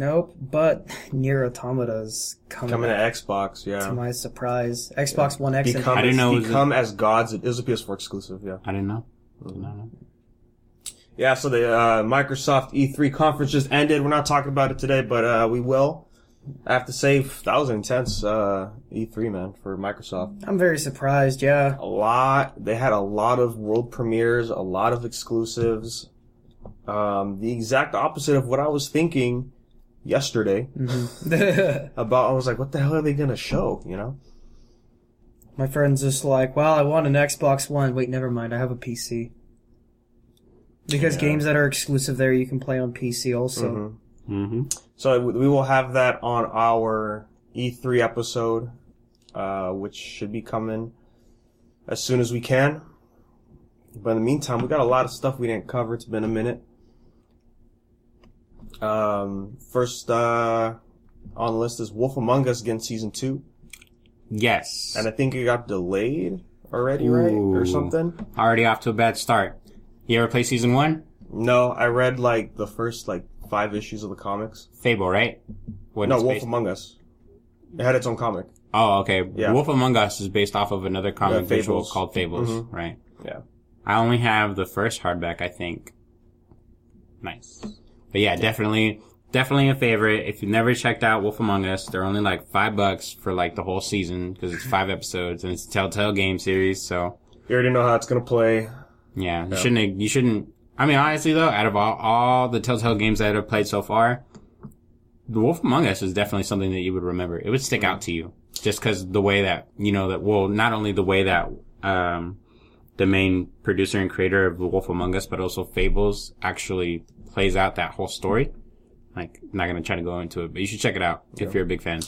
Nope, but Nier Automata's coming to Xbox, yeah. To my surprise. Xbox One X. I didn't know. Become as gods. It was a PS4 exclusive, yeah. I didn't know. No. Yeah, so the Microsoft E3 conference just ended. We're not talking about it today, but we will. I have to say, that was an intense E3, man, for Microsoft. I'm very surprised, yeah. They had a lot of world premieres, a lot of exclusives. The exact opposite of what I was thinking yesterday about. I was like, what the hell are they going to show, you know? My friend's just like, well, I want an Xbox One. Wait, never mind. I have a PC. Because games that are exclusive there, you can play on PC also. So we will have that on our E3 episode, which should be coming as soon as we can. But in the meantime, we got a lot of stuff we didn't cover. It's been a minute. First on the list is Wolf Among Us getting Season 2. Yes. And I think it got delayed already, right? Or something. Already off to a bad start. You ever play Season 1? No, I read the first 5 issues of the comics. Fable, right? Wolf Among Us. It had its own comic. Oh, okay. Yeah. Wolf Among Us is based off of another comic visual called Fables, right? Yeah. I only have the first hardback, I think. Nice. But yeah, definitely a favorite. If you've never checked out Wolf Among Us, they're only $5 for the whole season because it's 5 episodes and it's a Telltale game series, so. You already know how it's gonna play. Yeah, you shouldn't, I mean, honestly though, out of all the Telltale games that I've played so far, The Wolf Among Us is definitely something that you would remember. It would stick out to you. Just cause the way that, not only the way that, the main producer and creator of The Wolf Among Us, but also Fables actually plays out that whole story. I'm not gonna try to go into it, but you should check it out if you're a big fan.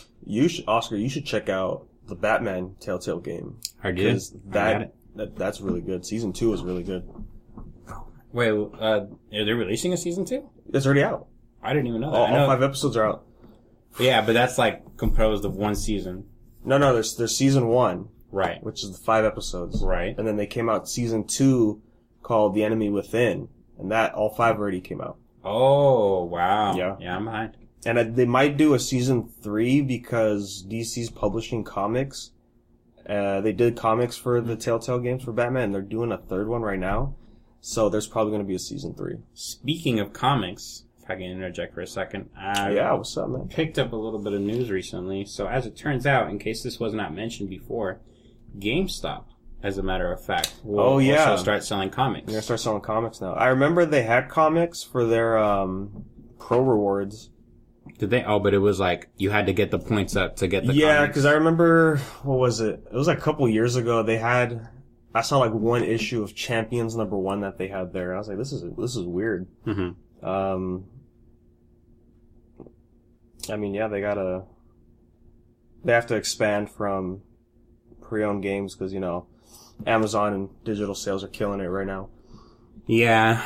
Oscar, you should check out the Batman Telltale game. I did. That's really good. Season 2 is really good. Wait, are they releasing a season 2? It's already out. I didn't even know that. All 5 episodes are out. Yeah, but that's composed of one season. No, there's season 1. Right. Which is the 5 episodes. Right. And then they came out season 2 called The Enemy Within. And all 5 already came out. Oh, wow. Yeah. Yeah, I'm behind. And they might do a season 3 because DC's publishing comics. They did comics for the Telltale games for Batman, and they're doing a 3rd one right now. So there's probably going to be a season 3. Speaking of comics, if I can interject for a second. What's up, man? Picked up a little bit of news recently. So as it turns out, in case this was not mentioned before, GameStop, as a matter of fact, will also start selling comics. They're going to start selling comics now. I remember they had comics for their Pro Rewards. Did they? Oh, but it was you had to get the points up to get the comics. Yeah, because I remember, what was it? It was a couple years ago. I saw one issue of Champions #1 that they had there. I was like, this is weird. Mm-hmm. I mean, yeah, they have to expand from pre-owned games because, Amazon and digital sales are killing it right now. Yeah.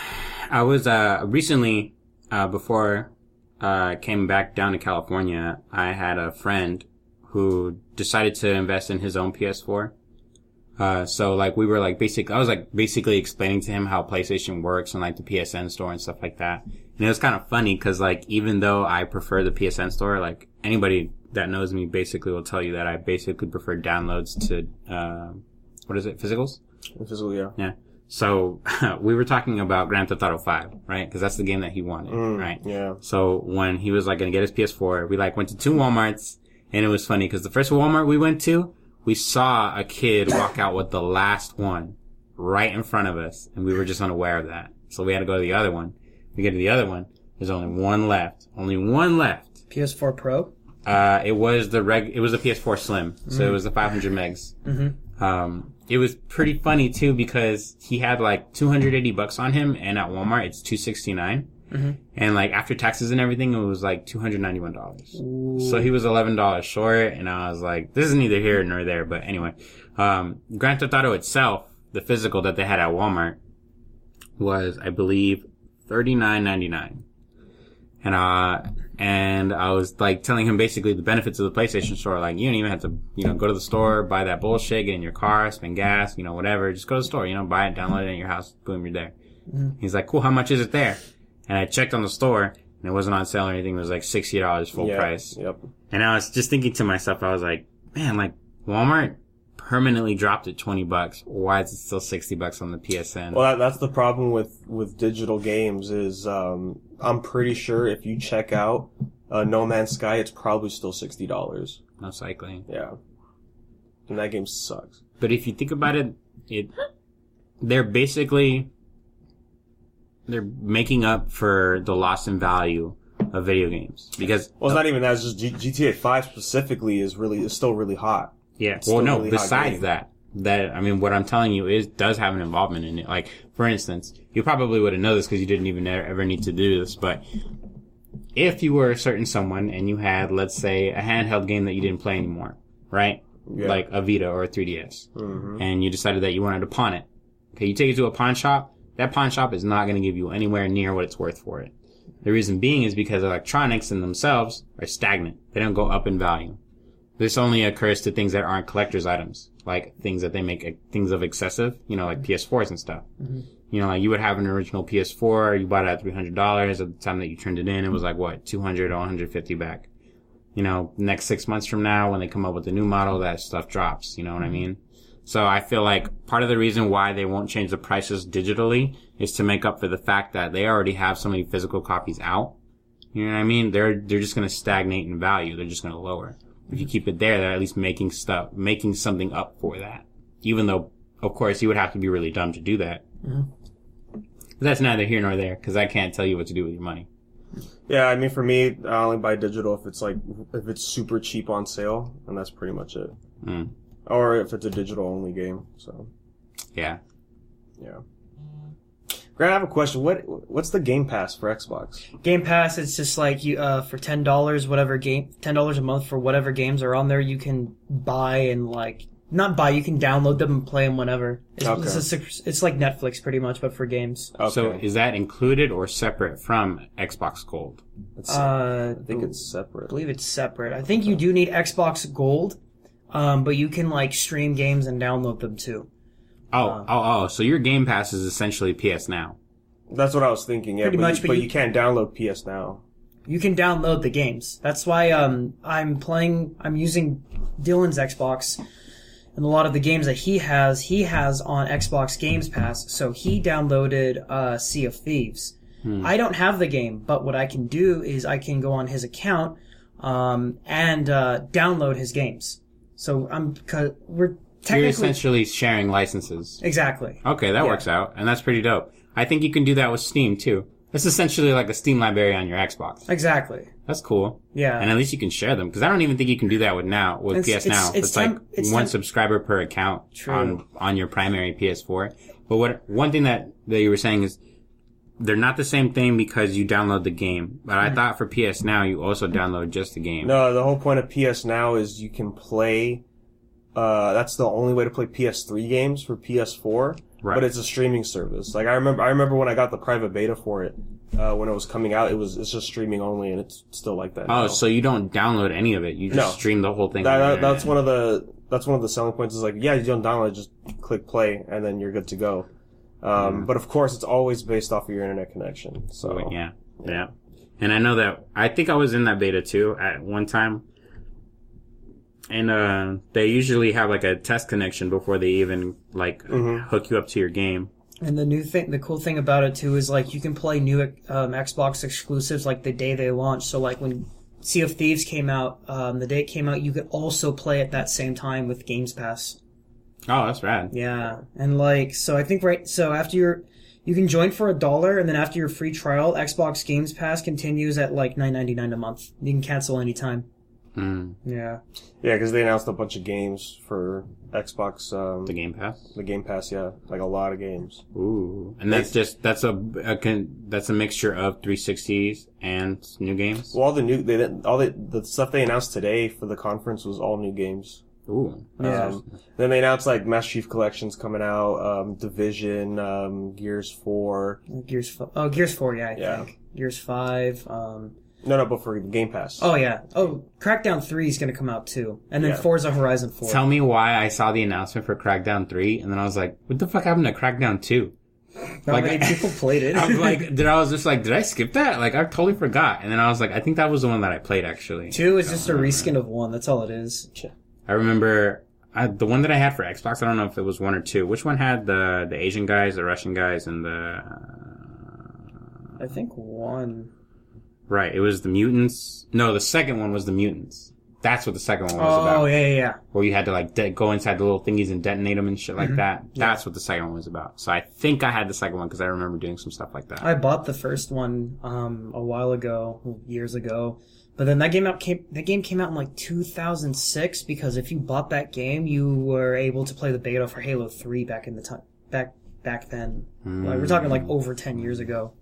I was, recently, before came back down to California, I had a friend who decided to invest in his own PS4. So we were I was basically explaining to him how PlayStation works and the PSN store and stuff like that. And it was kind of funny because even though I prefer the PSN store, anybody that knows me basically will tell you that I basically prefer downloads to, what is it? Physicals? Physical, yeah. Yeah. So, we were talking about Grand Theft Auto 5, right? Cause that's the game that he wanted, right? Yeah. So when he was gonna get his PS4, we went to 2 Walmarts, and it was funny cause the first Walmart we went to, we saw a kid walk out with the last one right in front of us, and we were just unaware of that. So we had to go to the other one. We get to the other one, there's only one left. Only one left. PS4 Pro? It was the PS4 Slim, so it was the 500 megs. Mm-hmm. It was pretty funny too because he had $280 on him, and at Walmart it's $269. Mm-hmm. And after taxes and everything, it was $291. Ooh. So he was $11 short, and I was like, this is neither here nor there. But anyway, Grand Theft Auto itself, the physical that they had at Walmart, was I believe $39.99. And I was telling him basically the benefits of the PlayStation Store. You don't even have to, go to the store, buy that bullshit, get in your car, spend gas, whatever. Just go to the store, buy it, download it in your house, boom, you're there. Mm-hmm. He's like, cool, how much is it there? And I checked on the store, and and it wasn't on sale or anything. It was like $60 full price. Yep. And I was just thinking to myself, I was like, man, like Walmart permanently dropped it $20. Why is it still $60 on the PSN? Well, that's the problem with digital games is, I'm pretty sure if you check out, No Man's Sky, it's probably still $60. Most likely. Yeah. And that game sucks. But if you think about it, they're making up for the loss in value of video games. Because, well, it's not even that, it's just GTA 5 specifically is still really hot. Yeah. Well, no, really besides that, I mean, what I'm telling you does have an involvement in it. Like, for instance, you probably wouldn't know this because you didn't even ever need to do this, but if you were a certain someone and you had, let's say, a handheld game that you didn't play anymore, right? Yeah. Like a Vita or a 3DS. Mm-hmm. And you decided that you wanted to pawn it. Okay, you take it to a pawn shop. That pawn shop is not going to give you anywhere near what it's worth for it. The reason being is because electronics in themselves are stagnant. They don't go up in value. This only occurs to things that aren't collector's items, like things that they make things of excessive, like PS4s and stuff. Mm-hmm. Like you would have an original PS4, you bought it at $300. At the time that you turned it in, it was like what, 200 or 150 back. Next 6 months from now, when they come up with a new model, that stuff drops. You know what I mean? So I feel like part of the reason why they won't change the prices digitally is to make up for the fact that they already have so many physical copies out. You know what I mean? They're just going to stagnate in value. They're just going to lower. If you keep it there, they're at least making something up for that. Even though, of course, you would have to be really dumb to do that. Mm-hmm. But that's neither here nor there, because I can't tell you what to do with your money. Yeah, I mean, for me, I only buy digital if it's super cheap on sale, and that's pretty much it. Mm. Or if it's a digital only game, so. Yeah. Yeah. Grant, I have a question. What's the Game Pass for Xbox? Game Pass, it's just like you for $10, $10 a month for whatever games are on there, you can buy and you can download them and play them whenever. It's like Netflix pretty much, but for games. Okay. So is that included or separate from Xbox Gold? I think it's separate. I believe it's separate. I think you do need Xbox Gold, but you can stream games and download them too. So your Game Pass is essentially PS Now. That's what I was thinking, yeah. Pretty much, but you can't download PS Now. You can download the games. That's why I'm using Dylan's Xbox, and a lot of the games that he has on Xbox Games Pass, so he downloaded Sea of Thieves. I don't have the game, but what I can do is I can go on his account and download his games. So you're essentially sharing licenses. Exactly. Okay, that works out, and that's pretty dope. I think you can do that with Steam, too. It's essentially like a Steam library on your Xbox. Exactly. That's cool. Yeah. And at least you can share them, because I don't even think you can do that with PS Now. It's one subscriber per account on your primary PS4. But one thing that you were saying is they're not the same thing because you download the game. But I thought for PS Now you also download just the game. No, the whole point of PS Now is you can play... that's the only way to play PS3 games for PS4, right. But it's a streaming service. I remember when I got the private beta for it, when it was coming out, it's just streaming only, and it's still like that. Oh, now. So you don't download any of it? You just stream the whole thing? That's one of the selling points is you don't download, just click play, and then you're good to go. But of course, it's always based off of your internet connection. So yeah. And I know that, I think I was in that beta too at one time. And they usually have a test connection before they even hook you up to your game. And the cool thing about it too is you can play new Xbox exclusives the day they launch. So when Sea of Thieves came out, the day it came out, you could also play at that same time with Games Pass. Oh, that's rad. Yeah, and so I think so after you can join for $1, and then after your free trial, Xbox Games Pass continues at $9.99 a month. You can cancel anytime. Yeah. Yeah, because they announced a bunch of games for Xbox. The Game Pass? The Game Pass, yeah. A lot of games. Ooh. And that's a mixture of 360s and new games? Well, the stuff they announced today for the conference was all new games. Ooh. Then they announced Master Chief Collection's coming out, Division, Gears 4. Gears 4, yeah, I think. Gears 5, No, but for Game Pass. Oh, yeah. Oh, Crackdown 3 is going to come out, too. And then Forza Horizon 4. Tell me why I saw the announcement for Crackdown 3, and then I was like, what the fuck happened to Crackdown 2? Not many people played it. I was just like, did I skip that? Like, I totally forgot. And then I was like, I think that was the one that I played, actually. 2 is just a reskin of 1. That's all it is. I remember the one that I had for Xbox. I don't know if it was 1 or 2. Which one had the Asian guys, the Russian guys, and the... I think 1. Right, it was the mutants. No, the second one was the mutants. That's what the second one was about. Oh, yeah. Where you had to, like, go inside the little thingies and detonate them and shit like that. That's what the second one was about. So I think I had the second one because I remember doing some stuff like that. I bought the first one a while ago, years ago. But then that game came out in like 2006 because if you bought that game, you were able to play the beta for Halo 3 back in the time back then. Like, we're talking like over 10 years ago.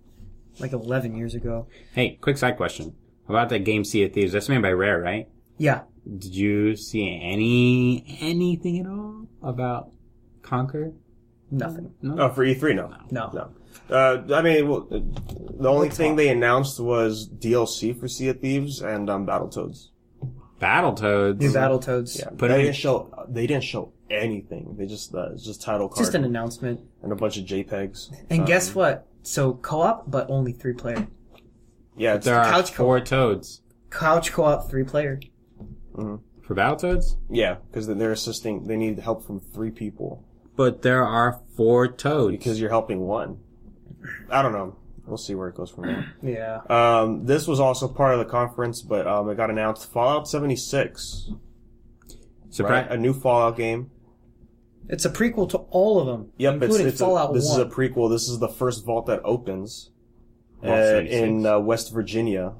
Like 11 years ago. Hey, quick side question. About that game Sea of Thieves. That's made by Rare, right? Yeah. Did you see anything at all about Conquer? Nothing. No? Oh, for E3, no. No. I mean, well, the only thing they announced was DLC for Sea of Thieves and Battletoads. Battletoads? New Battletoads. Yeah, But they didn't show anything. They just it's just title card. Just an announcement. And a bunch of JPEGs. And guess what? So co-op, but only 3-player. Yeah, it's there are couch 4 co-op. Toads. Couch co-op 3-player. For Battletoads? yeah, because they're assisting. They need help from 3 people But there are 4 Toads. because you're helping 1. I don't know. We'll see where it goes from there. Yeah. This was also part of the conference, but it got announced. Fallout 76, Surprise. right? A new Fallout game. It's a prequel to all of them, Yep, including Fallout 1. This is a prequel. This is the first vault that opens Vault 76. in West Virginia.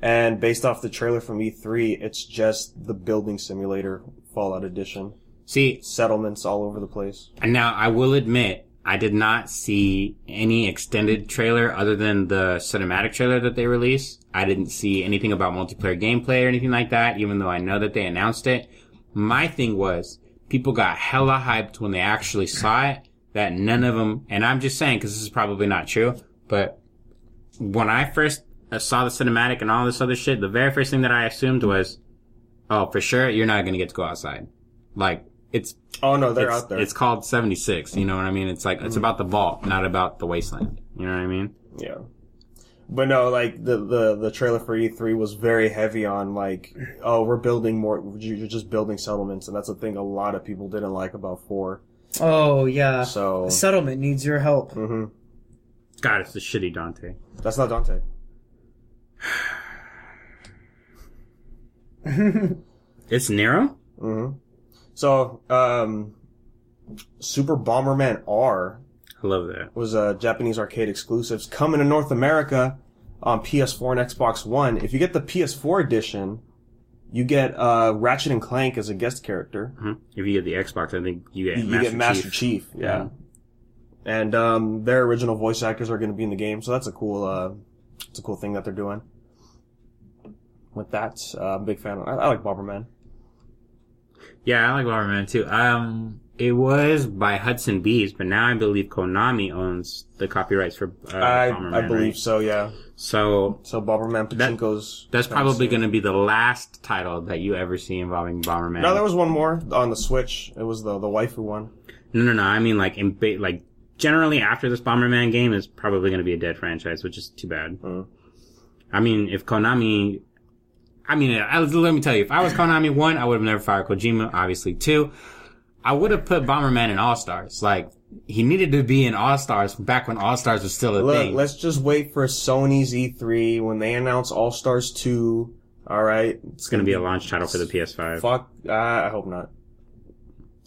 And based off the trailer from E3, it's just the building simulator Fallout edition. See, Settlements all over the place. and now I will admit, I did not see any extended trailer other than the cinematic trailer that they released. I didn't see anything about multiplayer gameplay or anything like that, even though I know that they announced it. My thing was, people got hella hyped when they actually saw it, that none of them, and I'm just saying because this is probably not true, but when I first saw the cinematic and all this other shit, the very first thing that I assumed was, oh, for sure, you're not going to get to go outside. Like, Oh no, they're out there. It's called 76, you know what I mean? It's like, it's about the vault, not about the wasteland. You know what I mean? Yeah. But no, like, the trailer for E3 was very heavy on, like, oh, we're building more, you're just building settlements, and that's a thing a lot of people didn't like about 4. Oh, yeah. So. The settlement needs your help. Mm-hmm. God, it's the shitty Dante. That's not Dante. It's Nero? Mm-hmm. So, Super Bomberman R I love that. was a Japanese arcade exclusives coming to North America on PS4 and Xbox One. If you get the PS4 edition, you get Ratchet and Clank as a guest character. Mm-hmm. If you get the Xbox, I think you get Master Chief. Yeah. And their original voice actors are going to be in the game, so that's a cool thing that they're doing. With that, I'm a big fan. I like Bomberman. Yeah, I like Bomberman too. It was by Hudson Bees, but now I believe Konami owns the copyrights for Bomberman. I believe right? so, yeah. So Bomberman Pachinko's... That's probably going to be the last title that you ever see involving Bomberman. No, there was one more on the Switch. It was the waifu one. No. I mean, like, generally after this Bomberman game is probably going to be a dead franchise, which is too bad. I mean, if Konami... let me tell you, if I was Konami 1, I would have never fired Kojima, obviously 2. I would have put Bomberman in All-Stars. Like, he needed to be in All-Stars back when All-Stars was still a thing. Let's just wait for Sony's E3 when they announce All-Stars 2. Alright? It's going to be a launch title for the PS5. Fuck, I hope not.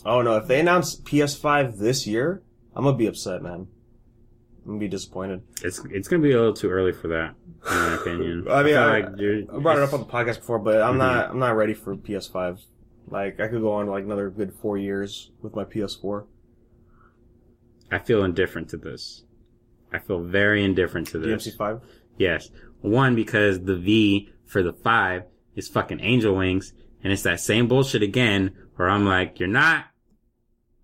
Oh no, if they announce PS5 this year, I'm gonna be upset, man. I'm gonna be disappointed. It's going to be a little too early for that, in my opinion. I mean, I I brought it up on the podcast before, but I'm not ready for PS5. Like, I could go on like another good 4 years with my PS4. I feel indifferent to this. I feel very indifferent to this. DMC5? Yes. 1, because the V for the 5 is fucking Angel Wings, and it's that same bullshit again, where I'm like, you're not...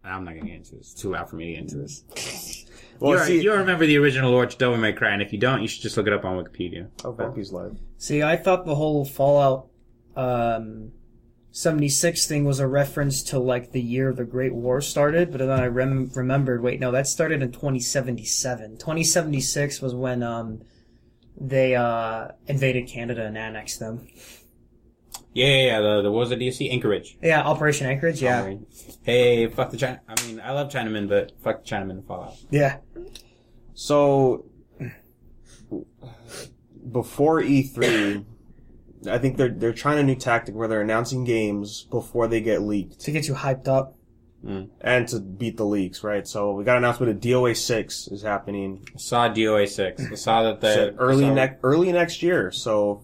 I'm not gonna get into this. It's too loud for me to get into this. Well, you remember the original Lord Devil May Cry, and if you don't, you should just look it up on Wikipedia. Oh, Vampy's Live. See, I thought the whole Fallout 76 thing was a reference to like the year the Great War started, but then I remembered, wait, no, that started in 2077. 2076 was when they invaded Canada and annexed them. Yeah. The what was the DLC? Anchorage. Yeah, Operation Anchorage, yeah. Hey, fuck the China. I mean, I love Chinamen, but fuck the Chinamen and Fallout. Yeah. So, before E3, I think they're trying a new tactic where they're announcing games before they get leaked. To get you hyped up. And to beat the leaks, right? So we got an announcement of DOA 6 is happening. I saw DOA 6. I saw that the... early next year, so...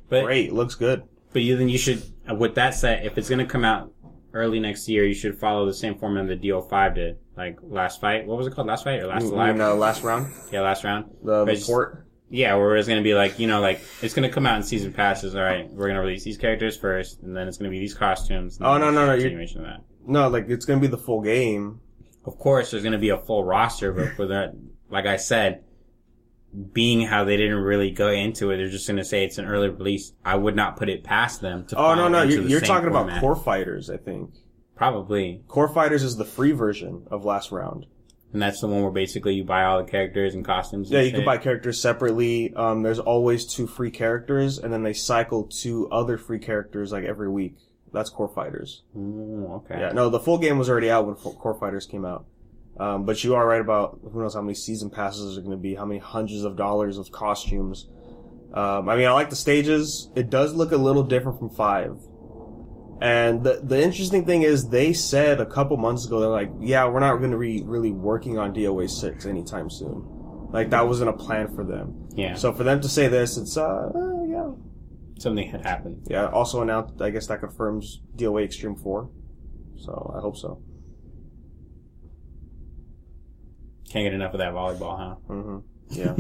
But, great, looks good. But then you should... With that said, if it's going to come out early next year, you should follow the same format that DO5 did. Like, Last Fight. What was it called? Last Fight? Or Last Alive? No, Last Round? Yeah, Last Round. The port? Yeah, where it's going to be like, like, it's going to come out in season passes. All right, we're going to release these characters first, and then it's going to be these costumes. Oh, no. Continuation of that. No, like, it's going to be the full game. Of course, there's going to be a full roster, but for that, like I said, being how they didn't really go into it, they're just going to say it's an early release. I would not put it past them to Oh, no. into the You're same talking format. about Core Fighters, I think. Probably. Core Fighters is the free version of Last Round. And that's the one where basically you buy all the characters and costumes and Yeah, you shit. can buy characters separately. There's always 2 free characters, and then they cycle 2 other free characters like every week. That's Core Fighters. Ooh, okay. Yeah, no, the full game was already out when Core Fighters came out. But you are right about who knows how many season passes are going to be, how many hundreds of dollars of costumes. I mean, I like the stages. It does look a little different from 5. And the interesting thing is they said a couple months ago, they're like, yeah, we're not going to be really working on DOA 6 anytime soon. Like, that wasn't a plan for them. Yeah. So for them to say this, it's, yeah. Something had happened. Yeah, also announced, I guess that confirms DOA Extreme 4. So, I hope so. Can't get enough of that volleyball, huh? Mm-hmm. Yeah.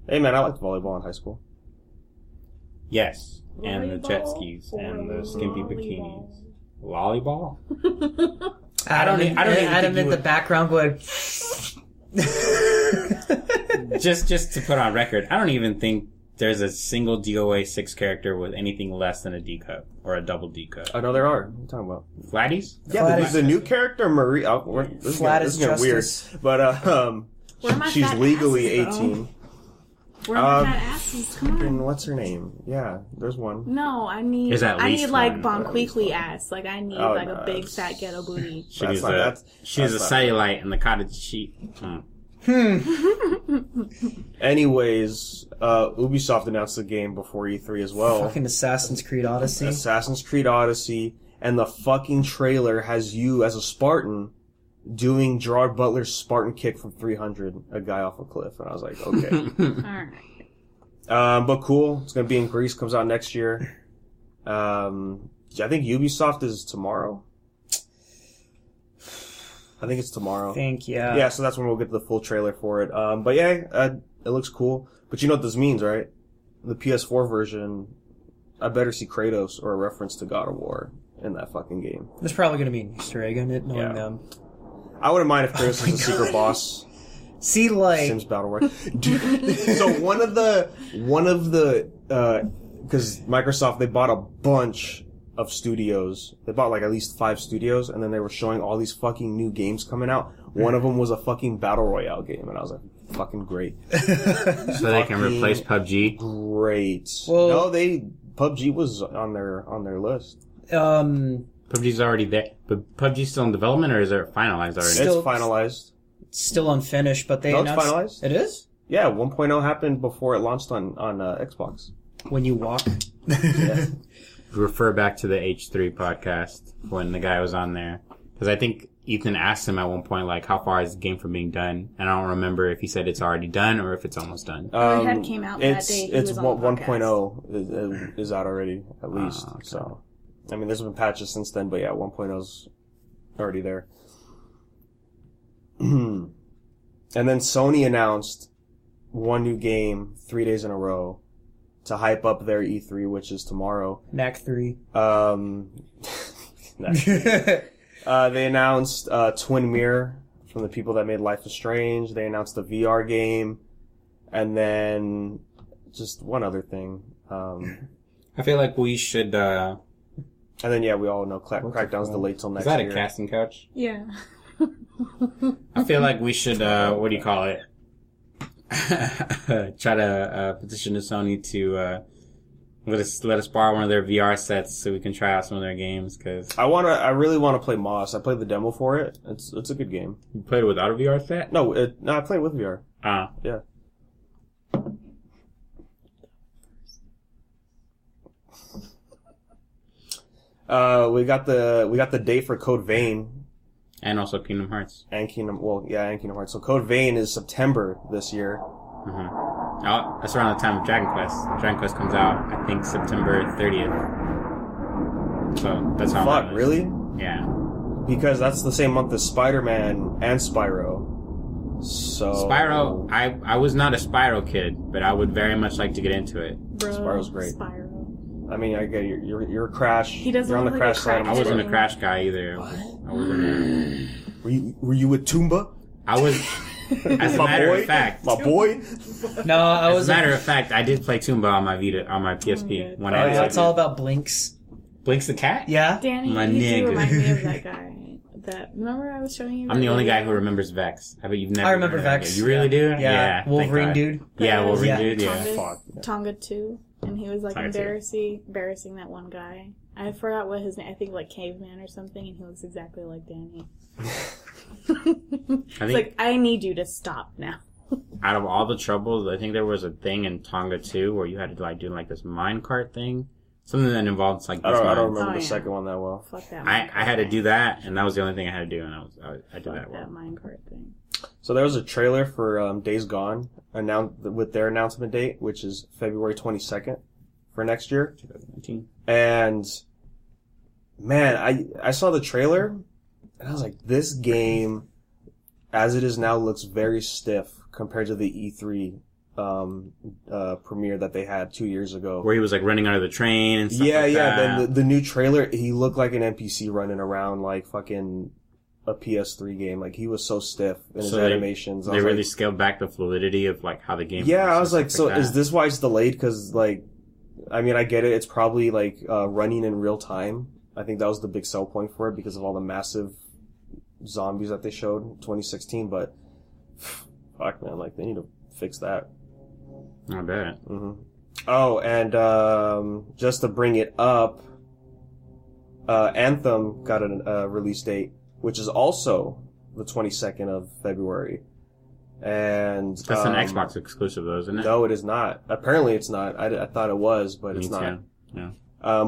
Hey, man, I liked volleyball in high school. Yes. And the jet skis and the skimpy bikinis. Lollyball? Adam I don't even Adam think in the background going... Just to put on record, I don't even think there's a single DOA 6 character with anything less than a D cup or a double D cup. I know there are. What are you talking about? Flatties? Yeah, the new character, Marie. This is gonna weird. But, she's legally 18. Where are my fat asses? Come on. What's her name? Yeah, there's one. No, I need. There's at I least need like one. Bonquiqui ass. Like I need like a big fat ghetto booty. She's a cellulite in the cottage sheet. Anyways, Ubisoft announced the game before E3 as well. Fucking Assassin's Creed Odyssey. Assassin's Creed Odyssey, and the fucking trailer has you as a Spartan doing Gerard Butler's Spartan kick from 300, a guy off a cliff, and I was like, okay. Alright. But cool. It's gonna be in Greece. Comes out next year. I think Ubisoft is tomorrow. I think it's tomorrow. Yeah. Yeah, so that's when we'll get the full trailer for it. But yeah, it looks cool. But you know what this means, right? The PS4 version, I better see Kratos or a reference to God of War in that fucking game. There's probably going to be an Easter egg in it, knowing them. I wouldn't mind if Kratos is a secret boss. See, like... Sims Battle Royale. So one of the, cause Microsoft, they bought a bunch of studios. They bought like at least 5 studios, and then they were showing all these fucking new games coming out. One of them was a fucking Battle Royale game, and I was like, fucking great. So they can replace PUBG? Great. Well, no, PUBG was on their list. PUBG's already there. But PUBG's still in development, or is it finalized already? It's finalized. It's still unfinished, but they announced... it's finalized. It is? Yeah, 1.0 happened before it launched on Xbox. When you walk. Yeah. Refer back to the H3 podcast when the guy was on there. Because I think Ethan asked him at one point, like, how far is the game from being done? And I don't remember if he said it's already done or if it's almost done. It had came out that day. It's 1.0 is out already, at least. Okay. So, I mean, there's been patches since then, but yeah, 1.0's already there. And then Sony announced one new game 3 days in a row to hype up their E3, which is tomorrow. Knack 3. They announced Twin Mirror from the people that made Life is Strange. They announced the VR game, and then just one other thing. I I feel like we should, And then, yeah, we all know Crackdown's delayed till next is that year. a casting couch? Yeah. I feel like we should, what do you call it? Try to, petition to Sony to, let us borrow one of their VR sets so we can try out some of their games, cause... I really want to play Moss. I played the demo for it. It's a good game. You played it without a VR set? No, I played with VR. Yeah. We got the date for Code Vein. And also Kingdom Hearts. And Kingdom Hearts. So Code Vein is September this year. Mm-hmm. Oh, that's around the time of Dragon Quest. Dragon Quest comes out, I think, September 30th. So, that's how Fuck, really? Yeah. Because that's the same month as Spider-Man and Spyro. So... Spyro, I was not a Spyro kid, but I would very much like to get into it. Bro, Spyro's great. Spyro. I mean, I get it. You're a Crash. He doesn't You're on the look Crash like a side. I wasn't a Crash guy either. What? I wasn't Were you with Toomba? I was... As a matter of fact... My boy? No, I was... As a matter of fact, I did play Toomba on my Vita, on my PSP. When I yeah, it's all about Blinks. Blinks the cat? Yeah? Danny, My you nigga. do remind me of that guy. Remember I was showing you? I'm the only guy who remembers Vex. I bet you've never... I remember Vex. You really do? Yeah. Thank Wolverine God. dude. Yeah, Wolverine Yeah. dude, yeah. Fuck. Tonga 2. And he was like Tonga 2. embarrassing that one guy. I forgot what his name, I think like Caveman or something, and he looks exactly like Danny. It's like, I need you to stop now. Out of all the troubles, I think there was a thing in Tonga 2 where you had to like do like this minecart thing. Something that involves like I this don't mine. remember the yeah. second one that well. Fuck that I minecart had to thing. do that, and that was the only thing I had to do, and I did Fuck that well. that minecart thing. So there was a trailer for Days Gone with their announcement date, which is February 22nd for next year. 2019. And man, I saw the trailer and I was like, this game, as it is now, looks very stiff compared to the E3 premiere that they had 2 years ago. Where he was like running under the train and stuff Yeah, like yeah. that. Then the new trailer, he looked like an NPC running around like fucking a PS3 game. Like he was so stiff in his animations. I They was really like, scaled back the fluidity of like how the game. yeah, works I was and like, stuff so that. is this why it's delayed? Because like, I mean, I get it. It's probably like running in real time. I think that was the big sell point for it because of all the massive zombies that they showed in 2016. But fuck, man, like they need to fix that. I bet. Mm-hmm. Oh, and just to bring it up, Anthem got a release date, which is also the 22nd of February. And That's an Xbox exclusive, though, isn't it? No, it is not. Apparently, it's not. I thought it was, but Me it's not. too. Yeah.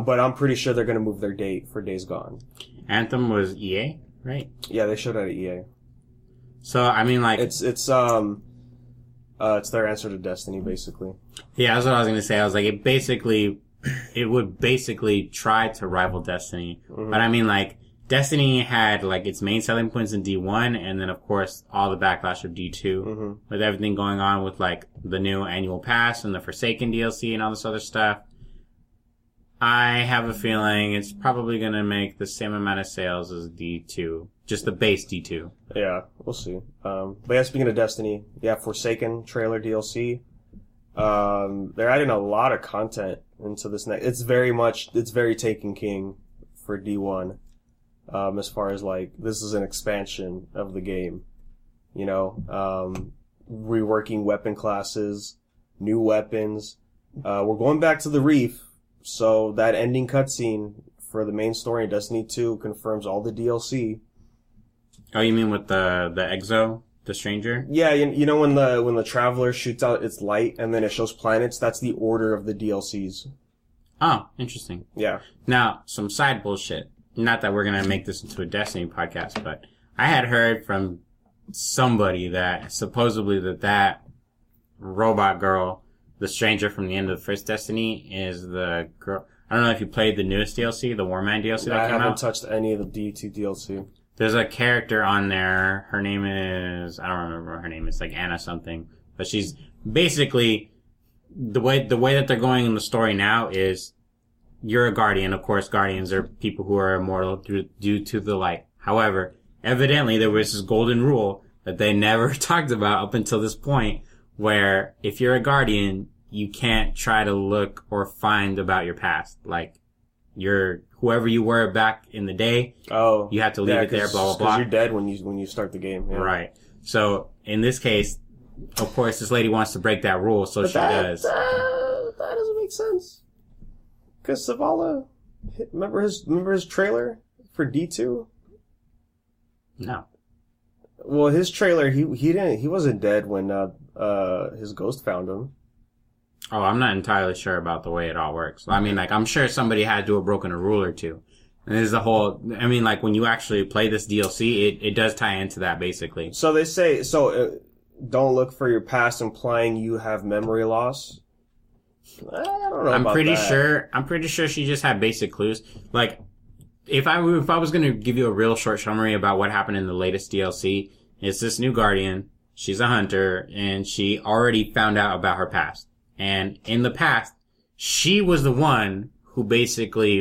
But I'm pretty sure they're going to move their date for Days Gone. Anthem was EA, right? Yeah, they showed it at EA. So I mean, like, It's their answer to Destiny, basically. yeah, that's what I was gonna say. I was like, it would basically try to rival Destiny, Mm-hmm. but I mean, like, Destiny had like its main selling points in D1, and then of course all the backlash of D2, Mm-hmm. with everything going on with like the new annual pass and the Forsaken DLC and all this other stuff. I have a feeling it's probably gonna make the same amount of sales as D2, just the base D2. Yeah, we'll see. But yeah, speaking of Destiny, yeah, Forsaken trailer DLC. They're adding a lot of content into this next. It's very Taken King for D1. As far as like, this is an expansion of the game. You know, reworking weapon classes, new weapons. We're going back to the Reef. So that ending cutscene for the main story in Destiny 2 confirms all the DLC. Oh, you mean with the Exo, the stranger? Yeah, you know when the Traveler shoots out its light and then it shows planets, that's the order of the DLCs. Oh, interesting. Yeah. Now, some side bullshit. Not that we're gonna make this into a Destiny podcast, but I had heard from somebody that supposedly that robot girl, the stranger from the end of the first Destiny, is the girl. I don't know if you played the newest DLC, the Warman DLC that I came haven't out. touched any of the D2 DLC. There's a character on there. Her name is, I don't remember her name. It's like Anna something. But she's basically, the way that they're going in the story now is, you're a guardian. Of course, guardians are people who are immortal due to the light. However, evidently there was this golden rule that they never talked about up until this point, where if you're a guardian, you can't try to look or find about your past. Like, whoever you were back in the day. Oh. You have to leave it there, blah, blah, blah. Because you're dead when you start the game. Yeah. Right. So, in this case, of course, this lady wants to break that rule, so she does. That doesn't make sense. Because Zavala, remember his trailer for D2? No. Well, his trailer, he wasn't dead when his ghost found him. Oh, I'm not entirely sure about the way it all works. I mean, like, I'm sure somebody had to have broken a rule or two. And there's the whole, I mean, like, when you actually play this DLC, it does tie into that, basically. So they say, don't look for your past, implying you have memory loss. I don't know I'm about pretty that. I'm pretty sure she just had basic clues. Like, if I was gonna give you a real short summary about what happened in the latest DLC, it's this new Guardian. She's a hunter, and she already found out about her past. And in the past, she was the one who basically,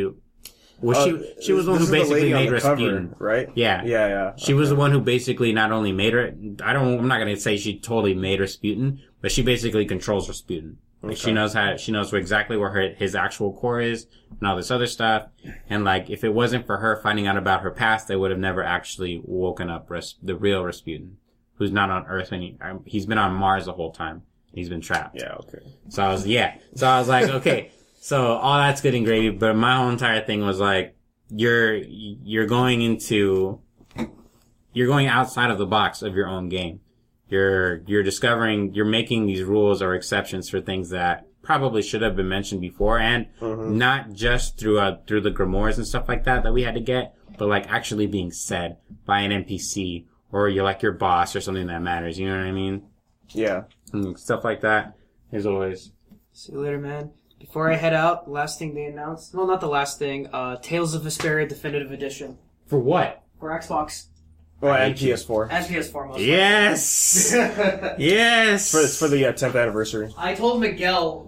she was the one who basically made Rasputin, right? Yeah. Yeah. She was the one who basically not only made her, I'm not gonna say she totally made Rasputin, but she basically controls Rasputin. Like, Okay. she knows exactly where his actual core is and all this other stuff. And like, if it wasn't for her finding out about her past, they would have never actually woken up the real Rasputin, who's not on Earth he's been on Mars the whole time. He's been trapped. Yeah, okay. So I was like, okay, so all that's good and gravy, but my whole entire thing was like, you're going outside of the box of your own game. You're making these rules or exceptions for things that probably should have been mentioned before, and not just through the grimoires and stuff like that we had to get, but like actually being said by an NPC or your boss or something that matters. You know what I mean? Yeah. And stuff like that. As always. See you later, man. Before I head out, last thing they announced. Well, not the last thing. Tales of Vesperia Definitive Edition For what? for Xbox Well, and hate you. PS4. and PS4 mostly. Yes! Yes! For the 10th anniversary. I told Miguel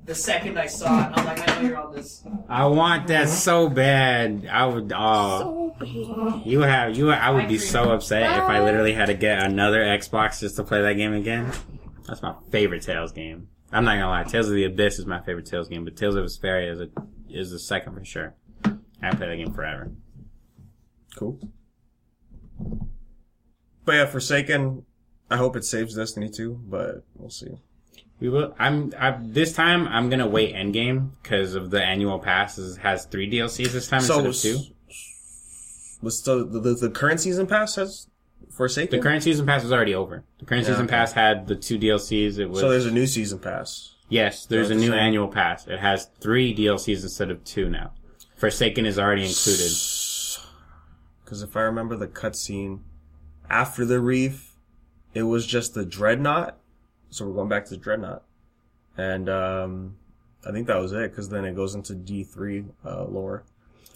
the second I saw it. I'm like, I know you're on this. I want that so bad. I would, I would be so upset if I literally had to get another Xbox just to play that game again. That's my favorite Tales game. I'm not gonna lie, Tales of the Abyss is my favorite Tales game, but Tales of Vesperia is the second for sure. I play that game forever. Cool. But yeah, Forsaken, I hope it saves Destiny 2, but we'll see. We will. This time I'm gonna wait Endgame because of the annual pass has 3 DLCs this time instead of 2. Was the current season pass has Forsaken? The current season pass is already over. The current season pass had the 2 DLCs. It was So there's a new season pass. Yes, there's a new annual pass. It has 3 DLCs instead of 2 now. Forsaken is already included. Because if I remember the cutscene after the Reef, it was just the Dreadnought. So we're going back to the Dreadnought. And I think that was it, because then it goes into D3 lore.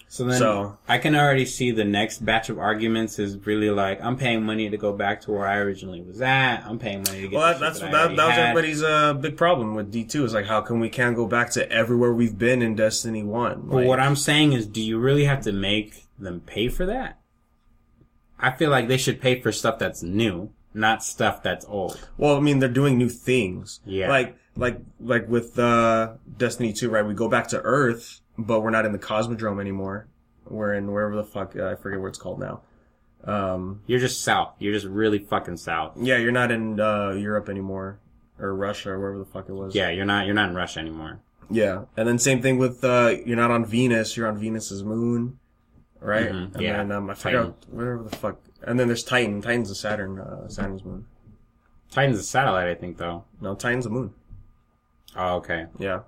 So I can already see the next batch of arguments is really like, I'm paying money to go back to where I originally was at. I'm paying money to get that was everybody's big problem with D2. Is like, how come we can't go back to everywhere we've been in Destiny 1? But what I'm saying is, do you really have to make them pay for that? I feel like they should pay for stuff that's new, not stuff that's old. Well, I mean, they're doing new things. Yeah. Like with Destiny 2, right? We go back to Earth, but we're not in the Cosmodrome anymore. We're in wherever the fuck, I forget what it's called now. You're just south. You're just really fucking south. Yeah, you're not in Europe anymore, or Russia, or wherever the fuck it was. Yeah, you're not in Russia anymore. Yeah, and then same thing with you're not on Venus. You're on Venus's moon, right? Mm-hmm. And Yeah. then I forgot whatever the fuck. And then there's Titan. Titan's a Saturn's moon. Titan's a satellite, I think, though. No, Titan's a moon. Oh, okay. Yeah.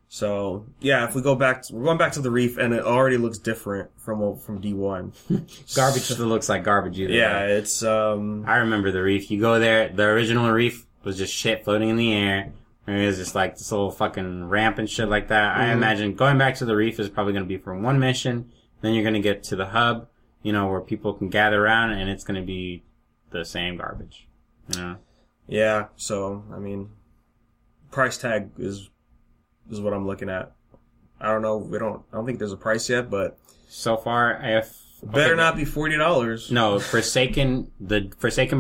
So yeah, if we're going back to the Reef, and it already looks different from D1. Garbage still looks like garbage either Yeah, way. it's I remember the Reef. You go there, the original Reef was just shit floating in the air. And it was just like this little fucking ramp and shit like that. I imagine going back to the Reef is probably going to be for one mission. Then you're going to get to the hub, where people can gather around, and it's going to be the same garbage. Yeah. So I mean, price tag is what I'm looking at. I don't know. I don't think there's a price yet, but So far, better not be $40. No, Forsaken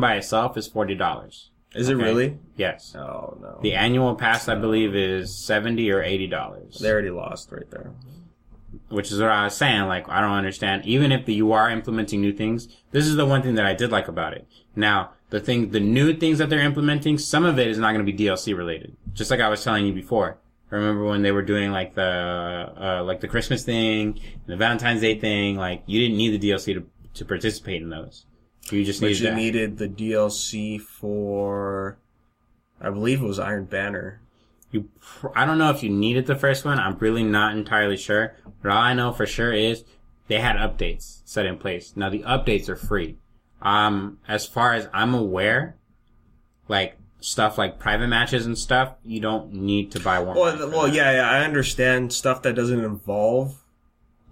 by itself is $40. Is it really? Yes. Oh, no. The annual pass, I believe, is $70 or $80. They already lost right there. Which is what I was saying. Like, I don't understand. Even if you are implementing new things, this is the one thing that I did like about it. Now, the new things that they're implementing, some of it is not going to be DLC related. Just like I was telling you before. Remember when they were doing like the Christmas thing, the Valentine's Day thing? Like, you didn't need the DLC to participate in those. You just needed that. Needed the DLC for, I believe it was Iron Banner. I don't know if you needed the first one. I'm really not entirely sure. But all I know for sure is they had updates set in place. Now the updates are free. As far as I'm aware, like stuff like private matches and stuff, you don't need to buy one. Well, yeah, I understand stuff that doesn't involve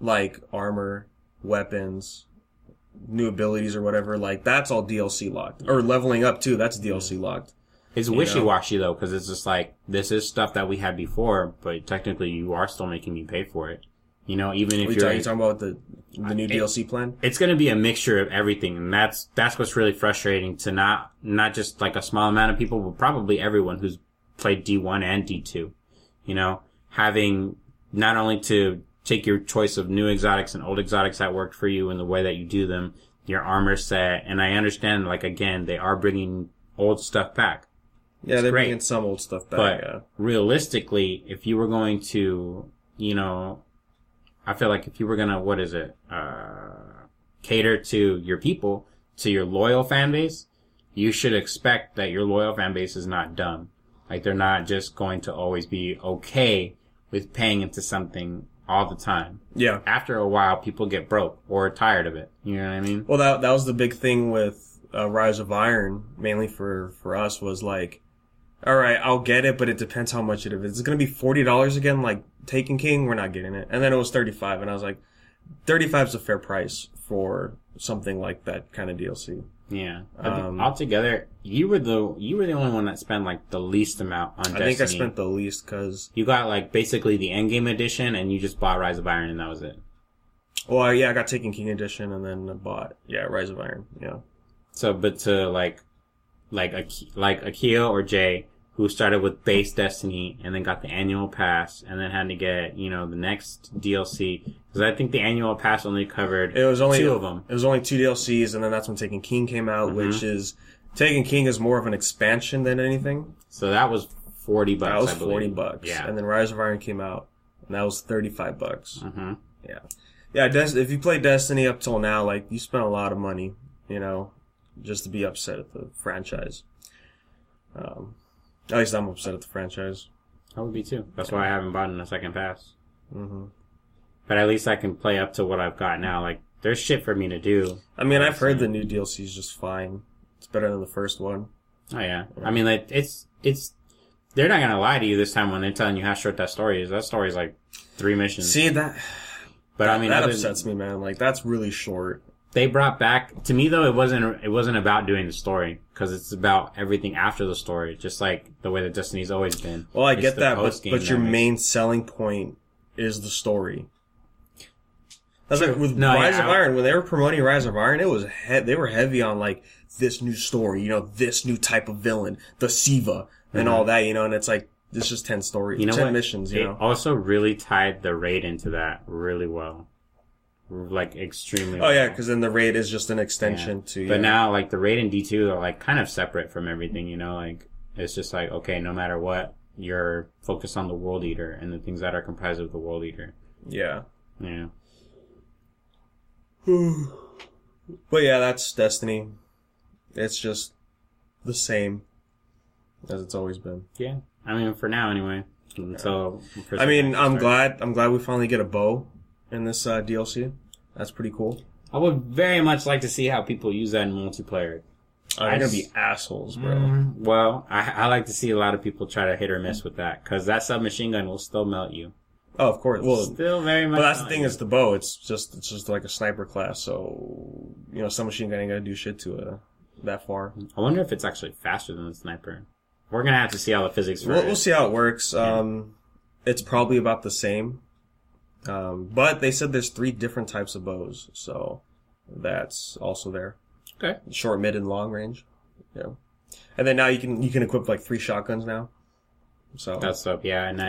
like armor, weapons, new abilities or whatever. Like that's all DLC locked. Or leveling up too. That's DLC locked. It's wishy-washy though, because it's just like, this is stuff that we had before, but technically you are still making me pay for it. You know, even if you're talking about the new DLC plan? It's going to be a mixture of everything, and that's what's really frustrating to not just like a small amount of people, but probably everyone who's played D1 and D2. You know, having not only to take your choice of new exotics and old exotics that worked for you in the way that you do them, your armor set, and I understand, like, again, they are bringing old stuff back. Yeah, they're bringing some old stuff back. But realistically, if you were going to, you know, I feel like if you were going to, cater to your people, to your loyal fan base, you should expect that your loyal fan base is not dumb. Like, they're not just going to always be okay with paying into something all the time. Yeah. After a while, people get broke or tired of it. You know what I mean? Well, that was the big thing with Rise of Iron, mainly for us, was like, all right, I'll get it, but it depends how much it is. It's going to be $40 again, like Taken King, we're not getting it. And then it was $35, and I was like, $35 is a fair price for something like that kind of DLC. Yeah. Altogether, you were the only one that spent like the least amount on Destiny. I think I spent the least because you got like basically the endgame edition, and you just bought Rise of Iron, and that was it. Well, yeah, I got Taken King edition, and then I bought Rise of Iron. Yeah. So, but to like Akio or Jay, who started with base Destiny and then got the annual pass and then had to get, you know, the next DLC. Because I think the annual pass only covered two of them. It was only 2 DLCs, and then that's when Taken King came out, which is, Taken King is more of an expansion than anything. So that was $40, That was I believe. $40. Yeah. And then Rise of Iron came out, and that was $35. Mm-hmm. Yeah. Yeah, if you play Destiny up till now, like, you spent a lot of money, you know, just to be upset at the franchise. At least I'm upset at the franchise. I would be too. That's why I haven't bought a second pass. Mm-hmm. But at least I can play up to what I've got now. Like, there's shit for me to do. I mean, I've heard the new DLC is just fine. It's better than the first one. Oh, yeah. I mean, like, it's, they're not gonna lie to you this time when they're telling you how short that story is. That story is like 3 missions. See, that upsets me, man. Like, that's really short. They brought back, to me though, it wasn't about doing the story, because it's about everything after the story, just like the way that Destiny's always been. Well, I get that, but your main selling point is the story. That's like with Rise of Iron, when they were promoting Rise of Iron, it was they were heavy on like this new story, you know, this new type of villain, the Siva, and all that, you know, and it's like, this is 10 stories, you know 10 missions, you know. It also really tied the raid into that really well. Like, extremely well. Oh, yeah, because then the raid is just an extension to... But now, like, the raid and D2 are, like, kind of separate from everything, you know? Like, it's just like, okay, no matter what, you're focused on the World Eater and the things that are comprised of the World Eater. Yeah. Yeah. But yeah, that's Destiny. It's just the same as it's always been. Yeah. I mean, for now, anyway. Until... I mean, I'm glad we finally get a bow in this DLC. That's pretty cool. I would very much like to see how people use that in multiplayer. They're gonna be assholes, bro. Well, I like to see a lot of people try to hit or miss with that, because that submachine gun will still melt you. Oh, of course. Well, still very much. But that's the thing, is the bow. It's just like a sniper class, so you know, submachine gun ain't gonna do shit to that far. I wonder if it's actually faster than the sniper. We're gonna have to see how the physics work. We'll see how it works. Yeah. It's probably about the same. But they said there's 3 different types of bows, so that's also there. Okay. Short, mid, and long range. Yeah. And then now you can equip like 3 shotguns now. So That's up, yeah. And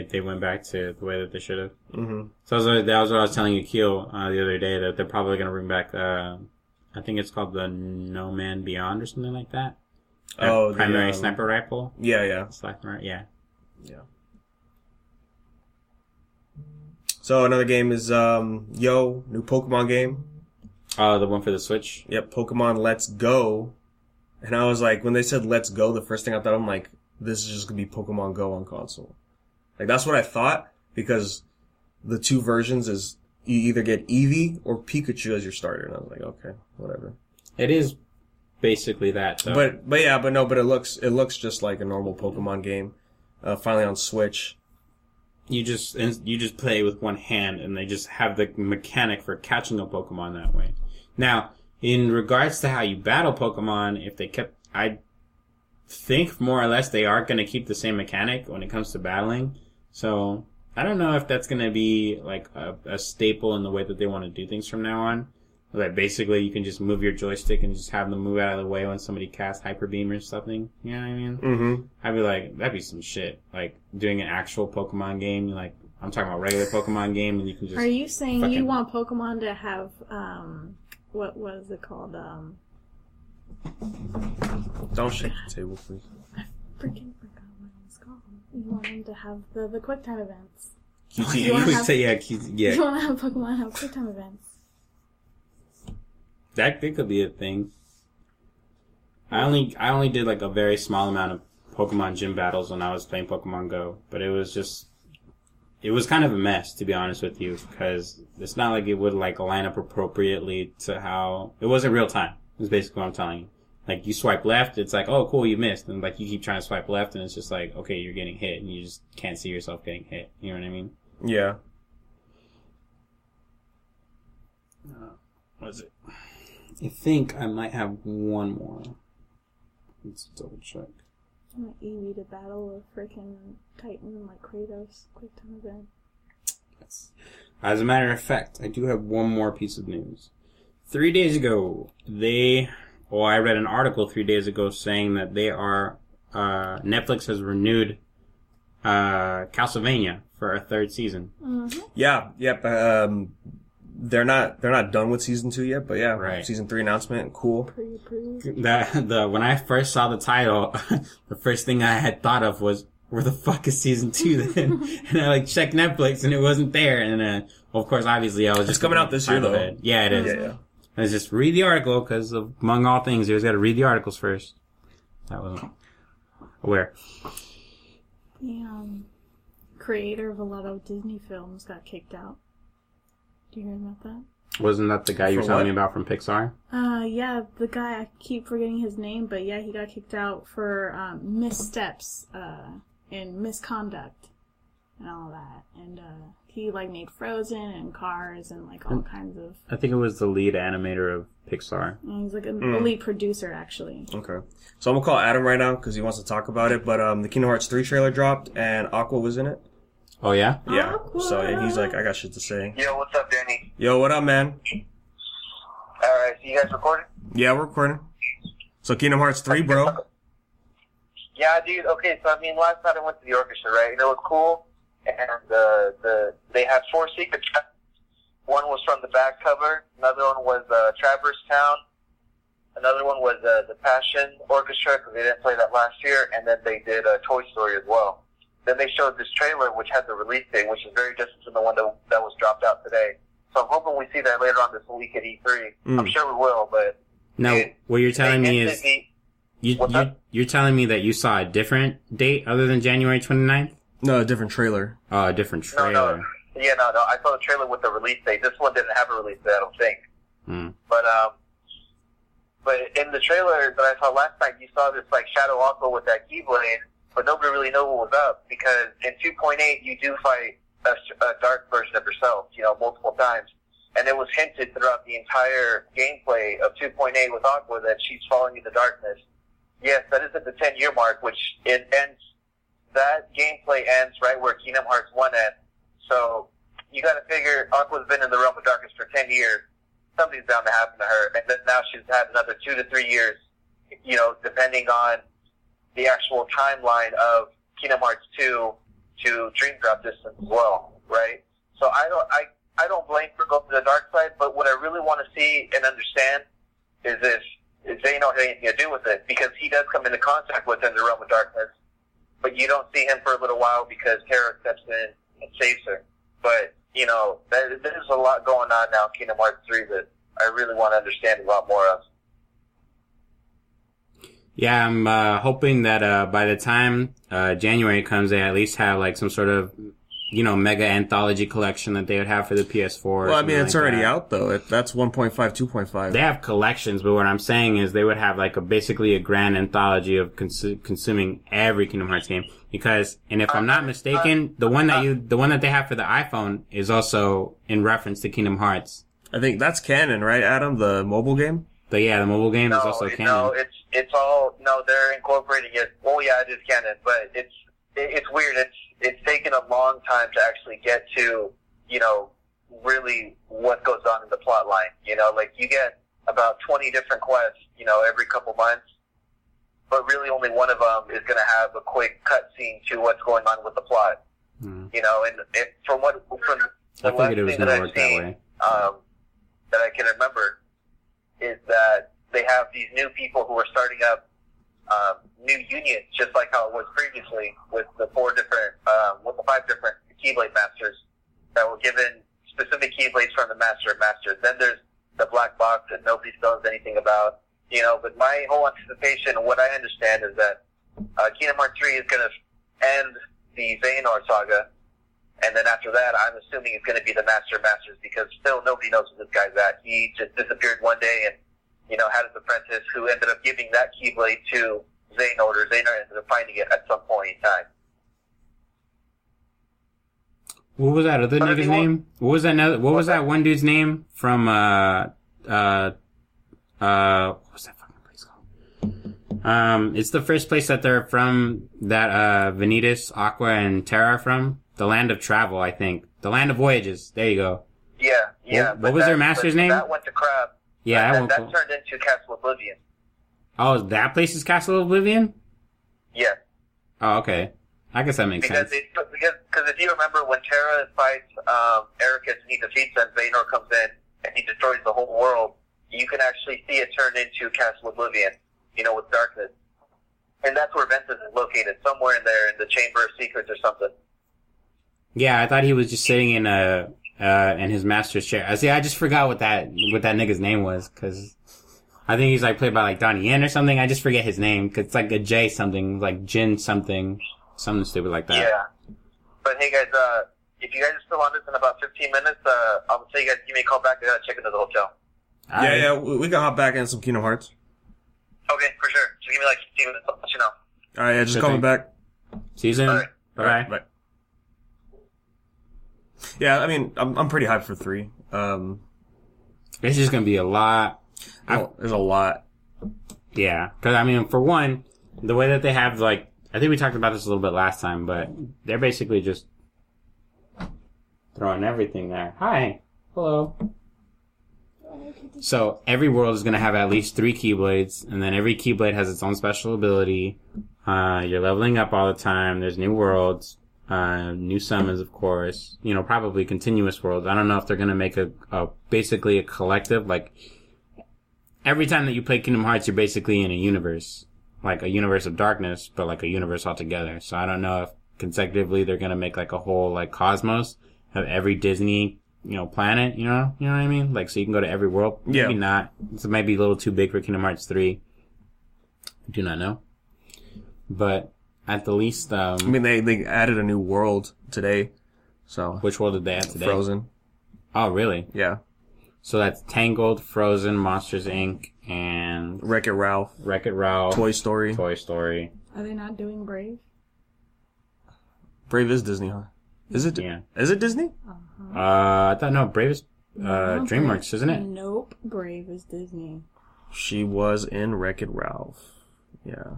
they went back to the way that they should have. Mm-hmm. So that was what I was telling Akil the other day, that they're probably going to bring back. I think it's called the No Man Beyond or something like that. The Primary sniper rifle. Yeah. Sniper, yeah. Yeah. So another game is new Pokemon game. Oh, the one for the Switch. Yep, Pokemon Let's Go. And I was like, when they said Let's Go, the first thing I thought, I'm like, this is just gonna be Pokemon Go on console. Like that's what I thought, because the 2 versions is you either get Eevee or Pikachu as your starter, and I was like, okay, whatever. It is basically that, though. But it looks just like a normal Pokemon game. Finally on Switch. You just play with one hand, and they just have the mechanic for catching a Pokemon that way. Now, in regards to how you battle Pokemon, if they kept, I think more or less they are going to keep the same mechanic when it comes to battling. So I don't know if that's going to be like a staple in the way that they want to do things from now on. Like basically you can just move your joystick and just have them move out of the way when somebody casts Hyper Beam or something. You know what I mean? Mm-hmm. I'd be like, that'd be some shit. Like doing an actual Pokemon game. Like I'm talking about regular Pokemon game, and you can just. Are you saying you want Pokemon to have what is it called? Don't shake the table, please. I freaking forgot what it's called. You want them to have the quick time events. QTE. You want to have Pokemon have quick time events. That could be a thing. I only did like a very small amount of Pokemon gym battles when I was playing Pokemon Go, but it was kind of a mess, to be honest with you, because it's not like it would like line up appropriately to how it wasn't real time. Is basically what I'm telling you. Like you swipe left, it's like, oh cool, you missed, and like you keep trying to swipe left, and it's just like, okay, you're getting hit, and you just can't see yourself getting hit. You know what I mean? Yeah. What is it? I think I might have one more. Let's double check. I want Eevee to battle a freaking Titan like Kratos. Quick time event. Yes. As a matter of fact, I do have one more piece of news. 3 days ago, I read an article 3 days ago saying that Netflix has renewed Castlevania for a 3rd season. Mm-hmm. Yeah, yep. They're not done with season 2 yet, but yeah, right. Season 3 announcement, cool. Pre-approved. When I first saw the title, the first thing I had thought of was, where the fuck is season 2 then? And I checked Netflix and it wasn't there. And of course, obviously, I was just... It's coming out this year, though. Ahead. Yeah, it is. Yeah. Let's just read the article, because among all things, you always got to read the articles first. That wasn't aware. The creator of a lot of Disney films got kicked out. Do you hear about that? Wasn't that the guy you were telling me about from Pixar? Yeah, the guy, I keep forgetting his name, but yeah, he got kicked out for missteps and misconduct and all that. And he made Frozen and Cars and all kinds of... I think it was the lead animator of Pixar. And he's an elite producer, actually. Okay. So I'm going to call Adam right now because he wants to talk about it. But the Kingdom Hearts 3 trailer dropped and Aqua was in it. Oh, yeah? Yeah. Aqua. So, and he's like, I got shit to say. Yo, what's up, Danny? Yo, what up, man? Alright, so you guys recording? Yeah, we're recording. So Kingdom Hearts 3, bro. Yeah, dude. Okay, so last night I went to the orchestra, right? And it was cool. And they had 4 secret tracks. One was from the back cover. Another one was Traverse Town. Another one was the Passion Orchestra, because they didn't play that last year. And then they did Toy Story as well. Then they showed this trailer, which had the release date, which is very different from the one that was dropped out today. So I'm hoping we see that later on this week at E3. I'm sure we will, but... Now, what you're telling me is... You're telling me that you saw a different date other than January 29th? No, a different trailer. Oh, a different trailer. No. Yeah, no. I saw the trailer with the release date. This one didn't have a release date, I don't think. But in the trailer that I saw last night, you saw this Shadow Aqua with that Keyblade, but nobody really knew what was up, because in 2.8 you do fight a dark version of yourself, multiple times. And it was hinted throughout the entire gameplay of 2.8 with Aqua that she's falling into darkness. Yes, that is at the 10-year mark, which it ends. That gameplay ends right where Kingdom Hearts 1 ends. So you got to figure Aqua's been in the realm of darkness for 10 years. Something's bound to happen to her, and then now she's had another 2 to 3 years, depending on the actual timeline of Kingdom Hearts 2 to Dream Drop distance as well, right? So I don't blame for going to the dark side, but what I really want to see and understand is if Xehanort had anything to do with it, because he does come into contact with in the realm of darkness, but you don't see him for a little while because Terra steps in and saves her. But, there's a lot going on now in Kingdom Hearts 3 that I really want to understand a lot more of. Yeah, I'm hoping that by the time January comes, they at least have like some sort of mega anthology collection that they would have for the PS4. Well, I mean, it's already out though. That's 1.5, 2.5. They have collections, but what I'm saying is they would have like basically a grand anthology of consuming every Kingdom Hearts game. Because, and if I'm not mistaken, the one that they have for the iPhone is also in reference to Kingdom Hearts. I think that's canon, right, Adam? The mobile game? The mobile game is also canon. No, they're incorporating it. Well, yeah, it is canon, but it's weird. It's taken a long time to actually get to, really what goes on in the plot line. Like you get about 20 different quests, every couple months, but really only one of them is going to have a quick cutscene to what's going on with the plot. And from the last thing that I've seen, that I can remember is that they have these new people who are starting up new unions, just like how it was previously with the 5 different Keyblade Masters that were given specific Keyblades from the Master of Masters. Then there's the black box that nobody knows anything about, but my whole anticipation, what I understand is that Kingdom Hearts 3 is going to end the Xehanort saga, and then after that, I'm assuming it's going to be the Master of Masters, because still nobody knows who this guy's at. He just disappeared one day and had his apprentice who ended up giving that Keyblade to Xehanort, or Xehanort ended up finding it at some point in time. What was that other nigga's name? What was that one dude's name from what was that fucking place called? It's the first place that they're from, that Vanitas, Aqua, and Terra are from. The Land of Travel, I think. The Land of Voyages. There you go. Yeah. What was their master's name? That went to crap. Yeah, that turned into Castle Oblivion. Oh, that place is Castle Oblivion? Yeah. Oh, okay. I guess that makes sense. Because if you remember, when Terra fights Ericus and he defeats him, Xehanort comes in and he destroys the whole world, you can actually see it turn into Castle Oblivion, with darkness. And that's where Ventus is located, somewhere in there, in the Chamber of Secrets or something. Yeah, I thought he was just sitting in his master's chair. I just forgot what that nigga's name was, cause I think he's like played by like Donnie Yen or something. I just forget his name, cause it's like a J something, like Jin something stupid like that. Yeah. But hey guys, if you guys are still on this in about 15 minutes, I'll tell you guys, give me a call back. I gotta check into the hotel. Yeah, we can hop back in some Kingdom Hearts. Okay, for sure. Just give me like 15 minutes, I'll let you know. Alright, yeah, just call me back. See you soon. All right. Bye. Bye. Yeah, I mean, I'm pretty hyped for 3. It's just gonna be a lot. There's a lot. Yeah, cause I mean, for one, the way that they have like, I think we talked about this a little bit last time, but they're basically just throwing everything there. Hi. Hello. So every world is going to have at least 3 Keyblades, and then every Keyblade has its own special ability. You're leveling up all the time. There's new worlds, new summons, of course. Probably continuous worlds. I don't know if they're going to make basically a collective, like, every time that you play Kingdom Hearts, you're basically in a universe. Like a universe of darkness, but like a universe altogether. So I don't know if consecutively they're gonna make like a whole like cosmos of every Disney, planet, you know what I mean? Like, so you can go to every world. Yeah. Maybe not. It might be a little too big for Kingdom Hearts 3. I do not know. But at the least, I mean, they added a new world today. So. Which world did they add today? Frozen. Oh, really? Yeah. So that's Tangled, Frozen, Monsters Inc., and Wreck-It Ralph. Toy Story. Are they not doing Brave? Brave is Disney, huh? Is it? Yeah. Is it Disney? Uh-huh. I thought, no, Brave is DreamWorks, isn't it? Nope, Brave is Disney. She was in Wreck-It Ralph. Yeah.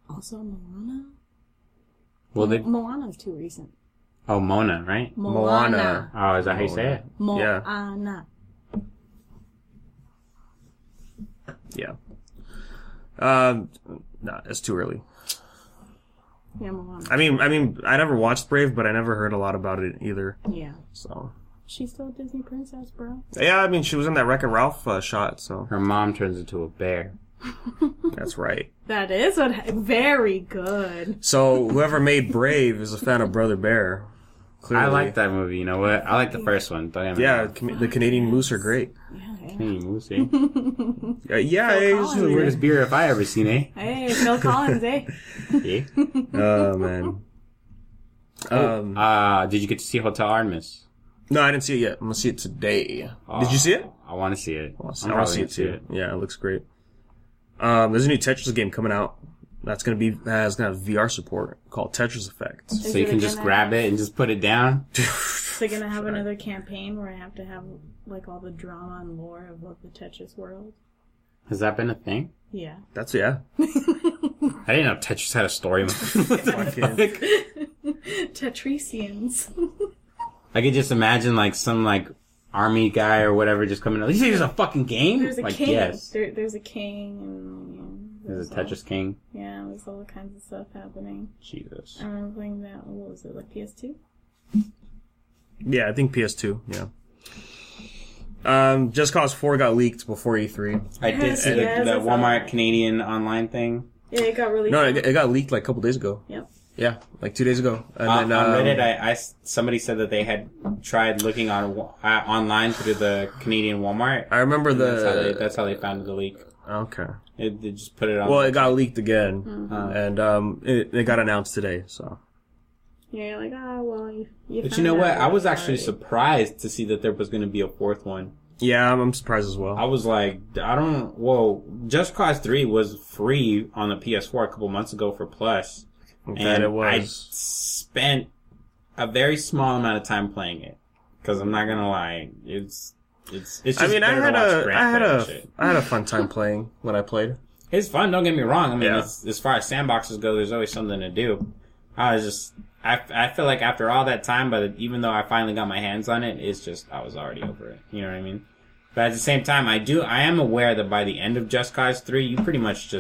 Also Moana? Well, Moana's too recent. Oh, Mona, right? Moana. Oh, is that how you say it? Moana. Yeah. Nah, it's too early. Yeah, Moana. I mean, I never watched Brave, but I never heard a lot about it either. Yeah. So. She's still a Disney princess, bro. Yeah, I mean, she was in that Wreck-It Ralph shot, so. Her mom turns into a bear. That's right. That is very good. So, whoever made Brave is a fan of Brother Bear. Clearly. I like that movie. You know what? I like the first one. Yeah, the Canadian Moose are great. Canadian Moose, eh? It's The weirdest beer if I ever seen, eh? Hey, Phil Collins, eh? Yeah. Oh, man. Did you get to see Hotel Artemis? No, I didn't see it yet. I'm gonna see it today. Did you see it? I want to see it. I want to see it too. Yeah, it looks great. There's a new Tetris game coming out. That's gonna have VR support called Tetris Effect. So you can just grab it and just put it down. So they're gonna have another campaign where I have to have like all the drama and lore of the Tetris world. Has that been a thing? Yeah. That's yeah. I didn't know Tetris had a story. Tetrisians. I could just imagine like some like army guy or whatever just coming out. You say there's a fucking game? There's a like, king. Yes. There's a king and There's a Tetris king. Yeah, there's all kinds of stuff happening. Jesus. I remember playing that. What was it, like PS2? Yeah, I think PS2. Yeah. Just Cause 4 got leaked before E3. I did see the Walmart Canadian online thing. Yeah, it got really. No, it got leaked like a couple days ago. Yep. Yeah, like 2 days ago. And On Reddit, somebody said that they had tried looking on online through the Canadian Walmart. I remember that's how they found the leak. Okay. They just put it on. Well, it got leaked again, and it got announced today. So. Yeah, you're like, well, you But you know what? I was actually surprised to see that there was going to be a fourth one. Yeah, I'm surprised as well. I was like, Just Cause 3 was free on the PS4 a couple months ago for Plus. And it was. I spent a very small amount of time playing it. Because I'm not going to lie, it's just I mean, I had a a fun time playing when I played. It's fun, don't get me wrong. I mean, as far as sandboxes go, there's always something to do. I feel like after all that time, even though I finally got my hands on it, I was already over it. You know what I mean? But at the same time, I am aware that by the end of Just Cause 3, you pretty much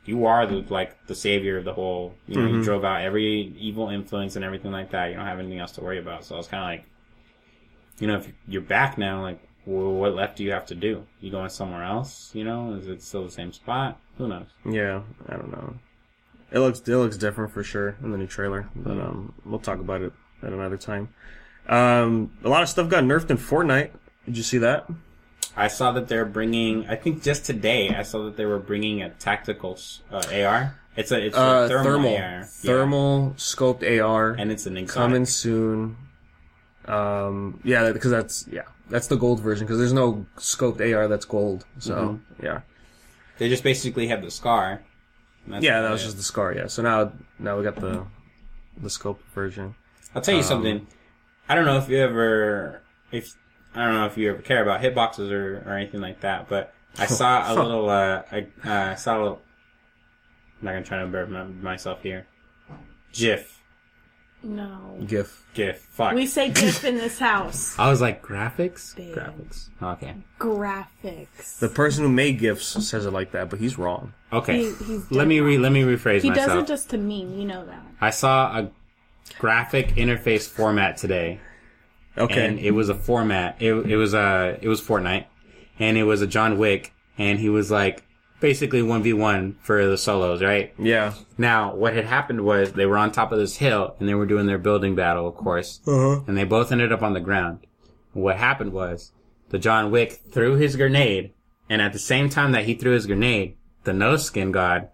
you are the savior of the whole, you drove out every evil influence and everything like that. You don't have anything else to worry about. So I was kind of like, if you're back now, like, well, what left do you have to do? You going somewhere else? Is it still the same spot? Who knows? Yeah, I don't know. It looks different for sure in the new trailer, but we'll talk about it at another time. A lot of stuff got nerfed in Fortnite. Did you see that? I saw that they're bringing. I think just today I saw that they were bringing a tactical AR. It's a thermal AR. Thermal scoped AR, and it's an exotic. Coming soon. Because that's the gold version. Because there's no scoped AR that's gold. So yeah, they just basically have the SCAR. Yeah, that was just the SCAR. Yeah, so now we got the scoped version. I'll tell you something. I don't know if you ever care about hitboxes or anything like that, but I saw a little. I'm not gonna try to embarrass myself here. GIF. No. GIF. Fuck. We say GIF in this house. I was like, graphics? Big. Graphics. Okay. Graphics. The person who made GIFs says it like that, but he's wrong. Okay. He's let me rephrase myself. He does it just to meme, you know that. I saw a graphic interface format today. Okay. And it was a format. It was Fortnite, and it was a John Wick, and he was like basically 1v1 for the solos, right? Yeah. Now, what had happened was they were on top of this hill, and they were doing their building battle, of course. And they both ended up on the ground. What happened was the John Wick threw his grenade, and at the same time that he threw his grenade, the No Skin God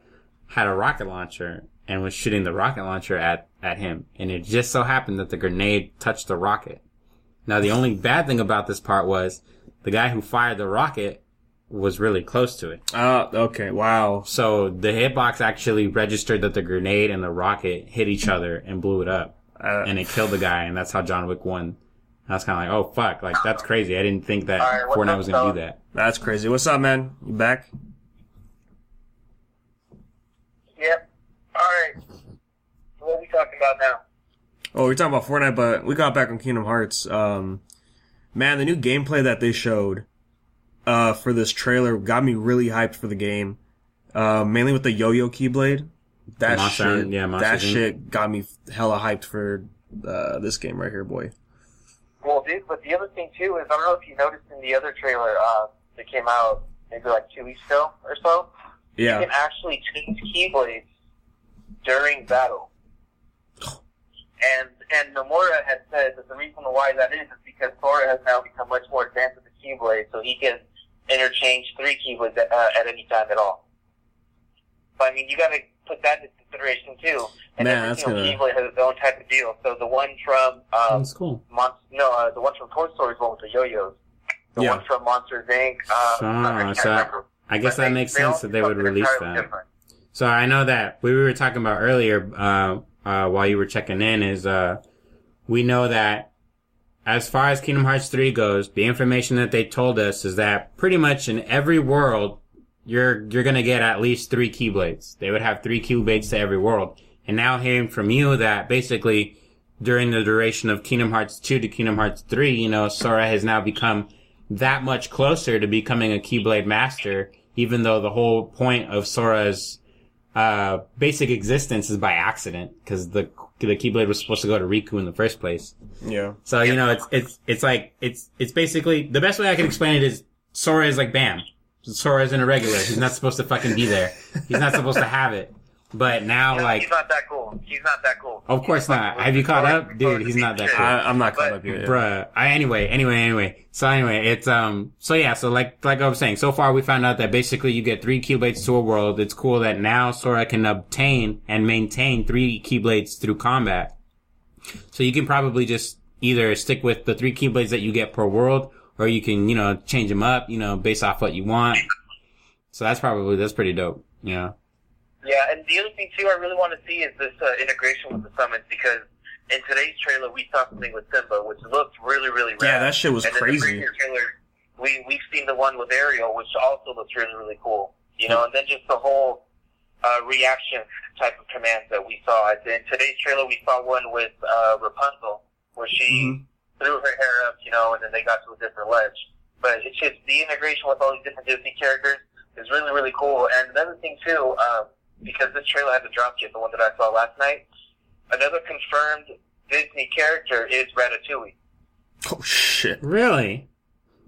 had a rocket launcher and was shooting the rocket launcher at him. And it just so happened that the grenade touched the rocket. Now, the only bad thing about this part was the guy who fired the rocket was really close to it. Okay. Wow. So the hitbox actually registered that the grenade and the rocket hit each other and blew it up. And it killed the guy, and that's how John Wick won. I was kind of like, oh, fuck. Like, that's crazy. I didn't think that Fortnite was going to do that. That's crazy. What's up, man? You back? Yep. Alright. So what are we talking about now? Oh, we're talking about Fortnite, but we got back on Kingdom Hearts. Man, the new gameplay that they showed, for this trailer got me really hyped for the game. Mainly with the yo-yo keyblade. That shit got me hella hyped for this game right here, boy. Well, dude, but the other thing too is, I don't know if you noticed in the other trailer that came out maybe like 2 weeks ago or so. Yeah. You can actually change keyblades during battle. And Nomura had said that the reason why that is because Sora has now become much more advanced with the keyblade, so he can interchange 3 keyblades at any time at all. But I mean, you gotta put that into consideration too. And every single keyblade has its own type of deal. So the one from that's cool. The one from Toy Story is one with the yo-yos. The one from Monsters Inc. I guess that makes sense that they would release that. Different. So I know that we were talking about earlier while you were checking in is we know that as far as Kingdom Hearts 3 goes, the information that they told us is that pretty much in every world you're gonna get at least 3 keyblades. They would have 3 keyblades to every world. And now hearing from you that basically during the duration of Kingdom Hearts 2 to Kingdom Hearts 3, you know, Sora has now become that much closer to becoming a Keyblade Master, even though the whole point of Sora's basic existence is by accident, because the Keyblade was supposed to go to Riku in the first place. Yeah. So, you know, it's basically, the best way I can explain it is Sora is like Bam. Sora is an irregular. He's not supposed to fucking be there. He's not supposed to have it. But now, like... He's not that cool. He's not that cool. Of course not. Have you caught up? Dude, he's not that cool. I'm not caught up yet. Bruh. Anyway. So it's, so like I was saying, so far we found out that basically you get 3 Keyblades to a world. It's cool that now Sora can obtain and maintain 3 Keyblades through combat. So you can probably just either stick with the 3 Keyblades that you get per world, or you can, you know, change them up, you know, based off what you want. So that's pretty dope, you know. Yeah, and the other thing, too, I really want to see is this integration with the summons, because in today's trailer, we saw something with Simba, which looked really, really rad. Yeah, that shit was crazy. In the previous trailer, we've seen the one with Ariel, which also looks really, really cool. You know, and then just the whole reaction type of commands that we saw. In today's trailer, we saw one with Rapunzel, where she threw her hair up, you know, and then they got to a different ledge. But it's just the integration with all these different Disney characters is really, really cool. And another thing, too, because this trailer had the drop kit, the one that I saw last night, another confirmed Disney character is Ratatouille. Oh, shit. Really?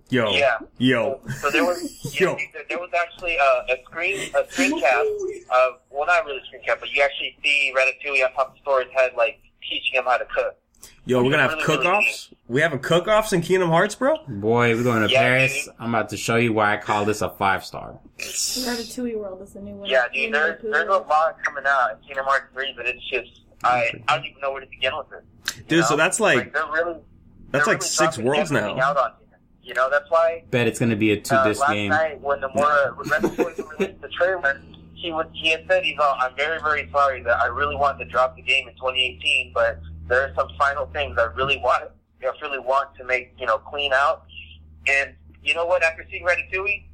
Yo. Yeah. Yo. So there was, there was actually a screen cap of, well, not really a screen cap, but you actually see Ratatouille on top of Sora's head, like, teaching him how to cook. Yo, we're gonna have cook-offs? We having cook-offs in Kingdom Hearts, bro? Boy, we're going to Paris. Dude. I'm about to show you why I call this a 5-star. Ratatouille World is a new one. Yeah, dude, there's a lot coming out in Kingdom Hearts 3, but it's just, I don't even know where to begin with it. Dude, so that's like they're really 6 worlds now. Out on it. You know, that's why... Bet it's gonna be a 2-disc game. Last night, when Ratatouille released the trailer, he had said, I'm very, very sorry that I really wanted to drop the game in 2018, but there are some final things I really want to make, you know, clean out. And you know what? After seeing Ratatouille,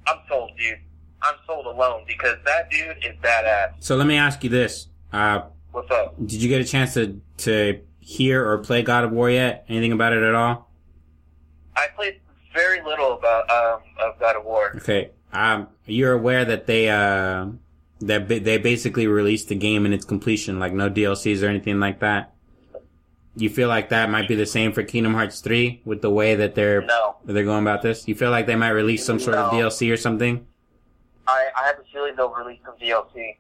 I'm sold, dude. I'm sold alone, because that dude is badass. So let me ask you this. What's up? Did you get a chance to hear or play God of War yet? Anything about it at all? I played very little about of God of War. Okay. You're aware that they basically released the game in its completion, like no DLCs or anything like that? You feel like that might be the same for Kingdom Hearts 3 with the way that they're going about this? You feel like they might release some sort of DLC or something? I have a feeling they'll release some DLC.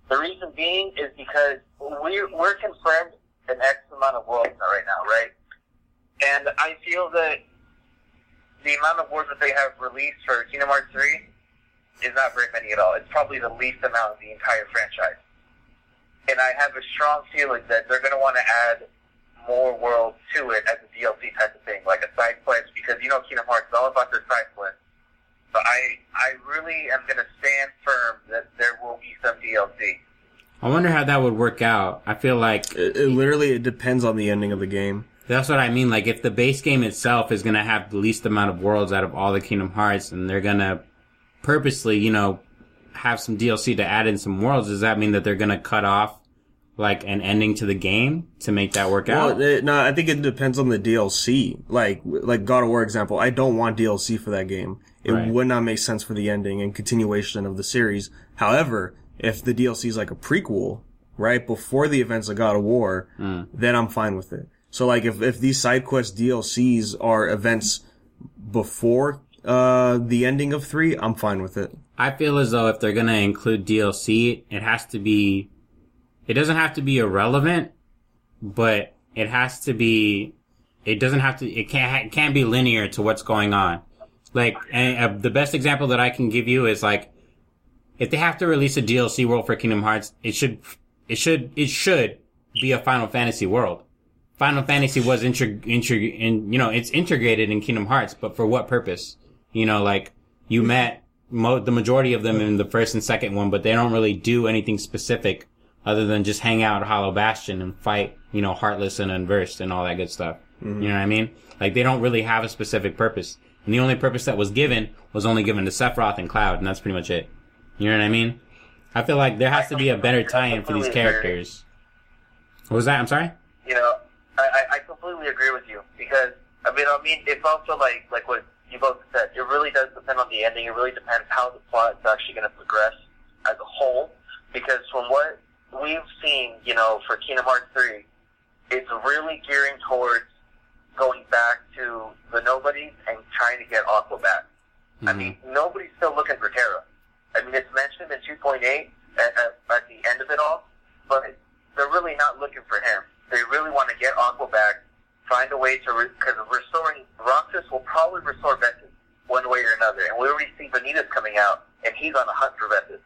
The reason being is because we're confirmed an X amount of worlds right now, right? And I feel that the amount of worlds that they have released for Kingdom Hearts 3 is not very many at all. It's probably the least amount of the entire franchise. And I have a strong feeling that they're going to want to add more worlds to it as a DLC type of thing, like a side quest, because you know Kingdom Hearts is all about their side quests. But I really am going to stand firm that there will be some DLC. I wonder how that would work out. I feel like... It literally depends on the ending of the game. That's what I mean. Like, if the base game itself is going to have the least amount of worlds out of all the Kingdom Hearts, and they're going to purposely, you know, have some DLC to add in some worlds, does that mean that they're going to cut off like an ending to the game to make that work out? No, I think it depends on the DLC. Like God of War example, I don't want DLC for that game. it would not make sense for the ending and continuation of the series. However, if the DLC is like a prequel, right, before the events of God of War, then I'm fine with it. So like if these side quest DLCs are events before the ending of 3, I'm fine with it. I feel as though if they're gonna include DLC, it has to be, it doesn't have to be irrelevant, but it has to be, it doesn't have to, it can't be linear to what's going on. Like, and, the best example that I can give you is like, if they have to release a DLC world for Kingdom Hearts, it should be a Final Fantasy world. Final Fantasy was it's integrated in Kingdom Hearts, but for what purpose? You know, like, you met the majority of them in the first and second one, but they don't really do anything specific other than just hang out at Hollow Bastion and fight, you know, Heartless and Unversed and all that good stuff. Mm-hmm. You know what I mean? Like, they don't really have a specific purpose. And the only purpose that was only given to Sephiroth and Cloud, and that's pretty much it. You know what I mean? I feel like there has to be a better tie-in for these characters. What was that? I'm sorry? You know, I completely agree with you, because, I mean, it's also like what you both said. It really does depend on the ending. It really depends how the plot is actually going to progress as a whole, because from what we've seen, you know, for Kingdom Hearts 3, it's really gearing towards going back to the nobodies and trying to get Aqua back. Mm-hmm. I mean, nobody's still looking for Terra. I mean, it's mentioned in 2.8 at the end of it all, but they're really not looking for him. They really want to get Aqua back, find a way to, because restoring Roxas will probably restore Ventus one way or another. And we already see Vanitas coming out, and he's on a hunt for Ventus.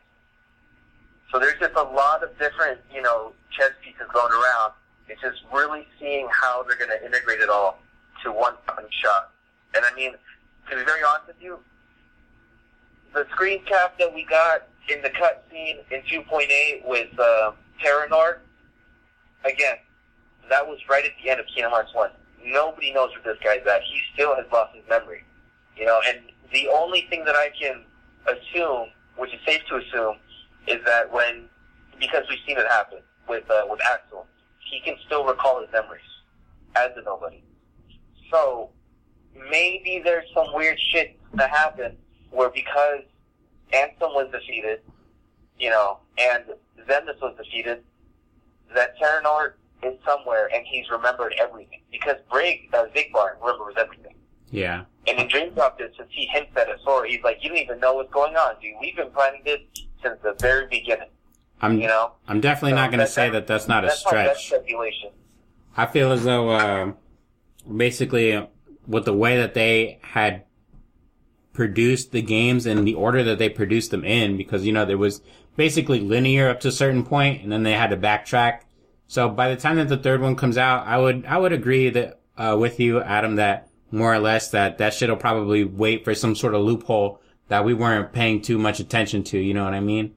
So there's just a lot of different, you know, chess pieces going around. It's just really seeing how they're going to integrate it all to one shot. And I mean, to be very honest with you, the screen cap that we got in the cutscene in 2.8 with Terranor, again, that was right at the end of Kingdom Hearts 1. Nobody knows where this guy's at. He still has lost his memory. You know, and the only thing that I can assume, which is safe to assume, is that because we've seen it happen with Axel, he can still recall his memories as a nobody. So maybe there's some weird shit that happened where because Ansem was defeated, you know, and Xemnas was defeated, that Terranor is somewhere and he's remembered everything. Because Zigbar remembers everything. Yeah. And in Dream Drop since he hints at it, Sora, he's like, you don't even know what's going on, dude. We've been planning this since the very beginning. I'm definitely not going to say that that's not a stretch. That's speculation. I feel as though, basically, with the way that they had produced the games and the order that they produced them in, because, you know, there was basically linear up to a certain point, and then they had to backtrack. So by the time that the third one comes out, I would agree that, with you, Adam, that more or less that shit'll probably wait for some sort of loophole that we weren't paying too much attention to, you know what I mean?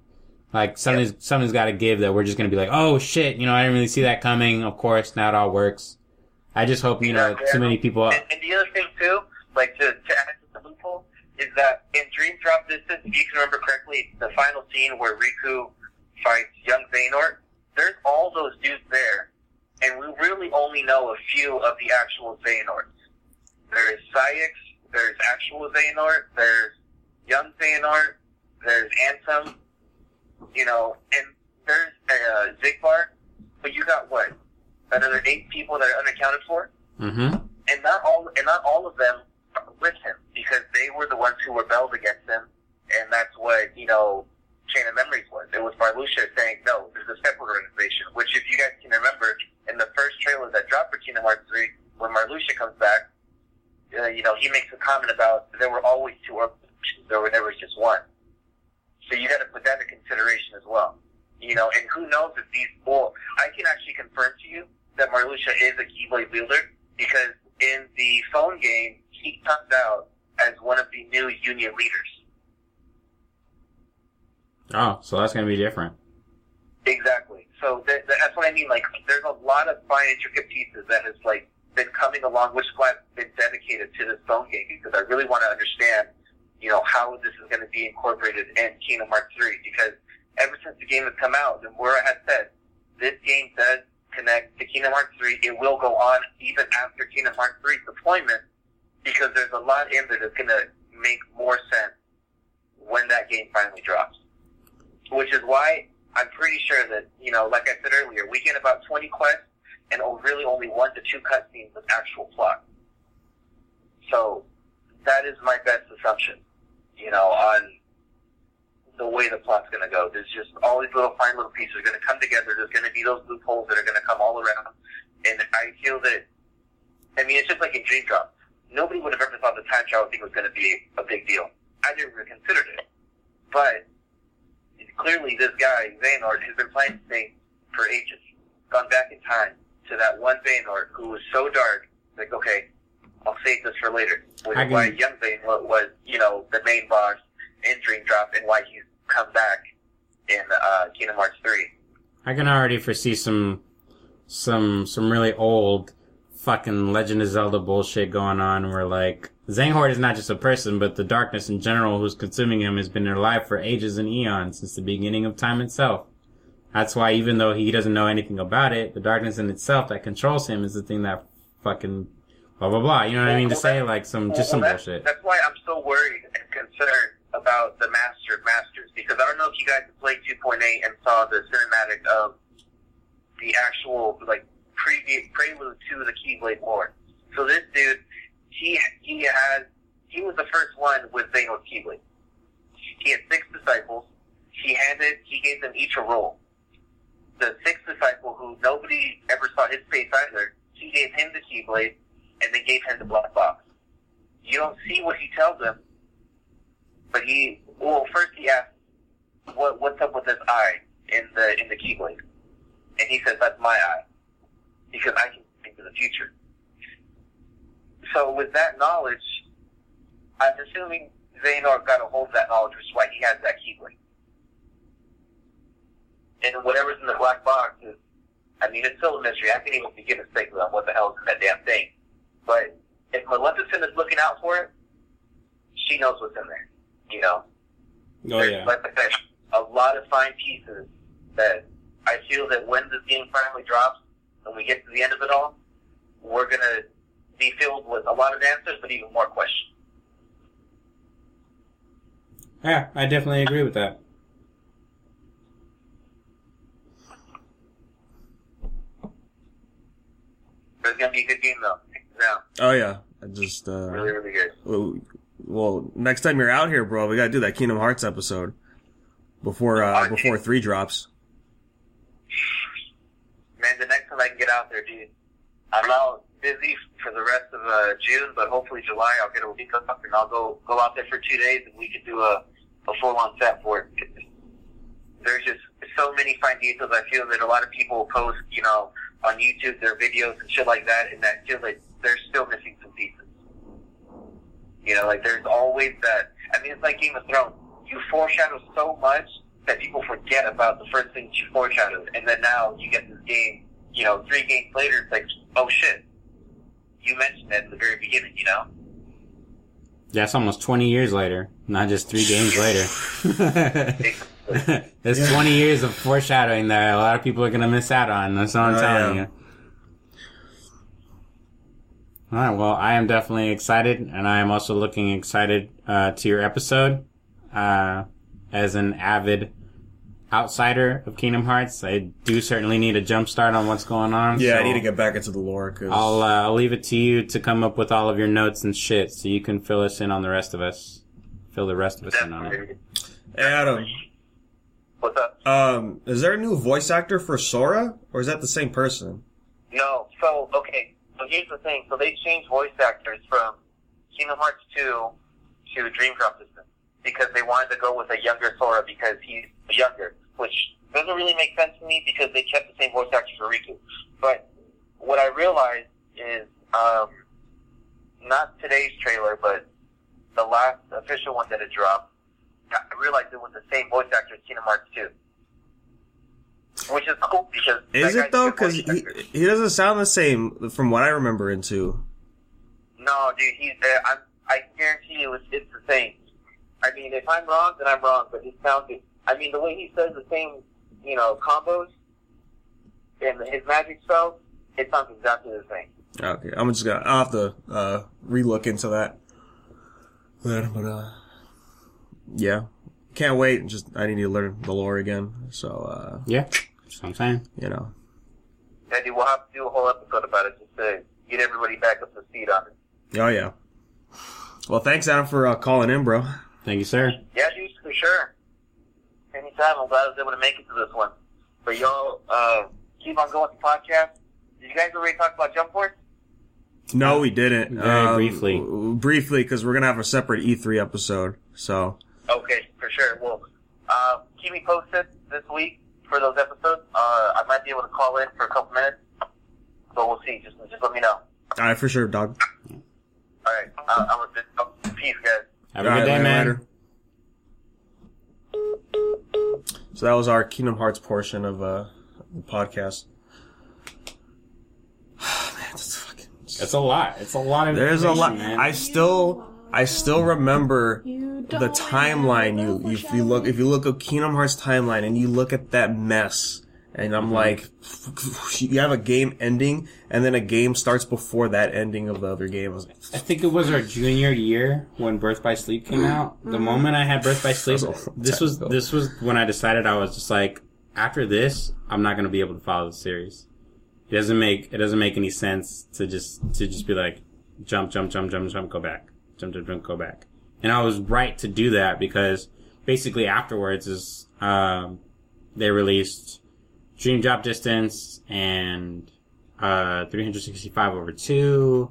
Like, something's gotta give that we're just gonna be like, oh shit, you know, I didn't really see that coming, of course, now it all works. I just hope, you know, too many people... And the other thing, too, like, to add to the loophole, is that in Dream Drop Distance, if you can remember correctly, the final scene where Riku fights young Xehanort, there's all those dudes there, and we really only know a few of the actual Xehanorts. There's Saïx, there's actual Xehanort, there's young Xehanort, there's Ansem, you know, and there's Zigbar, but you got what? Another 8 people that are unaccounted for? Mm-hmm. And not all of them are with him, because they were the ones who rebelled against him, and that's what, you know, Chain of Memories was. It was Marluxia saying, no, there's a separate organization, which if you guys can remember, in the first trailer that dropped for Kingdom Hearts 3, when Marluxia comes back, you know, he makes a comment about there were always 2 organizations, there were never just one. So you got to put that into consideration as well. You know, and who knows if I can actually confirm to you that Marluxia is a Keyblade wielder, because in the phone game, he comes out as one of the new Union leaders. Oh, so that's going to be different. Exactly. So that's what I mean. Like, there's a lot of fine, intricate pieces that has, like, been coming along, which is why I've been dedicated to this phone game, because I really want to understand, you know, how this is going to be incorporated in Kingdom Hearts 3, because ever since the game has come out, and where I had said, this game does connect to Kingdom Hearts 3, it will go on even after Kingdom Hearts 3's deployment, because there's a lot in there that's going to make more sense when that game finally drops. Which is why I'm pretty sure that, like I said earlier, we get about 20 quests and really only 1 to 2 cutscenes with actual plot. So that is my best assumption, on the way the plot's going to go. There's just all these fine little pieces are going to come together. There's going to be those loopholes that are going to come all around. And I feel that, it's just like in Dream Drop. Nobody would have ever thought the time travel thing was going to be a big deal. I never even considered it. But clearly this guy, Xehanort, has been playing this thing for ages. Gone back in time to that one Xehanort who was so dark, like, okay, I'll save this for later. Which is why young Xehanort was, the main boss in Dream Drop and why he's come back in Kingdom Hearts 3. I can already foresee some really old fucking Legend of Zelda bullshit going on where, like, Xehanort is not just a person, but the darkness in general who's consuming him has been alive for ages and eons, since the beginning of time itself. That's why even though he doesn't know anything about it, the darkness in itself that controls him is the thing that fucking blah blah blah. You know what I mean to say? Like some bullshit. That's why I'm so worried and concerned about the Master of Masters, because I don't know if you guys played 2.8 and saw the cinematic of the actual prelude to the Keyblade War. So this dude, he was the first one with Xehanort's Keyblade. He had 6 disciples. He gave them each a role. The 6th disciple, who nobody ever saw his face either, he gave him the Keyblade, and then gave him the black box. You don't see what he tells him, but first he asks, what's up with this eye in the Keyblade? And he says, that's my eye, because I can think of the future. So with that knowledge, I'm assuming Xehanort got a hold of that knowledge, which is why he has that Keyblade. And whatever's in the black box is, it's still a mystery. I can't even begin to speculate on what the hell is in that damn thing. But if Maleficent is looking out for it, she knows what's in there, There's, like I said, a lot of fine pieces that I feel that when this game finally drops and we get to the end of it all, we're going to be filled with a lot of answers, but even more questions. Yeah, I definitely agree with that. It's going to be a good game, though. Oh, yeah. I just, really, really good. Well, next time you're out here, bro, we gotta do that Kingdom Hearts episode before 3 drops. Man, the next time I can get out there, dude. I'm out busy for the rest of June, but hopefully July I'll get a week off and I'll go out there for 2 days and we can do a full-on set for it. There's just so many fine details. I feel that a lot of people post, on YouTube their videos and shit like that, and I feel like they're still missing some pieces. There's always that. It's like Game of Thrones. You foreshadow so much that people forget about the first things you foreshadowed, and then now you get this game, 3 games later, it's like, oh shit, you mentioned that at the very beginning, Yeah, it's almost 20 years later, not just 3 games later. There's 20 years of foreshadowing that a lot of people are going to miss out on. That's what I'm telling you. All right, well, I am definitely excited, and I am also looking excited to your episode. As an avid outsider of Kingdom Hearts, I do certainly need a jump start on what's going on. Yeah, so I need to get back into the lore. Cause I'll leave it to you to come up with all of your notes and shit, so you can fill us in on the rest of us. Fill the rest of us in on it. Hey, Adam. What's up? Is there a new voice actor for Sora, or is that the same person? No. So here's the thing. So they changed voice actors from Kingdom Hearts 2 to Dream Drop Distance because they wanted to go with a younger Sora because he's younger, which doesn't really make sense to me because they kept the same voice actor for Riku. But what I realized is, not today's trailer, but the last official one that had dropped, I realized it was the same voice actor as Kingdom Hearts 2. Which is cool because... Is it though? Because he doesn't sound the same from what I remember in 2. No, dude, I guarantee you it's the same. If I'm wrong, then I'm wrong, but it sounded... the way he says the same, combos and his magic spells, it sounds exactly the same. Okay, I'll have to re-look into that. Yeah. Can't wait. I need to learn the lore again. So, Yeah, that's what I'm saying. you know. Yeah, dude, we'll have to do a whole episode about it just to get everybody back up to speed on it. Oh, yeah. Well, thanks, Adam, for calling in, bro. Thank you, sir. Yeah, dude, for sure. Anytime. I'm glad I was able to make it to this one. But y'all, keep on going with the podcast. Did you guys already talk about Jump Force? No, we didn't. Very briefly. Briefly, because we're going to have a separate E3 episode. So. Okay, for sure. Well, keep me posted this week for those episodes. I might be able to call in for a couple minutes. So we'll see. Just let me know. All right, for sure, dog. All right. I'm with this. Peace, guys. Have a good day, man. Later. So that was our Kingdom Hearts portion of the podcast. Man, that's fucking. It's a lot. It's a lot of There's a lot. information, man. I still remember the timeline. If you look at Kingdom Hearts timeline and you look at that mess, and I'm like, you have a game ending, and then a game starts before that ending of the other game. I think it was our junior year when Birth by Sleep came out. The moment I had Birth by Sleep, this was when I decided I was just like, after this, I'm not going to be able to follow the series. It doesn't make any sense to just be like, jump, go back. Jump, go back. And I was right to do that because basically afterwards is, they released Dream Drop Distance and 365/2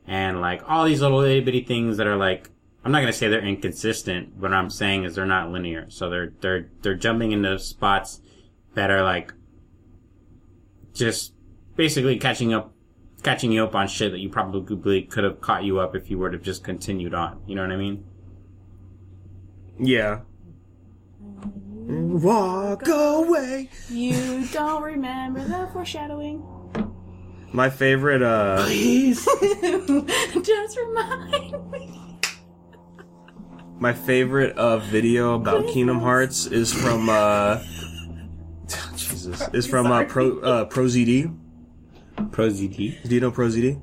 and like all these little itty bitty things that are like, I'm not gonna say they're inconsistent, but what I'm saying is they're not linear. So they're jumping into spots that are like just basically catching you up on shit that you probably could have caught you up if you were to just continued on. You know what I mean? Yeah. Walk away. You don't remember the foreshadowing. My favorite, Please. Just remind me. My favorite video about Kingdom Hearts is from ProZD. ProZD. Do you know ProZD?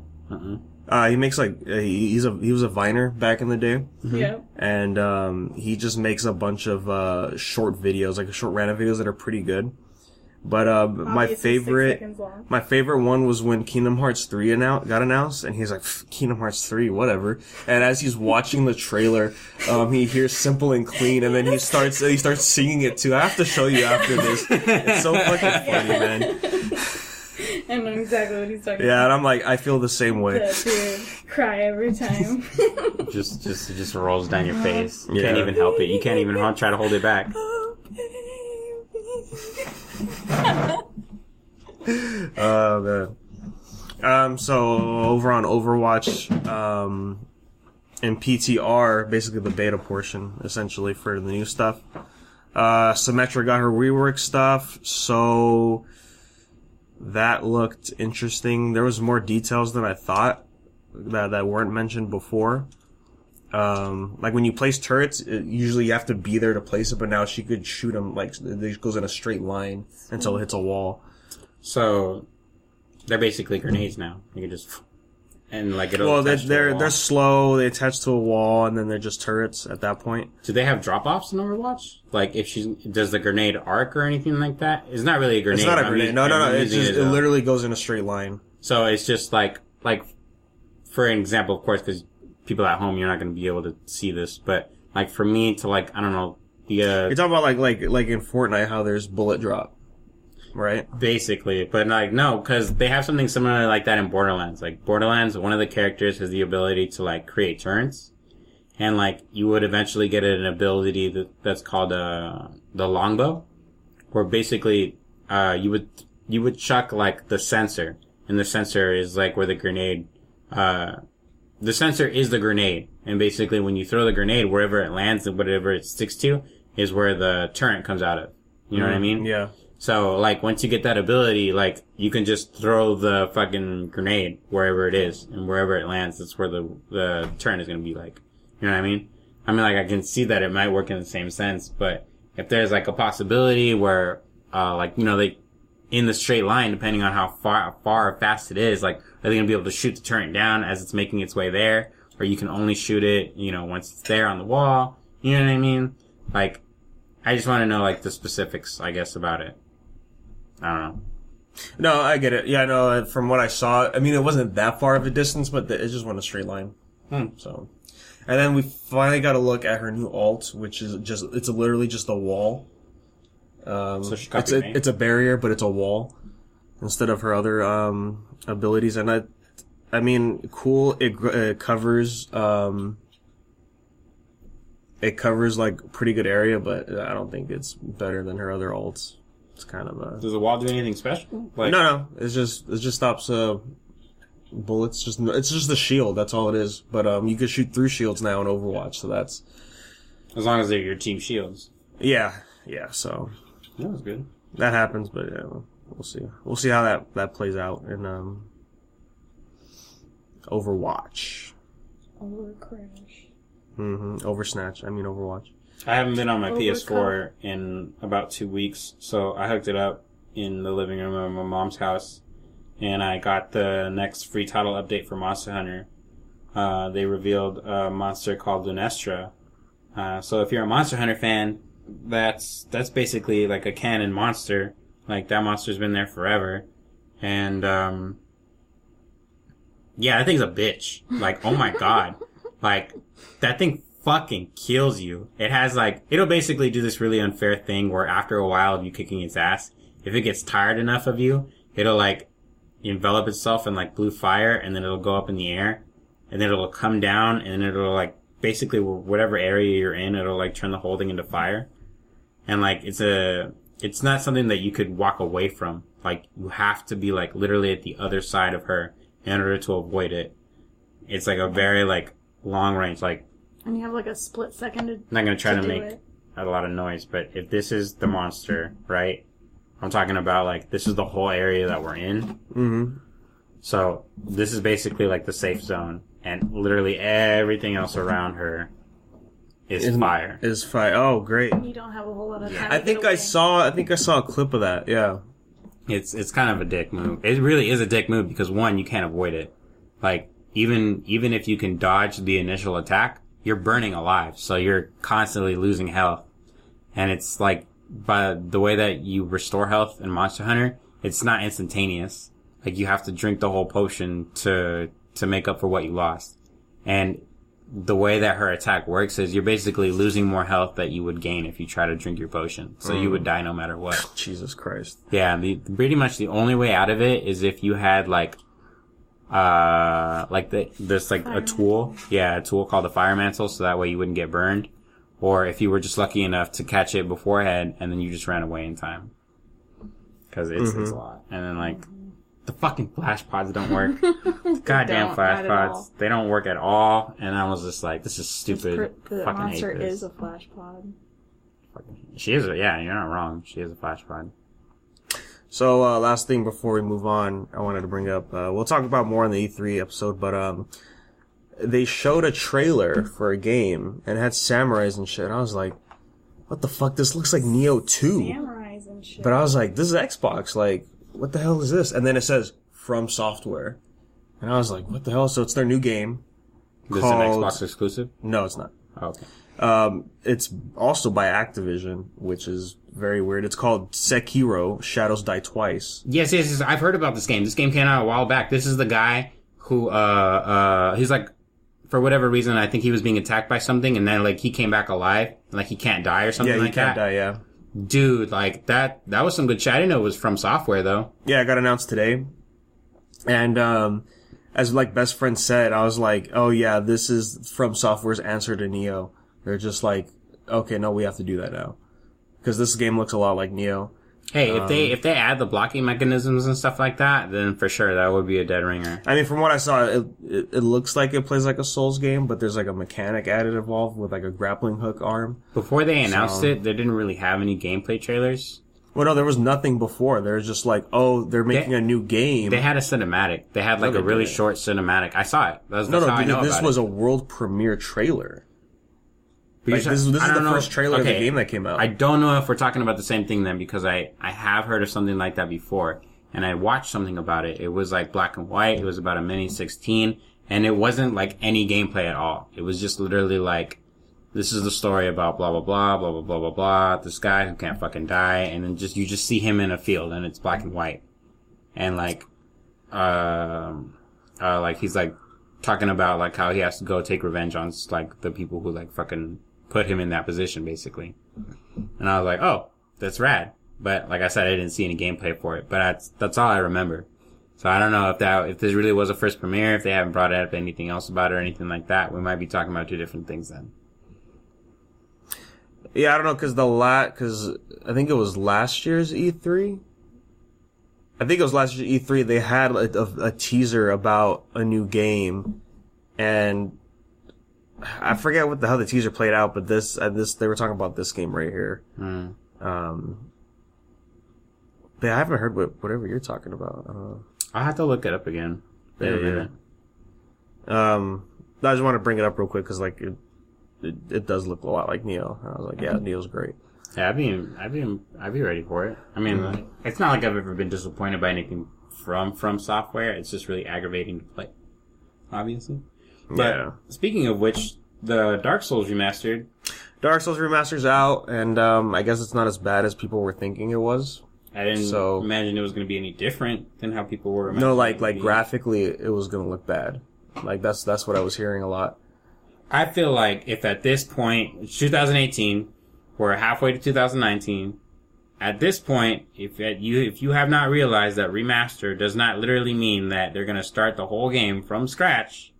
He makes he was a Viner back in the day. Yeah. And he just makes a bunch of short videos, like short random videos that are pretty good. But my favorite one was when Kingdom Hearts 3 got announced, and he's like, Kingdom Hearts 3, whatever. And as he's watching the trailer, he hears Simple and Clean, and then he starts singing it too. I have to show you after this. It's so fucking funny, man. I know exactly what he's talking about. Yeah, and I'm like, I feel the same way. Yeah, dude, cry every time. just rolls down your face. You Yeah. can't even help it. You can't even try to hold it back. Oh man. So over on Overwatch, in PTR, basically the beta portion, essentially for the new stuff. Symmetra got her rework stuff, so that looked interesting. There was more details than I thought that weren't mentioned before. Like when you place turrets, usually you have to be there to place it, but now she could shoot them like it goes in a straight line until it hits a wall. So they're basically grenades now. You can just and like it'll. Well, attach to a wall. they're slow. They attach to a wall, and then they're just turrets at that point. Do they have drop offs in Overwatch? Like if does the grenade arc or anything like that? It's not really a grenade. It's not a grenade. No. It it literally goes in a straight line. So it's just like for an example, of course, because people at home, you're not going to be able to see this, but like for me to like, I don't know, You're talking about like in Fortnite how there's bullet drop, right? basically, but like no, because they have something similar like that in Borderlands. Like Borderlands, one of the characters has the ability to like create turrets, and like you would eventually get an ability that's called the longbow, where basically you would chuck like the sensor, and the sensor is like where the grenade the sensor is the grenade, and basically when you throw the grenade, wherever it lands and whatever it sticks to is where the turret comes out of. You know what I mean? Yeah. So, like, once you get that ability, like, you can just throw the fucking grenade wherever it is, and wherever it lands, that's where the turret is gonna be like. You know what I mean? I mean, like, I can see that it might work in the same sense, but if there's, like, a possibility where, like, you know, they, in the straight line, depending on how far or fast it is, like, are they gonna be able to shoot the turret down as it's making its way there? or you can only shoot it, once it's there on the wall. You know what I mean? Like, I just want to know, like, the specifics, I guess, about it. I don't know. No, I get it. Yeah, no, from what I saw, I mean, it wasn't that far of a distance, but it just went a straight line. So, and then we finally got a look at her new alt, which is it's literally just a wall. So she copied me. It's a barrier, but it's a wall instead of her other, abilities. And I mean, cool. It covers, like pretty good area, but I don't think it's better than her other alts. It's kind of a... Does the wall do anything special? Like... No. It just stops, bullets. It's just the shield. That's all it is. But, you can shoot through shields now in Overwatch, so that's... As long as they're your team shields. Yeah, so... That was good. That happens, but yeah, we'll see. We'll see how that plays out in, Overwatch. Overcrash. Oversnatch. I mean Overwatch. I haven't been on my PS4 in about 2 weeks, so I hooked it up in the living room of my mom's house, and I got the next free title update for Monster Hunter. They revealed a monster called Lunestra. So if you're a Monster Hunter fan, that's basically like a canon monster. Like, that monster's been there forever. And, yeah, that thing's a bitch. Like, oh my god. Like, that thing fucking kills you. It has, like, it'll basically do this really unfair thing where after a while of you kicking its ass, if it gets tired enough of you, it'll, like, envelop itself in, like, blue fire, and then it'll go up in the air, and then it'll come down, and then it'll, like, basically whatever area you're in, it'll, like, turn the whole thing into fire. And, like, it's not something that you could walk away from. Like, you have to be, like, literally at the other side of her in order to avoid it. It's, like, a very, like, long range, like... And you have, like, a split second to I'm not going to try to make it. A lot of noise, but if this is the monster, right? I'm talking about, like, this is the whole area that we're in. So, this is basically, like, the safe zone. And literally everything else around her is fire. Is fire. Oh, great. You don't have a whole lot of time. I think I saw a clip of that. Yeah. It's kind of a dick move. It really is a dick move because, one, you can't avoid it. Like, even if you can dodge the initial attack, you're burning alive. So you're constantly losing health. And it's like, by the way that you restore health in Monster Hunter, it's not instantaneous. Like, you have to drink the whole potion to make up for what you lost. And the way that her attack works is you're basically losing more health that you would gain if you try to drink your potion. So you would die no matter what. Jesus Christ. Yeah, pretty much the only way out of it is if you had a tool. Yeah, a tool called the Fire Mantle, so that way you wouldn't get burned. Or if you were just lucky enough to catch it beforehand and then you just ran away in time. Cause it's a lot. And then, like, the fucking flash pods don't work. The goddamn flash pods. They don't work at all. And I was just like, this is stupid. The fucking monster hate this. is a flash pod. She is yeah, you're not wrong. She is a flash pod. So, last thing before we move on, I wanted to bring up, we'll talk about more in the E3 episode, but, they showed a trailer for a game and it had samurais and shit. I was like, what the fuck? This looks like Neo 2. Samurais and shit. But I was like, this is Xbox. Like, what the hell is this? And then it says From Software. And I was like, what the hell? So it's their new game. This is an Xbox exclusive? No, it's not. Oh, okay. It's also by Activision, which is very weird. It's called Sekiro: Shadows Die Twice. Yes. I've heard about this game. This game came out a while back. This is the guy who, he's like, for whatever reason, I think he was being attacked by something, and then, like, he came back alive, and, like, he can't die or something like that. Yeah, he can't die, yeah. Dude, like, that was some good shit. I didn't know it was From Software, though. Yeah, it got announced today. And, as, like, best friend said, I was like, oh yeah, this is From Software's answer to Neo. They're just like, okay, no, we have to do that now. Because this game looks a lot like Neo. Hey, if they add the blocking mechanisms and stuff like that, then for sure that would be a dead ringer. I mean, from what I saw, it looks like it plays like a Souls game, but there's like a mechanic added involved with like a grappling hook arm. Before they announced it, they didn't really have any gameplay trailers. Well, no, there was nothing before. There's just like, oh, they're making a new game. They had a cinematic. They had like a really short cinematic. I saw it. That's how I know about it. This was a world premiere trailer. Like, this is the first trailer of the game that came out. I don't know if we're talking about the same thing then, because I have heard of something like that before, and I watched something about it. It was like black and white. It was about a Mini 16, And it wasn't like any gameplay at all. It was just literally like, this is the story about blah, blah, blah, blah, blah, blah, blah, blah, this guy who can't fucking die, and then you just see him in a field, and it's black and white. And like he's like talking about like how he has to go take revenge on like the people who like fucking put him in that position, basically. And I was like, oh, that's rad. But like I said, I didn't see any gameplay for it, but that's all I remember. So I don't know if this really was a first premiere, if they haven't brought up anything else about it or anything like that. We might be talking about two different things then. Yeah, I don't know, because I think it was last year's E3. I think it was last year's E3. They had a teaser about a new game, and I forget what the hell the teaser played out. But this they were talking about this game right here. But I haven't heard whatever you're talking about. I don't know. I'll have to look it up again. Yeah. I just want to bring it up real quick because like it does look a lot like Neo. I was like, yeah, Neo's great. Yeah, I'd be ready for it. I mean, like, it's not like I've ever been disappointed by anything from Software. It's just really aggravating to play, obviously. But speaking of which, the Dark Souls Remastered's out, and I guess it's not as bad as people were thinking it was. I didn't imagine it was going to be any different than how people were imagining. No, like graphically, it was going to look bad. Like that's what I was hearing a lot. I feel like if at this point, it's 2018, we're halfway to 2019. At this point, if you have not realized that remaster does not literally mean that they're going to start the whole game from scratch,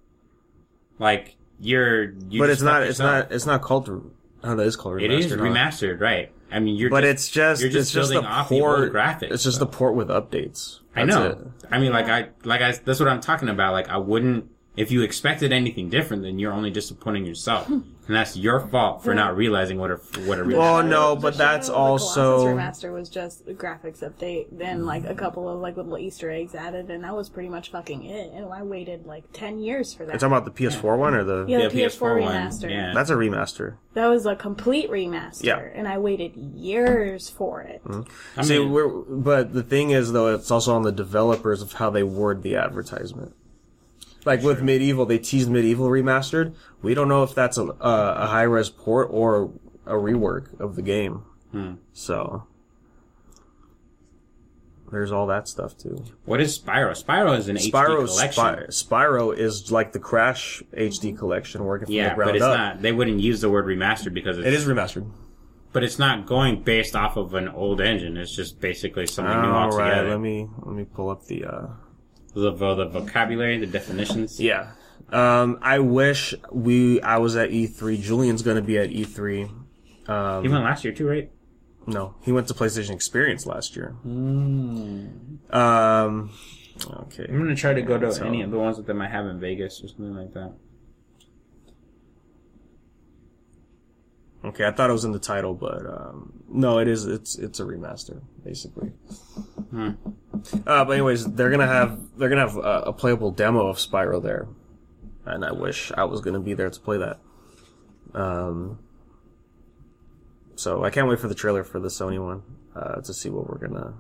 like you. But it's not called. Oh, that is called remastered. It is remastered, right? I mean, it's just building off the old graphics. It's just a port with updates. I know. I mean, that's what I'm talking about. Like, I wouldn't. If you expected anything different, then you're only disappointing yourself, and that's your fault for not realizing what a remaster. Well, no, but that's also remaster was just a graphics update, then like a couple of like little Easter eggs added, and that was pretty much fucking it. And I waited like 10 years for that. You're talking about the PS4 one or the the PS4 remaster? Yeah. That's a remaster. That was a complete remaster, yeah. And I waited years for it. But the thing is, though, it's also on the developers of how they word the advertisement. Like with Medieval, they teased Medieval Remastered. We don't know if that's a high-res port or a rework of the game. So there's all that stuff too. What is Spyro? Spyro is an HD collection. Spyro is like the Crash HD collection working from the ground up. But it's not. They wouldn't use the word remastered because it is remastered. But it's not going based off of an old engine. It's just basically something new altogether. Let me pull up the vocabulary, the definitions. Yeah. I wish I was at E3. Julian's going to be at E3. He went last year too, right? No, he went to PlayStation Experience last year. Okay. I'm going to try to go to any of the ones that they might have in Vegas or something like that. Okay, I thought it was in the title, but no, it is. It's a remaster, basically. But anyways, they're gonna have a playable demo of Spyro there, and I wish I was gonna be there to play that. So I can't wait for the trailer for the Sony one to see what we're gonna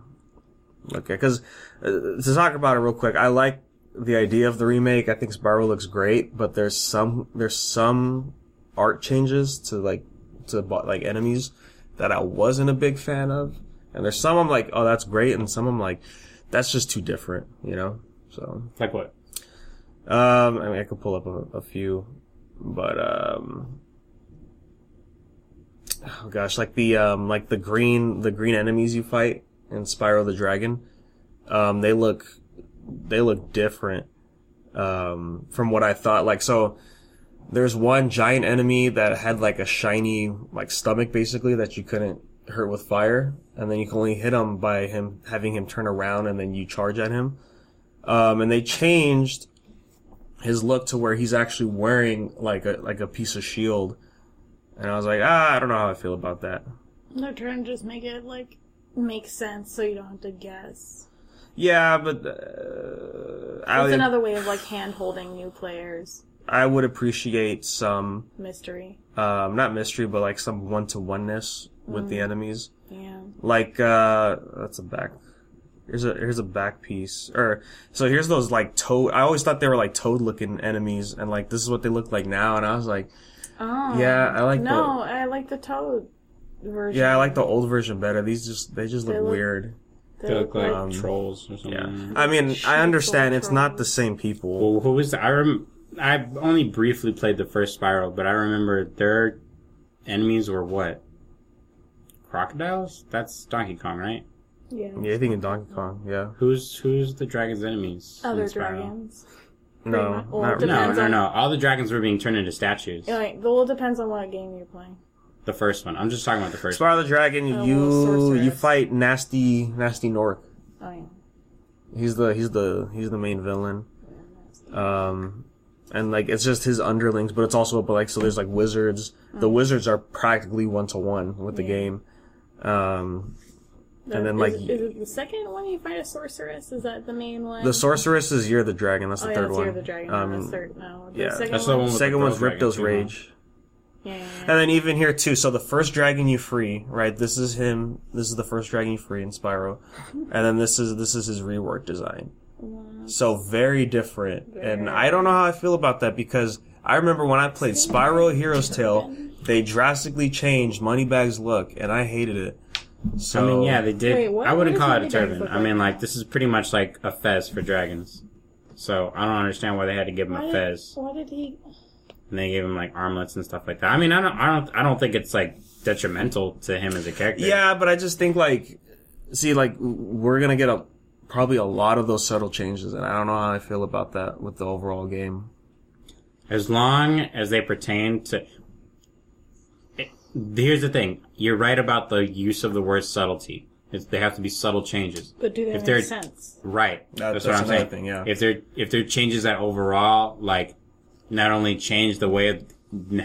look at. Because to talk about it real quick, I like the idea of the remake. I think Spyro looks great, but there's some art changes to enemies that I wasn't a big fan of. And there's some I'm like, oh, that's great, and some I'm like, that's just too different, you know? So. Like what? I mean, I could pull up a few, but, oh gosh, like the green enemies you fight in Spyro the Dragon, they look different, from what I thought. Like, so, there's one giant enemy that had like a shiny, like, stomach basically that you couldn't hurt with fire, and then you can only hit him by having him turn around and then you charge at him. And they changed his look to where he's actually wearing like a piece of shield. And I was like, I don't know how I feel about that. They're trying to just make it like make sense so you don't have to guess. Yeah, but it's another way of like hand holding new players. I would appreciate some mystery. Not mystery, but like some one-to-oneness with the enemies. Yeah. Like that's a back Here's a back piece. So here's those like toad. I always thought they were like toad looking enemies, and like this is what they look like now. And I was like, yeah, I like I like the toad version. Yeah, I like the old version better. They just look weird. They look like trolls or something. Yeah. I mean, I understand it's not the same people. Well, who was the, I only briefly played the first Spyro, but I remember their enemies were what? Crocodiles? That's Donkey Kong, right? Yeah. Yeah, I think in Donkey Kong, yeah. Who's the dragon's enemies? Other dragons. No, not really. No. All the dragons were being turned into statues. Yeah, well, it depends on what game you're playing. The first one. I'm just talking about the first one. Spyro the Dragon, you fight nasty Nork. Oh yeah. He's the main villain. And like it's just his underlings, but it's also like so there's like wizards. The wizards are practically 1-to-1 with the game. And then like is it the second one you fight a sorceress? Is that the main one? the sorceress is Year of the Dragon. That's the third one. Year of the Dragon. That's third. No, the yeah, second one. Second one's Ripto's Rage. Yeah. And then even here too, so the first dragon you free, right? This is him. This is the first dragon you free in Spyro, and then this is his rework design. So very different, and I don't know how I feel about that because I remember when I played Spyro Hero's Tale, they drastically changed Moneybag's look, and I hated it. So I mean, yeah, they did. Wait, I wouldn't call it a Moneybag's turban. look I mean, like? like this is pretty much like a fez for dragons. So I don't understand why they had to give him a fez. Why did he? And they gave him like armlets and stuff like that. I mean, I don't think it's like detrimental to him as a character. yeah, but I just think like, see, like we're gonna get probably a lot of those subtle changes, and I don't know how I feel about that with the overall game. As long as they pertain to. Here's the thing. You're right about the use of the word subtlety. They have to be subtle changes. But do they make sense? Right. That's what I'm another saying. thing, yeah. If there changes that overall, like, not only change the way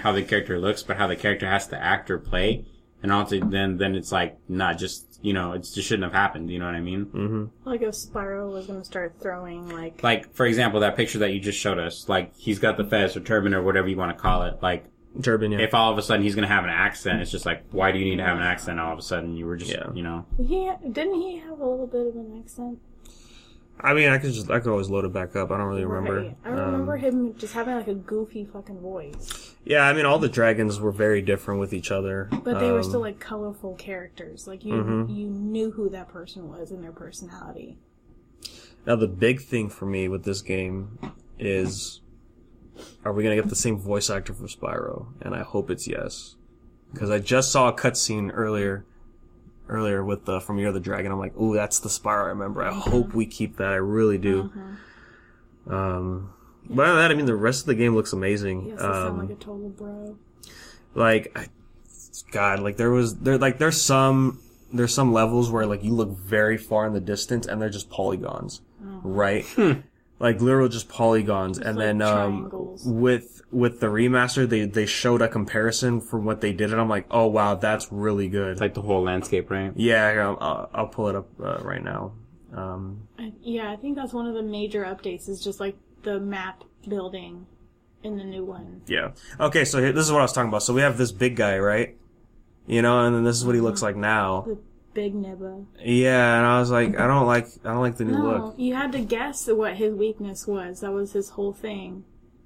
how the character looks, but how the character has to act or play, and also then it's like not just it just shouldn't have happened. You know what I mean? Mm-hmm. Like if Spyro was going to start throwing like for example that picture that you just showed us, like he's got the fez or turban or whatever you want to call it, like turban. Yeah. If all of a sudden he's going to have an accent, it's just like why do you need to have an accent all of a sudden? You were just Didn't he have a little bit of an accent? I mean, I could always load it back up. I don't really remember. Right. I remember him just having like a goofy fucking voice. Yeah, I mean, all the dragons were very different with each other. But they were still like colorful characters. Like you knew who that person was and their personality. Now, the big thing for me with this game is, are we going to get the same voice actor for Spyro? And I hope it's yes. Because I just saw a cutscene earlier with from Year of the Dragon. I'm like, ooh, that's the Spyro I remember. I hope we keep that. I really do. But other than that, I mean, the rest of the game looks amazing. He has to sound like a total bro. There's some levels where like you look very far in the distance and they're just polygons, right? Like literal just polygons. And like then triangles. with the remaster, they showed a comparison from what they did, and I'm like, oh wow, that's really good. It's like the whole landscape, right? Yeah, here, I'll pull it up right now. I think that's one of the major updates is just like the map building in the new one. Yeah. Okay, so this is what I was talking about. So we have this big guy, right? And then this is what he looks like now. The big nibba. Yeah, and I was like, I don't like the new look. You had to guess what his weakness was. That was his whole thing.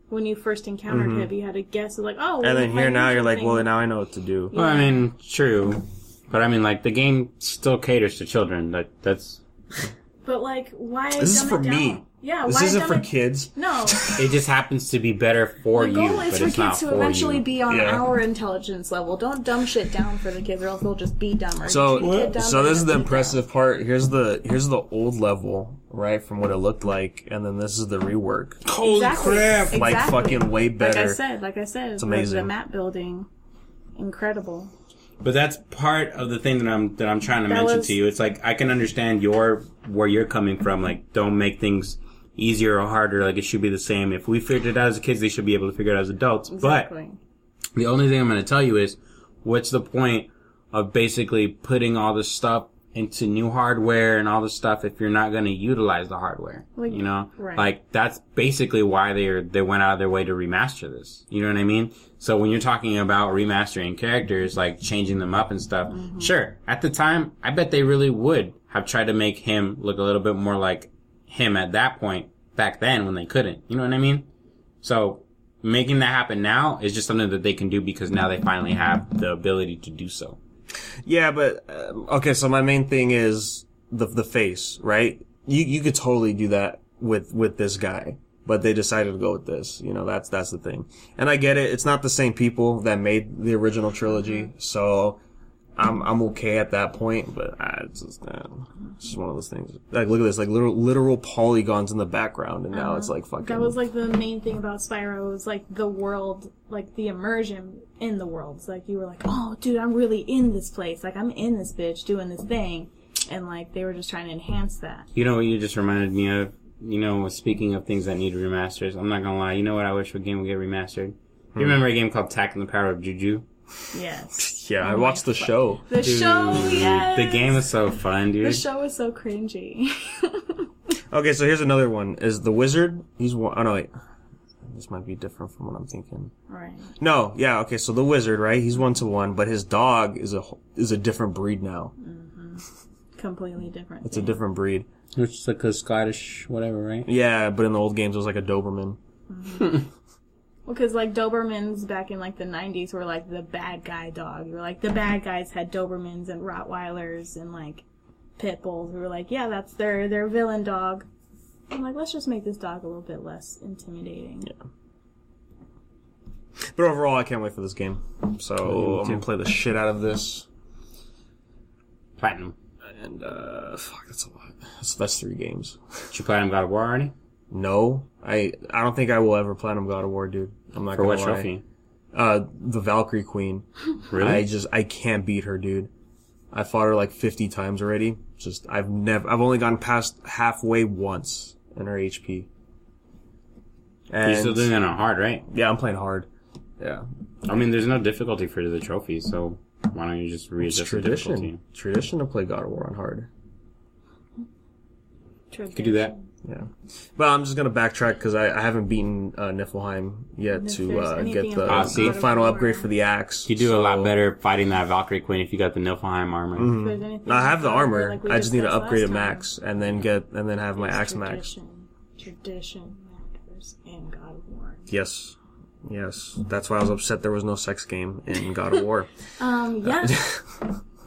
When you first encountered him, you had to guess, like, oh. And then here now you're like, well, now I know what to do. Well, I mean, true. But I mean, like, the game still caters to children. That's... But, like, why This is for dumb it me. down? Yeah, This why isn't dumb for it- kids. No. It just happens to be better for The you, goal but is for it's not kids to for eventually you. be on Yeah. our intelligence level. Don't dumb shit down for the kids, or else they'll just be dumber. So You treat a kid dumb, this they're is the gonna be impressive part. Here's the old level, right, from what it looked like, and then this is the rework. Holy Exactly. crap! Like Exactly. fucking way better. Like I said, It's amazing. The map building, incredible. But that's part of the thing that I'm trying to That mention was- to you. It's like I can understand where you're coming from. Like, don't make things easier or harder. Like, it should be the same. If we figured it out as kids, they should be able to figure it out as adults. Exactly. But the only thing I'm going to tell you is, what's the point of basically putting all this stuff into new hardware and all this stuff if you're not going to utilize the hardware. Like, you know? right. Like, that's basically why they went out of their way to remaster this. You know what I mean? So when you're talking about remastering characters, like changing them up and stuff, sure, at the time, I bet they really would have tried to make him look a little bit more like him at that point back then when they couldn't. You know what I mean? So making that happen now is just something that they can do because now they finally have the ability to do so. Yeah, but okay. So my main thing is the face, right? You could totally do that with this guy, but they decided to go with this. You know, that's the thing. And I get it. It's not the same people that made the original trilogy, so I'm okay at that point. But it's just one of those things. Like, look at this, like literal polygons in the background, and now it's like fucking. That was like the main thing about Spyro was like the world, like the immersion in the worlds. Like you were like, oh, dude, I'm really in this place. Like I'm in this bitch doing this thing, and like they were just trying to enhance that. You know what you just reminded me of? You know, speaking of things that need remasters, I'm not gonna lie. You know what I wish a game would get remastered? You remember a game called Tak and the Power of Juju? Yes. Yeah, I watched the show. The show, yes. The game was so fun, dude. The show was so cringy. Okay, so here's another one. Is the wizard? He's one. Oh no, wait. This might be different from what I'm thinking. Right. No, yeah, okay. So the wizard, right? He's 1-to-1, but his dog is a different breed now. Completely different. It's a different breed. It's like a Scottish whatever, right? Yeah, but in the old games, it was like a Doberman. Well, because, like, Dobermans back in, like, the 90s were, like, the bad guy dog. You were like, the bad guys had Dobermans and Rottweilers and, like, Pit Bulls. We were like, yeah, that's their villain dog. I'm like, let's just make this dog a little bit less intimidating. Yeah. But overall, I can't wait for this game. So, I'm going to play the shit out of this. Platinum. And, fuck, that's a lot. That's 3 games. Did you Platinum God of War already? No. I don't think I will ever Platinum God of War, dude. I'm not For gonna what lie. trophy? The Valkyrie Queen. Really? I can't beat her, dude. I fought her like 50 times already. I've only gone past halfway once in her HP. And You're still doing that on hard, right? yeah, I'm playing hard. Yeah. I mean, there's no difficulty for the trophies, so why don't you just readjust the difficulty? Tradition to play God of War on hard. You could do that. Yeah. But I'm just going to backtrack because I haven't beaten Niflheim yet And if to there's get anything the, about see? the God of final War- upgrade for the axe. You do a lot better fighting that Valkyrie Queen if you got the Niflheim armor. If there's anything I have the about armor. like we I just need to discussed upgrade it last time, max and then have my it's axe max. Tradition matters in God of War. Yes. That's why I was upset there was no sex game in God of War. Yeah.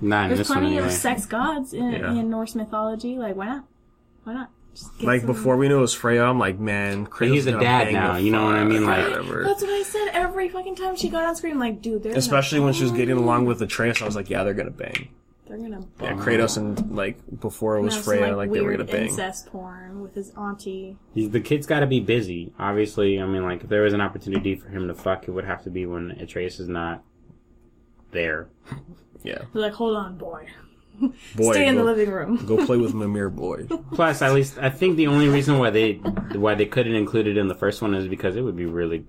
Not in There's this one plenty anyway. of sex gods in, Yeah. in Norse mythology. Like, why not? Why not? Just get Like some- before we knew it was Freya, I'm like, man, Kratos he's a gonna dad bang now, the you know what I mean? fuck Like- out of her. That's what I said every fucking time she got on screen. Like, dude, they're Especially when she was getting bone. along with Atreus, I was like, yeah, they're gonna bang. They're gonna Yeah, bone. Kratos and like before it was Now some, Freya, like they were weird gonna bang. incest porn with his auntie. The kid's got to be busy. Obviously, I mean, like, if there was an opportunity for him to fuck, it would have to be when Atreus is not there. Yeah, They're like, hold on, boy. boy, Stay in the go, living room. go play with Mimir, boy. Plus, at least, I think the only reason why they couldn't include it in the first one is because it would be really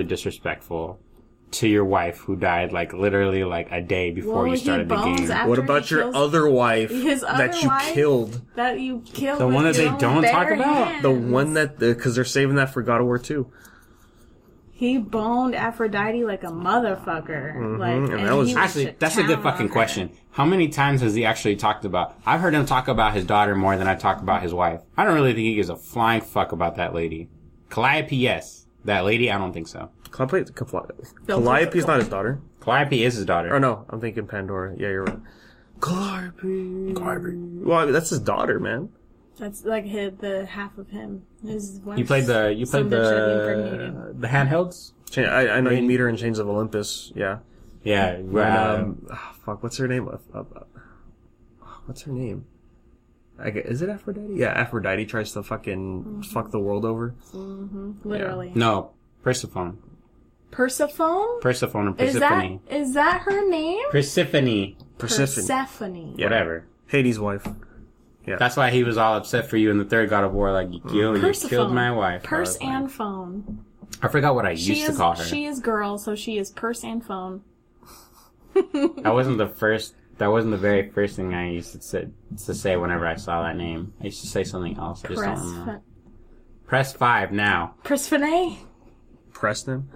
disrespectful to your wife who died, like, literally, like, a day before Well, you started he the bones game. after What he about your kills- other wife His other that you wife? killed? That you killed. The with one that your they own don't talk bare about? hands. The one that because they're saving that for God of War 2. He boned Aphrodite like a motherfucker. Like, and that he was- would Actually, shit that's a down good on fucking her. question. How many times has he actually talked about... I've heard him talk about his daughter more than I talk about his wife. I don't really think he gives a flying fuck about that lady. Calliope, yes. That lady, I don't think so. Calliope's not his daughter. Calliope is his daughter. Or no, I'm thinking Pandora. Yeah, you're right. Calliope. Well, I mean, that's his daughter, man. That's like the half of him. His wife. You played the the handhelds? I know you meet her in Chains of Olympus. Yeah. Yeah. And, fuck, what's her name? What's her name? Is it Aphrodite? Yeah, Aphrodite tries to fucking fuck the world over. Literally. No, Persephone. Persephone? Persephone or Persephone. Is that her name? Persephone. Persephone. Yeah. Whatever. Hades' wife. Yeah. That's why he was all upset for you in the third God of War. Like, you killed my wife. Purse I was like- and phone. I forgot what I used to call her. She is girl, so she is purse and phone. That wasn't the first That wasn't the very first thing I used to say whenever I saw that name. I used to say something else. I just don't remember. Press 5 now. Press Finet? Preston.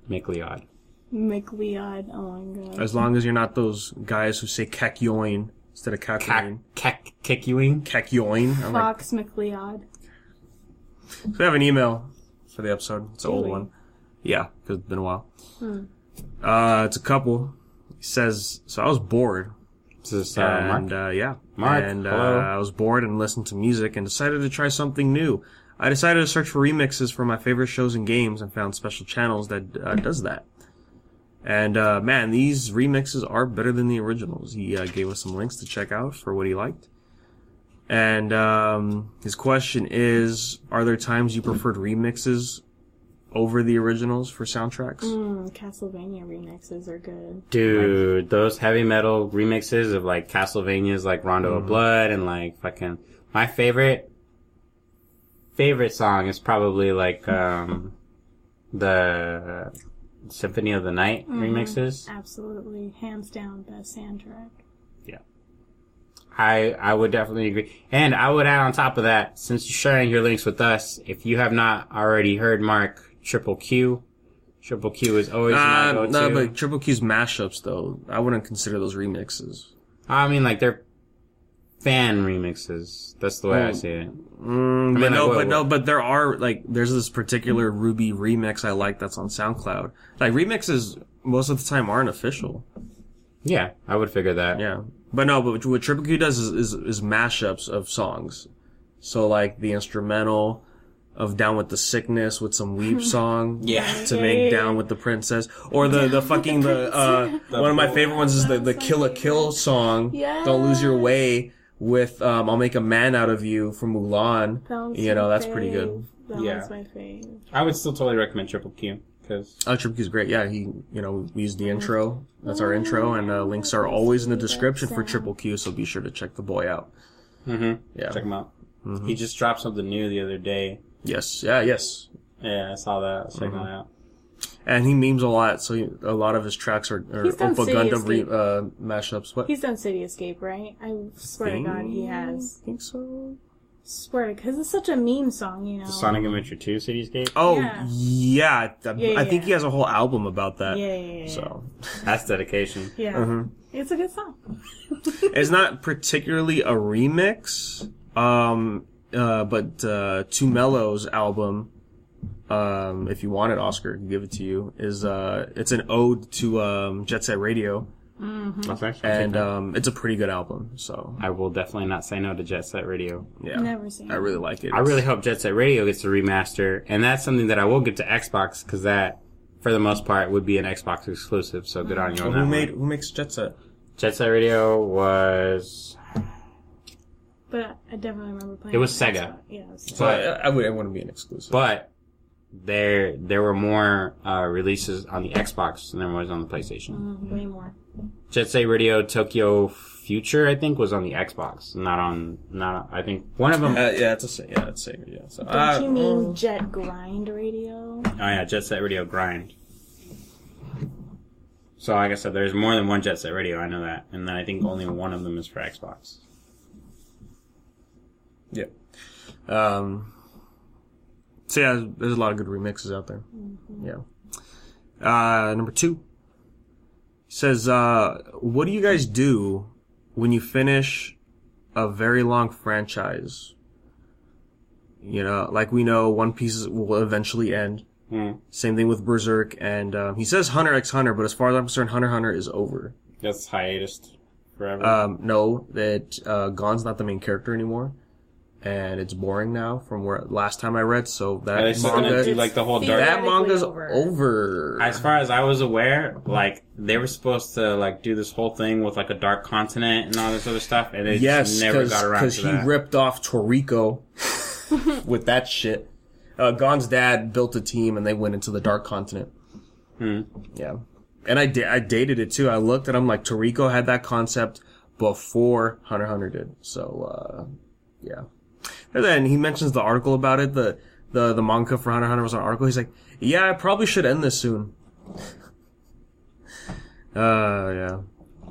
McLeod. McLeod. Oh my god. As long as you're not those guys who say Kekyoin instead of Kakyoin. Kekyoin? Kekyoin. Fox McLeod. So we have an email for the episode. It's an old one. Yeah, because it's been a while. It's a couple. He says, so I was bored. This is Mark. Mark, hello. I was bored and listened to music and decided to try something new. I decided to search for remixes for my favorite shows and games and found special channels that does that. And man, these remixes are better than the originals. He gave us some links to check out for what he liked. And his question is, are there times you preferred remixes over the originals for soundtracks? Castlevania remixes are good. Dude, those heavy metal remixes of like Castlevania's like Rondo of Blood and like fucking my favorite song is probably like the Symphony of the Night remixes. Absolutely. Hands down best soundtrack. Yeah. I would definitely agree. And I would add on top of that, since you're sharing your links with us, if you have not already heard Mark, Triple Q is always my go-to. No, but Triple Q's mashups, though, I wouldn't consider those remixes. I mean, like, they're fan remixes. That's the way I see it. But there are, like, there's this particular Ruby remix I like that's on SoundCloud. Like, remixes, most of the time, aren't official. Yeah, I would figure that. Yeah. But what Triple Q does is mashups of songs. So, like, the instrumental of Down with the Sickness with some Weep song. To make Down with the Princess. Or the fucking, one of my favorite ones is the Kill a Kill song. Yeah. Don't Lose Your Way with, I'll Make a Man Out of You from Mulan. That's pretty good. That was my fave. I would still totally recommend Triple Q. Triple Q's great. Yeah, we used the intro. That's our intro, and links are always in the description for Triple Q, so be sure to check the boy out. Yeah. Check him out. He just dropped something new the other day. Yes. Yeah, yes. Yeah, I saw that. I was checking that out. And he memes a lot, so a lot of his tracks are Opa Gundam mashups. What? He's done City Escape, right? I swear to God he has. I think so. Swear, because it's such a meme song, you know. The Sonic Adventure 2 Cityscape? Oh, yeah. I think he has a whole album about that. Yeah. So that's dedication. Yeah. It's a good song. It's not particularly a remix, but Too Mellow's album, if you want it, Oscar, I can give it to you, is it's an ode to Jet Set Radio. And it's a pretty good album, so I will definitely not say no to Jet Set Radio. Yeah, never seen it. I really like it. I really hope Jet Set Radio gets a remaster, and that's something that I will get to Xbox, because that, for the most part, would be an Xbox exclusive. So good on you on that. Who makes Jet Set? Jet Set Radio was. But I definitely remember playing. It was Sega. Yeah, it was Sega. So I wouldn't be an exclusive. But there were more releases on the Xbox than there was on the PlayStation. Way more. Jet Set Radio Tokyo Future, I think, was on the Xbox, not I think one of them. It's Sega. Yeah. So, Don't you mean Jet Grind Radio? Oh yeah, Jet Set Radio Grind. So like I said, there's more than one Jet Set Radio. I know that, and then I think only one of them is for Xbox. Yeah. So yeah, there's a lot of good remixes out there. Yeah. Number 2 says, what do you guys do when you finish a very long franchise? You know, like we know One Piece will eventually end. Same thing with Berserk, and he says Hunter x Hunter, but as far as I'm concerned, Hunter x Hunter is over. That's hiatus forever. No, that Gon's not the main character anymore. And it's boring now from where last time I read, so that manga do like the whole dark. That manga's over. As far as I was aware, like they were supposed to like do this whole thing with like a dark continent and all this other stuff, and they just never got around to that. Because he ripped off Toriko with that shit. Gon's dad built a team and they went into the dark continent. Yeah, and I dated it too. I looked and I'm like, Toriko had that concept before Hunter x Hunter did. So yeah. And then he mentions the article about it. The manga for Hunter x Hunter was an article. He's like, yeah, I probably should end this soon. Yeah.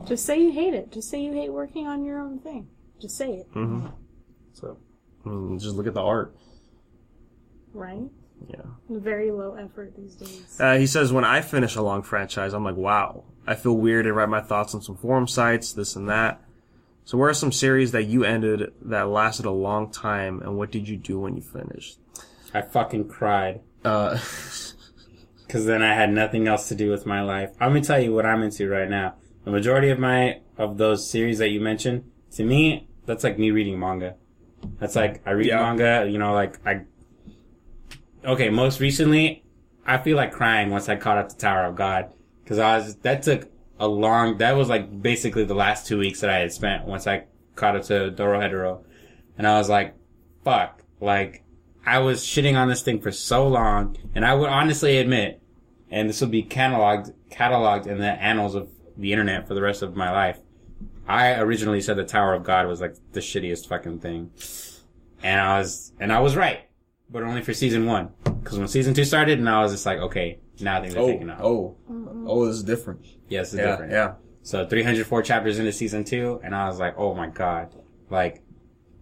Just say you hate it. Just say you hate working on your own thing. Just say it. Mm-hmm. So, just look at the art. Right? Yeah. Very low effort these days. He says, when I finish a long franchise, I'm like, wow. I feel weird to write my thoughts on some forum sites, this and that. So where are some series that you ended that lasted a long time, and what did you do when you finished? I fucking cried. Because then I had nothing else to do with my life. I'm going to tell you what I'm into right now. The majority of those series that you mentioned, to me, that's like me reading manga. That's like, I read manga, you know, like, okay, most recently, I feel like crying once I caught up to Tower of God. Because that was like basically the last 2 weeks that I had spent once I caught up to Dorohedoro. And I was like, fuck, like, I was shitting on this thing for so long, and I would honestly admit, and this will be cataloged in the annals of the internet for the rest of my life, I originally said the Tower of God was like the shittiest fucking thing. And I was right. But only for season 1. Because when season 2 started, and I was just like, okay, now things are taking off. This is different. Yes, it's different. Yeah. So 304 chapters into season 2, and I was like, oh my god. Like,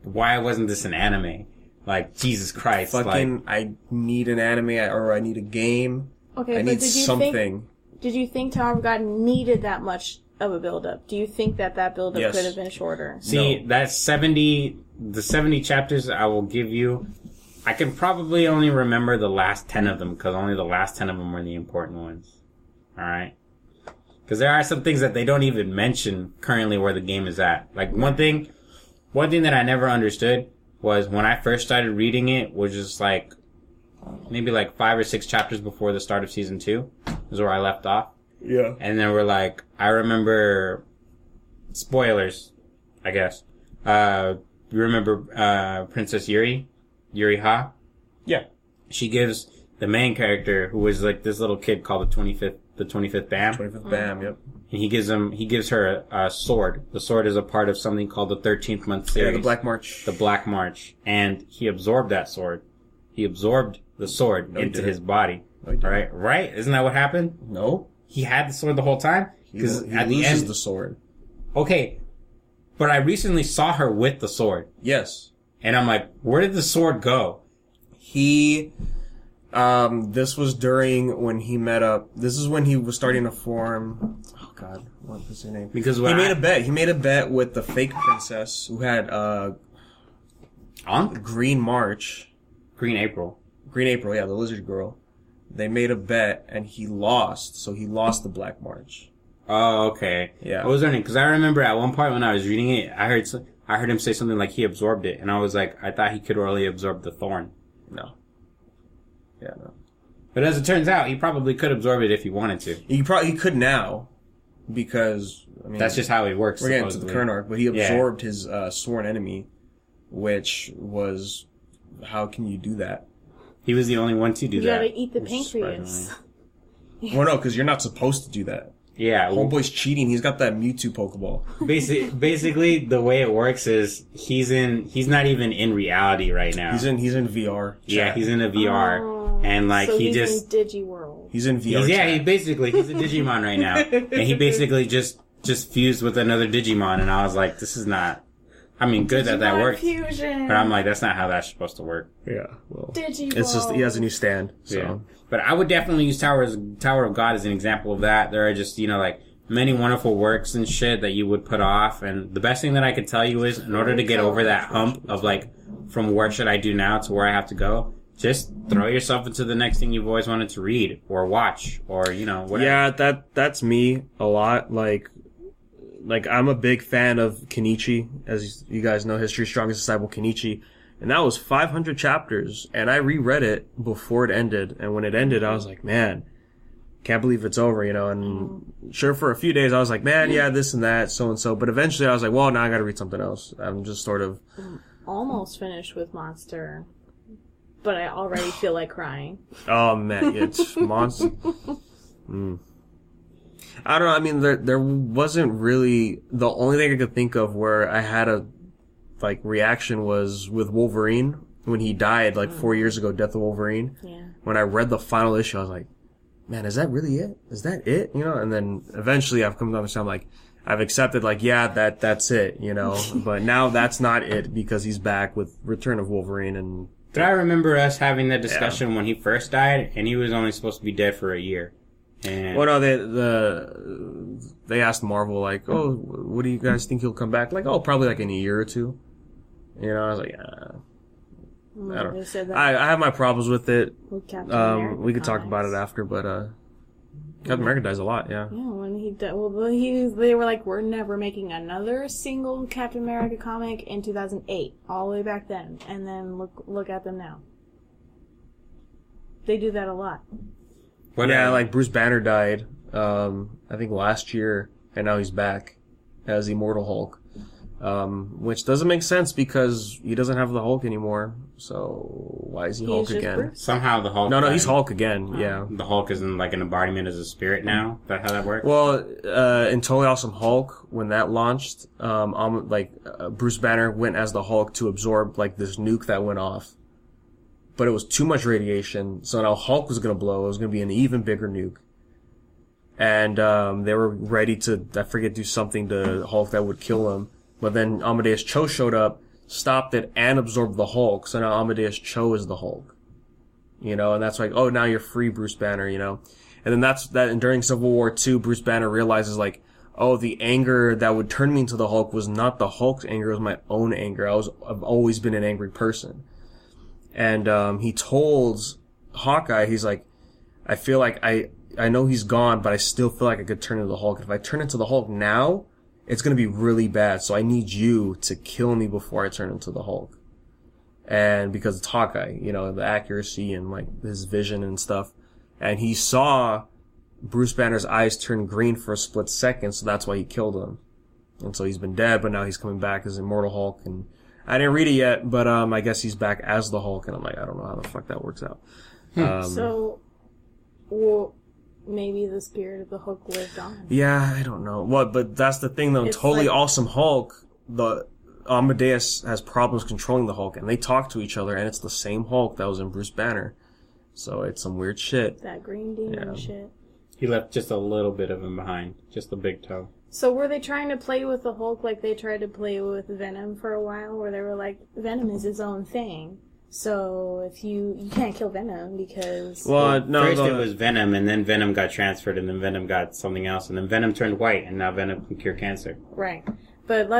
why wasn't this an anime? Like, Jesus Christ. Fucking, I need an anime, or I need a game. Okay, I need something. Did you think Tower of God needed that much of a build-up? Do you think that build-up could have been shorter? See, that's 70 chapters I will give you. I can probably only remember the last 10 of them, because only the last 10 of them were the important ones. Alright? Because there are some things that they don't even mention currently where the game is at. Like, one thing that I never understood was when I first started reading it, was just like, maybe like 5 or 6 chapters before the start of season 2, is where I left off. Yeah. And then we're like, I remember, spoilers, I guess. You remember, Princess Yuri Ha? Yeah. She gives the main character, who was like this little kid called the 25th BAM. 25th BAM, yep. And he gives her a sword. The sword is a part of something called the 13th month series. Yeah, the Black March. The Black March. And he absorbed that sword. He absorbed the sword into his body. No, he didn't. Right? Isn't that what happened? No. He had the sword the whole time? Because at the end, the sword. Okay. But I recently saw her with the sword. Yes. And I'm like, where did the sword go? This was during when he met up. This is when he was starting to form. Oh God, what was her name? Because he made a bet. He made a bet with the fake princess who had Green April. Yeah, the lizard girl. They made a bet and he lost, so he lost the Black March. Oh, okay. Yeah. What was her name? Because I remember at one point when I was reading it, I heard him say something like he absorbed it, and I was like, I thought he could only absorb the thorn. No. Yeah, no. But as it turns out, he probably could absorb it if he wanted to. He could now, because I mean that's just how it works. We're getting to the current arc, but he absorbed his sworn enemy, which was, how can you do that? He was the only one to do that. You gotta eat the pancreas. Well, no, because you're not supposed to do that. Yeah. Homeboy's cheating. He's got that Mewtwo Pokeball. Basically, the way it works is he's not even in reality right now. He's in VR. Yeah, he's in a VR. And like, so he's in Digiworld. He's in VR. He's a Digimon right now. And he basically just fused with another Digimon. And I was like, this is not, I mean, good that works. Fusion. But I'm like, that's not how that's supposed to work. Yeah, well. Digivolve. It's just, he has a new stand, so. Yeah. But I would definitely use Tower of God as an example of that. There are just, like, many wonderful works and shit that you would put off. And the best thing that I could tell you is, in order to get over that hump of, like, from where should I do now to where I have to go, just throw yourself into the next thing you've always wanted to read or watch or, whatever. Yeah, that's me a lot. Like, I'm a big fan of Kenichi. As you guys know, History's Strongest Disciple, Kenichi. And that was 500 chapters. And I reread it before it ended. And when it ended, I was like, man, can't believe it's over, And sure, for a few days, I was like, man, yeah, this and that, so and so. But eventually, I was like, well, now I gotta read something else. I'm just sort of... Almost finished with Monster. But I already feel like crying. Oh, man, it's Monster... I don't know. I mean, there wasn't really, the only thing I could think of where I had a reaction was with Wolverine when he died 4 years ago. Death of Wolverine. Yeah. When I read the final issue, I was like, man, is that really it? Is that it? You know, and then eventually I've come to understand, like, I've accepted, like, yeah, that's it, you know, but now that's not it because he's back with Return of Wolverine and... But I remember us having that discussion when he first died, and he was only supposed to be dead for a year. And well, no, they asked Marvel, like, oh, what do you guys think he'll come back? Like, oh, probably like in a year or two. You know, I was like, I don't know. I have my problems with it. With Captain America we could talk comics. about it after, but Captain America dies a lot, yeah. Yeah, when he died, well, they were like, we're never making another single Captain America comic in 2008, all the way back then, and then look at them now. They do that a lot. Like Bruce Banner died, I think last year, and now he's back as Immortal Hulk. Which doesn't make sense because he doesn't have the Hulk anymore. So why is he Hulk again? Bruce? Somehow the Hulk... No, he's Hulk again, yeah. The Hulk is in like an embodiment as a spirit now? Is that how that works? Well, in Totally Awesome Hulk, when that launched, Bruce Banner went as the Hulk to absorb like this nuke that went off. But it was too much radiation, so now Hulk was gonna blow. It was gonna be an even bigger nuke. And they were ready to, I forget, do something to Hulk that would kill him. But then Amadeus Cho showed up, stopped it, and absorbed the Hulk. So now Amadeus Cho is the Hulk. You know, and that's like, oh, now you're free, Bruce Banner, you know. And then and during Civil War II, Bruce Banner realizes, like, oh, the anger that would turn me into the Hulk was not the Hulk's anger, it was my own anger. I've always been an angry person. And he told Hawkeye, he's like, I feel like I know he's gone, but I still feel like I could turn into the Hulk. If I turn into the Hulk now, it's gonna be really bad. So I need you to kill me before I turn into the Hulk. And because it's Hawkeye, you know, the accuracy and like his vision and stuff. And he saw Bruce Banner's eyes turn green for a split second, so that's why he killed him. And so he's been dead, but now he's coming back as Immortal Hulk. And I didn't read it yet, but I guess he's back as the Hulk. And I'm like, I don't know how the fuck that works out. Maybe the spirit of the Hulk lived on. Yeah, I don't know. But that's the thing though. Totally Awesome Hulk, the Amadeus has problems controlling the Hulk, and they talk to each other, and it's the same Hulk that was in Bruce Banner. So it's some weird shit. That green demon shit. He left just a little bit of him behind. Just the big toe. So were they trying to play with the Hulk like they tried to play with Venom for a while, where they were like, Venom is his own thing. So if you can't kill Venom because... First it was Venom, and then Venom got transferred, and then Venom got something else, and then Venom turned white, and now Venom can cure cancer. Right. But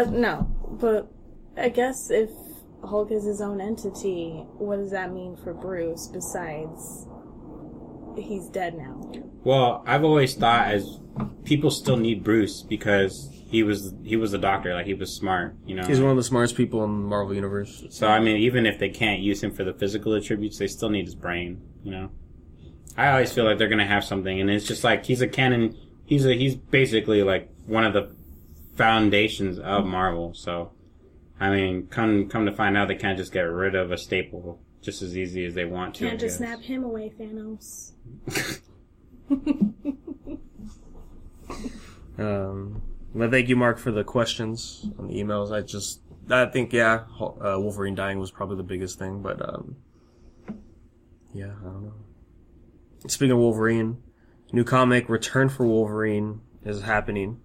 I guess if Hulk is his own entity, what does that mean for Bruce besides he's dead now? Well, I've always thought as people still need Bruce because he was a doctor, like he was smart, you know. He's one of the smartest people in the Marvel Universe. So I mean, even if they can't use him for the physical attributes, they still need his brain, you know. I always feel like they're gonna have something, and it's just like he's a canon. He's basically like one of the foundations of Marvel. So, I mean, come to find out, they can't just get rid of a staple just as easy as they want to. Can't just snap him away, Thanos. Well, thank you, Mark, for the questions on the emails. I think, Wolverine dying was probably the biggest thing, but, I don't know. Speaking of Wolverine, new comic, Return for Wolverine, is happening,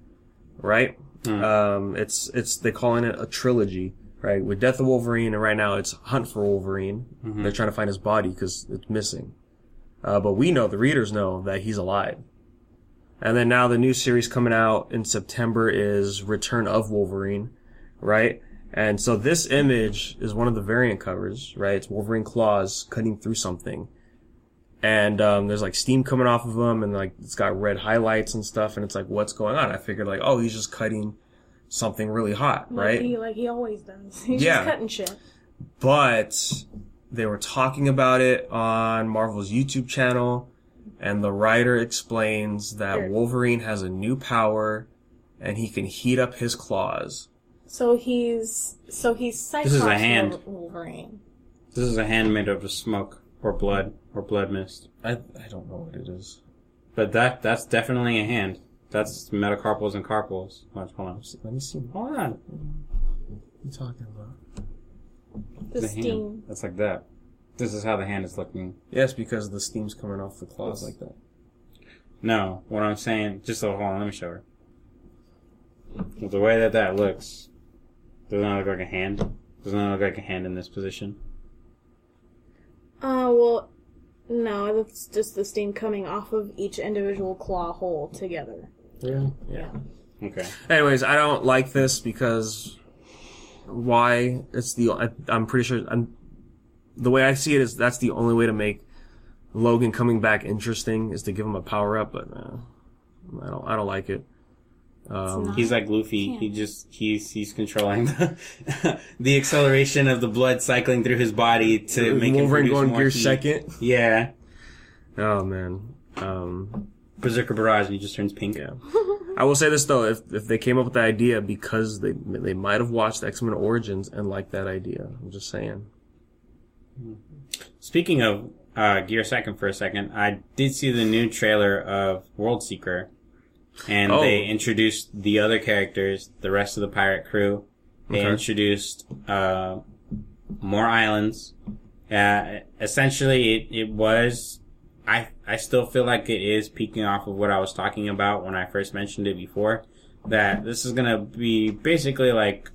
right? They're calling it a trilogy, right? With Death of Wolverine, and right now it's Hunt for Wolverine. Mm-hmm. They're trying to find his body because it's missing. But we know, the readers know, that he's alive. And then now the new series coming out in September is Return of Wolverine, right? And so this image is one of the variant covers, right? It's Wolverine claws cutting through something. And there's like steam coming off of him, and like it's got red highlights and stuff, and it's like, what's going on? I figured like, oh, he's just cutting something really hot, right? Like he always does. He's just cutting shit. But they were talking about it on Marvel's YouTube channel. And the writer explains that Wolverine has a new power, and he can heat up his claws. So he's Cyclops. This is a hand. Wolverine. This is a hand made of smoke or blood mist. I don't know what it is, but that's definitely a hand. That's metacarpals and carpals. Hold on. Let me see. Hold on. What are you talking about? The steam. Hand. That's like that. This is how the hand is looking. Yes, because the steam's coming off the claws like that. No, what I'm saying, just hold on, let me show her. With the way that looks, doesn't that look like a hand? Doesn't that look like a hand in this position? Well, no, that's just the steam coming off of each individual claw hole together. Really? Yeah. Okay. Anyways, I don't like this because why? I'm pretty sure the way I see it is that's the only way to make Logan coming back interesting is to give him a power up, but I don't like it. He's like Luffy. He's controlling the acceleration of the blood cycling through his body to make him produce going more gear heat. second. Yeah. Oh man. Berserker Barrage, and he just turns pink. Yeah. I will say this though, if they came up with the idea because they might have watched X-Men Origins and liked that idea. I'm just saying. Speaking of gear second for a second, I did see the new trailer of World Seeker. And they introduced the other characters, the rest of the pirate crew. They introduced more islands. Essentially, it was... I still feel like it is peaking off of what I was talking about when I first mentioned it before. That this is going to be basically like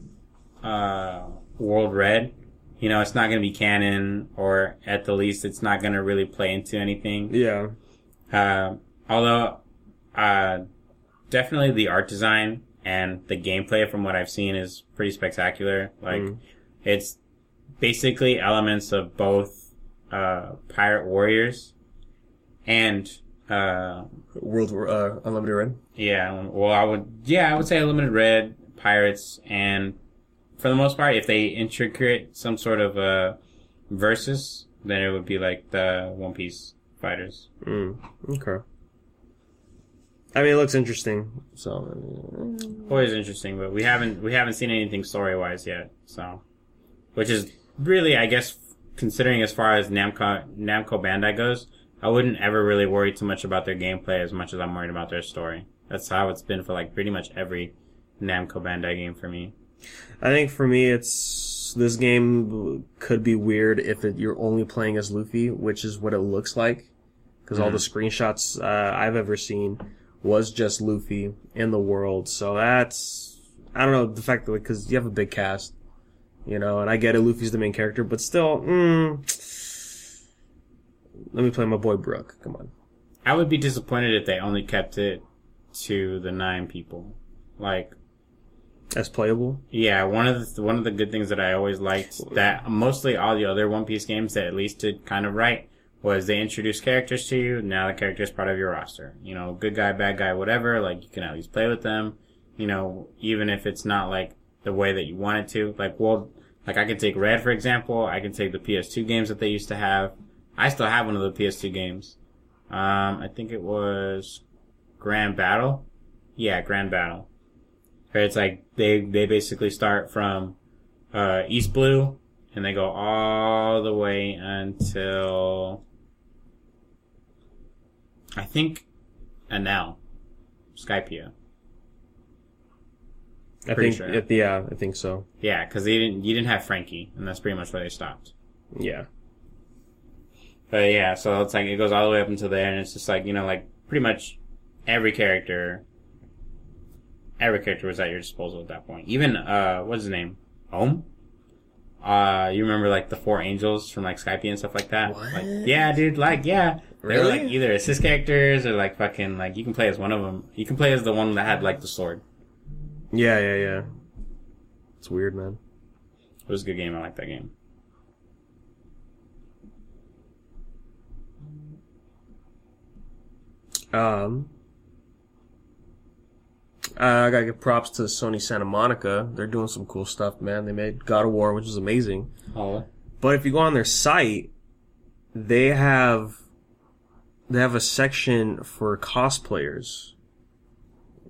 World Red. You know, it's not going to be canon, or at the least, it's not going to really play into anything. Yeah. Although... definitely the art design and the gameplay from what I've seen is pretty spectacular. Like, it's basically elements of both, Pirate Warriors and, World Unlimited Red? Yeah, well, I would say Unlimited Red, Pirates, and for the most part, if they integrate some sort of, versus, then it would be like the One Piece fighters. Okay. I mean, it looks interesting. So, always interesting, but we haven't seen anything story wise yet. So, which is really, I guess, considering as far as Namco Bandai goes, I wouldn't ever really worry too much about their gameplay as much as I'm worried about their story. That's how it's been for like pretty much every Namco Bandai game for me. I think for me, this game could be weird if you're only playing as Luffy, which is what it looks like, because all the screenshots I've ever seen was just Luffy in the world. So that's, I don't know, the fact that, because you have a big cast, you know, and I get it, Luffy's the main character, but still, let me play my boy Brook. Come on. I would be disappointed if they only kept it to the 9 people. Like, as playable? Yeah, one of the good things that I always liked, that mostly all the other One Piece games that at least did kind of right, was they introduced characters to you. Now the character's part of your roster. You know, good guy, bad guy, whatever. Like, you can at least play with them. You know, even if it's not like the way that you want it to. Like, well, like I can take Red, for example. I can take the PS2 games that they used to have. I still have one of the PS2 games. I think it was Grand Battle. Yeah, Grand Battle. Where it's like, they basically start from, East Blue, and they go all the way until, I think, Enel. Skypiea. Pretty sure. Yeah, I think so. Yeah, because you didn't have Frankie, and that's pretty much where they stopped. Yeah. But yeah, so it's like, it goes all the way up until there, and it's just like, you know, like, pretty much every character was at your disposal at that point. Even, what's his name? Ohm? You remember, like, the 4 angels from, like, Skypiea and stuff like that? What? Like, yeah, dude, like, yeah. They were, Really? like, either assist characters or, like, fucking, like, you can play as one of them. You can play as the one that had, like, the sword. Yeah. It's weird, man. It was a good game. I like that game. I gotta give props to Sony Santa Monica. They're doing some cool stuff, man. They made God of War, which is amazing. Oh. But if you go on their site, they have a section for cosplayers,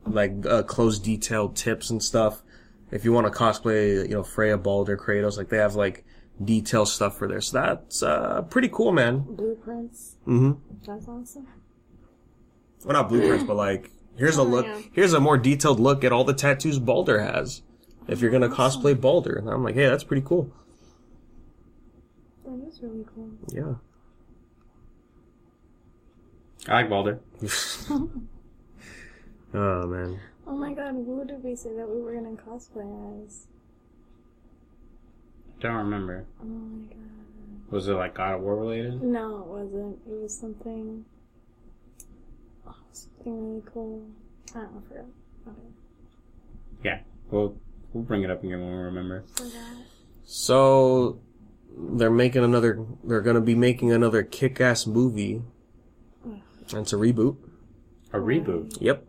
like closed detailed tips and stuff. If you want to cosplay, you know, Freya, Baldur, Kratos, like they have like detailed stuff for there. So that's pretty cool, man. Blueprints. Mm-hmm. That's awesome. Well, not blueprints, but like here's a look. Yeah. Here's a more detailed look at all the tattoos Baldur has. If you're gonna cosplay Baldur, and I'm like, hey, that's pretty cool. That is really cool. Yeah. I like Balder. Oh, man. Oh my god, who did we say that we were gonna cosplay as? Don't remember. Oh my god. Was it like God of War related? No, it wasn't. It was something. Oh, something really cool. I don't know, I forgot. Okay. Yeah. We'll bring it up again when we remember. So, they're gonna be making another kick-ass movie. And it's a reboot. A reboot? Yep.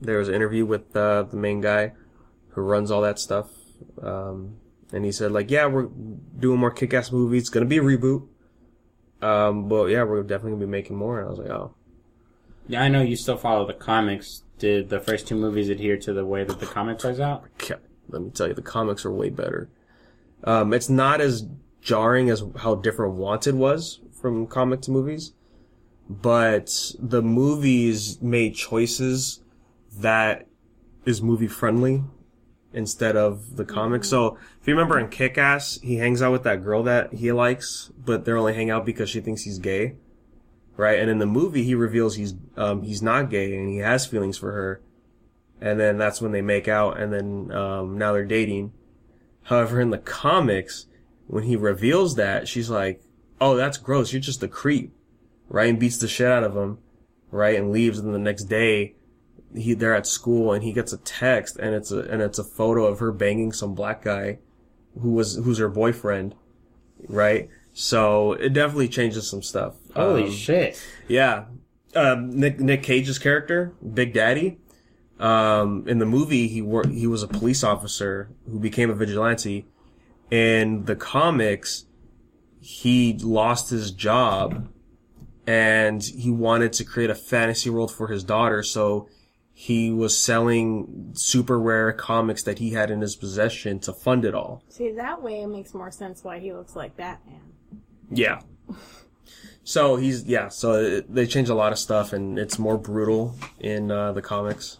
There was an interview with the main guy who runs all that stuff. And he said, like, yeah, we're doing more kick-ass movies. It's gonna be a reboot. But yeah, we're definitely gonna be making more. And I was like, oh. Yeah, I know you still follow the comics. Did the first two movies adhere to the way that the comic plays out? Let me tell you, the comics are way better. It's not as jarring as how different Wanted was from comic to movies. But the movies made choices that is movie friendly instead of the comic. So if you remember in Kick-Ass, he hangs out with that girl that he likes, but they're only hang out because she thinks he's gay. Right? And in the movie, he reveals he's not gay and he has feelings for her. And then that's when they make out and then, now they're dating. However, in the comics, when he reveals that, she's like, oh, that's gross. You're just a creep. Right? And beats the shit out of him. Right? And leaves. And the next day, they're at school and he gets a text and it's a photo of her banging some black guy who's her boyfriend. Right? So it definitely changes some stuff. Holy shit. Yeah. Nick Cage's character, Big Daddy, in the movie, he was a police officer who became a vigilante. In the comics, he lost his job and he wanted to create a fantasy world for his daughter. So he was selling super rare comics that he had in his possession to fund it all. See, that way it makes more sense why he looks like Batman. Yeah. So they changed a lot of stuff and it's more brutal in the comics.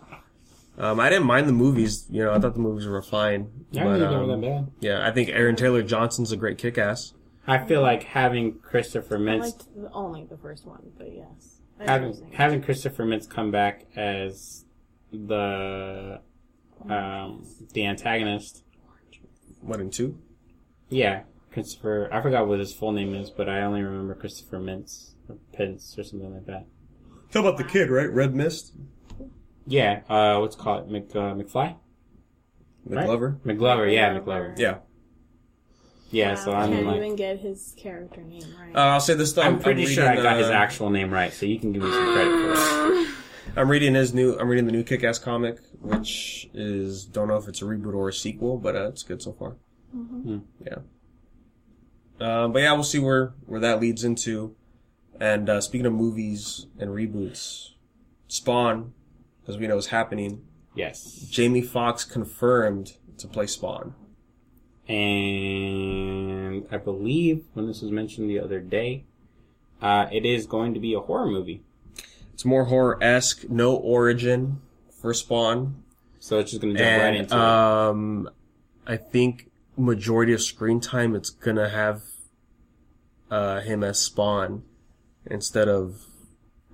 I didn't mind the movies, I thought the movies were fine. Yeah, I didn't think they were that bad. Yeah, I think Aaron Taylor Johnson's a great kick-ass. I feel like having Christopher Mintz... I liked only the first one, but yes. Having Christopher Mintz come back as the antagonist. What, in 2? Yeah, Christopher... I forgot what his full name is, but I only remember Christopher Mintz, or Pence, or something like that. How about the kid, right? Red Mist? Yeah, what's it called? McFly? McGlover? Right? McGlover, yeah, McGlover. Yeah. Yeah, Wow, so I I'm can't like... even get his character name right. I'll say this though. I'm pretty sure I got his actual name right, so you can give me some credit for it. I'm reading the new Kick-Ass comic, which is, don't know if it's a reboot or a sequel, but it's good so far. Mm-hmm. Yeah. But yeah, we'll see where that leads into. And speaking of movies and reboots, Spawn, as we know, is happening. Yes. Jamie Foxx confirmed to play Spawn. And I believe, when this was mentioned the other day, it is going to be a horror movie. It's more horror-esque, no origin for Spawn. So it's just going to jump right into it. I think majority of screen time, it's going to have him as Spawn instead of,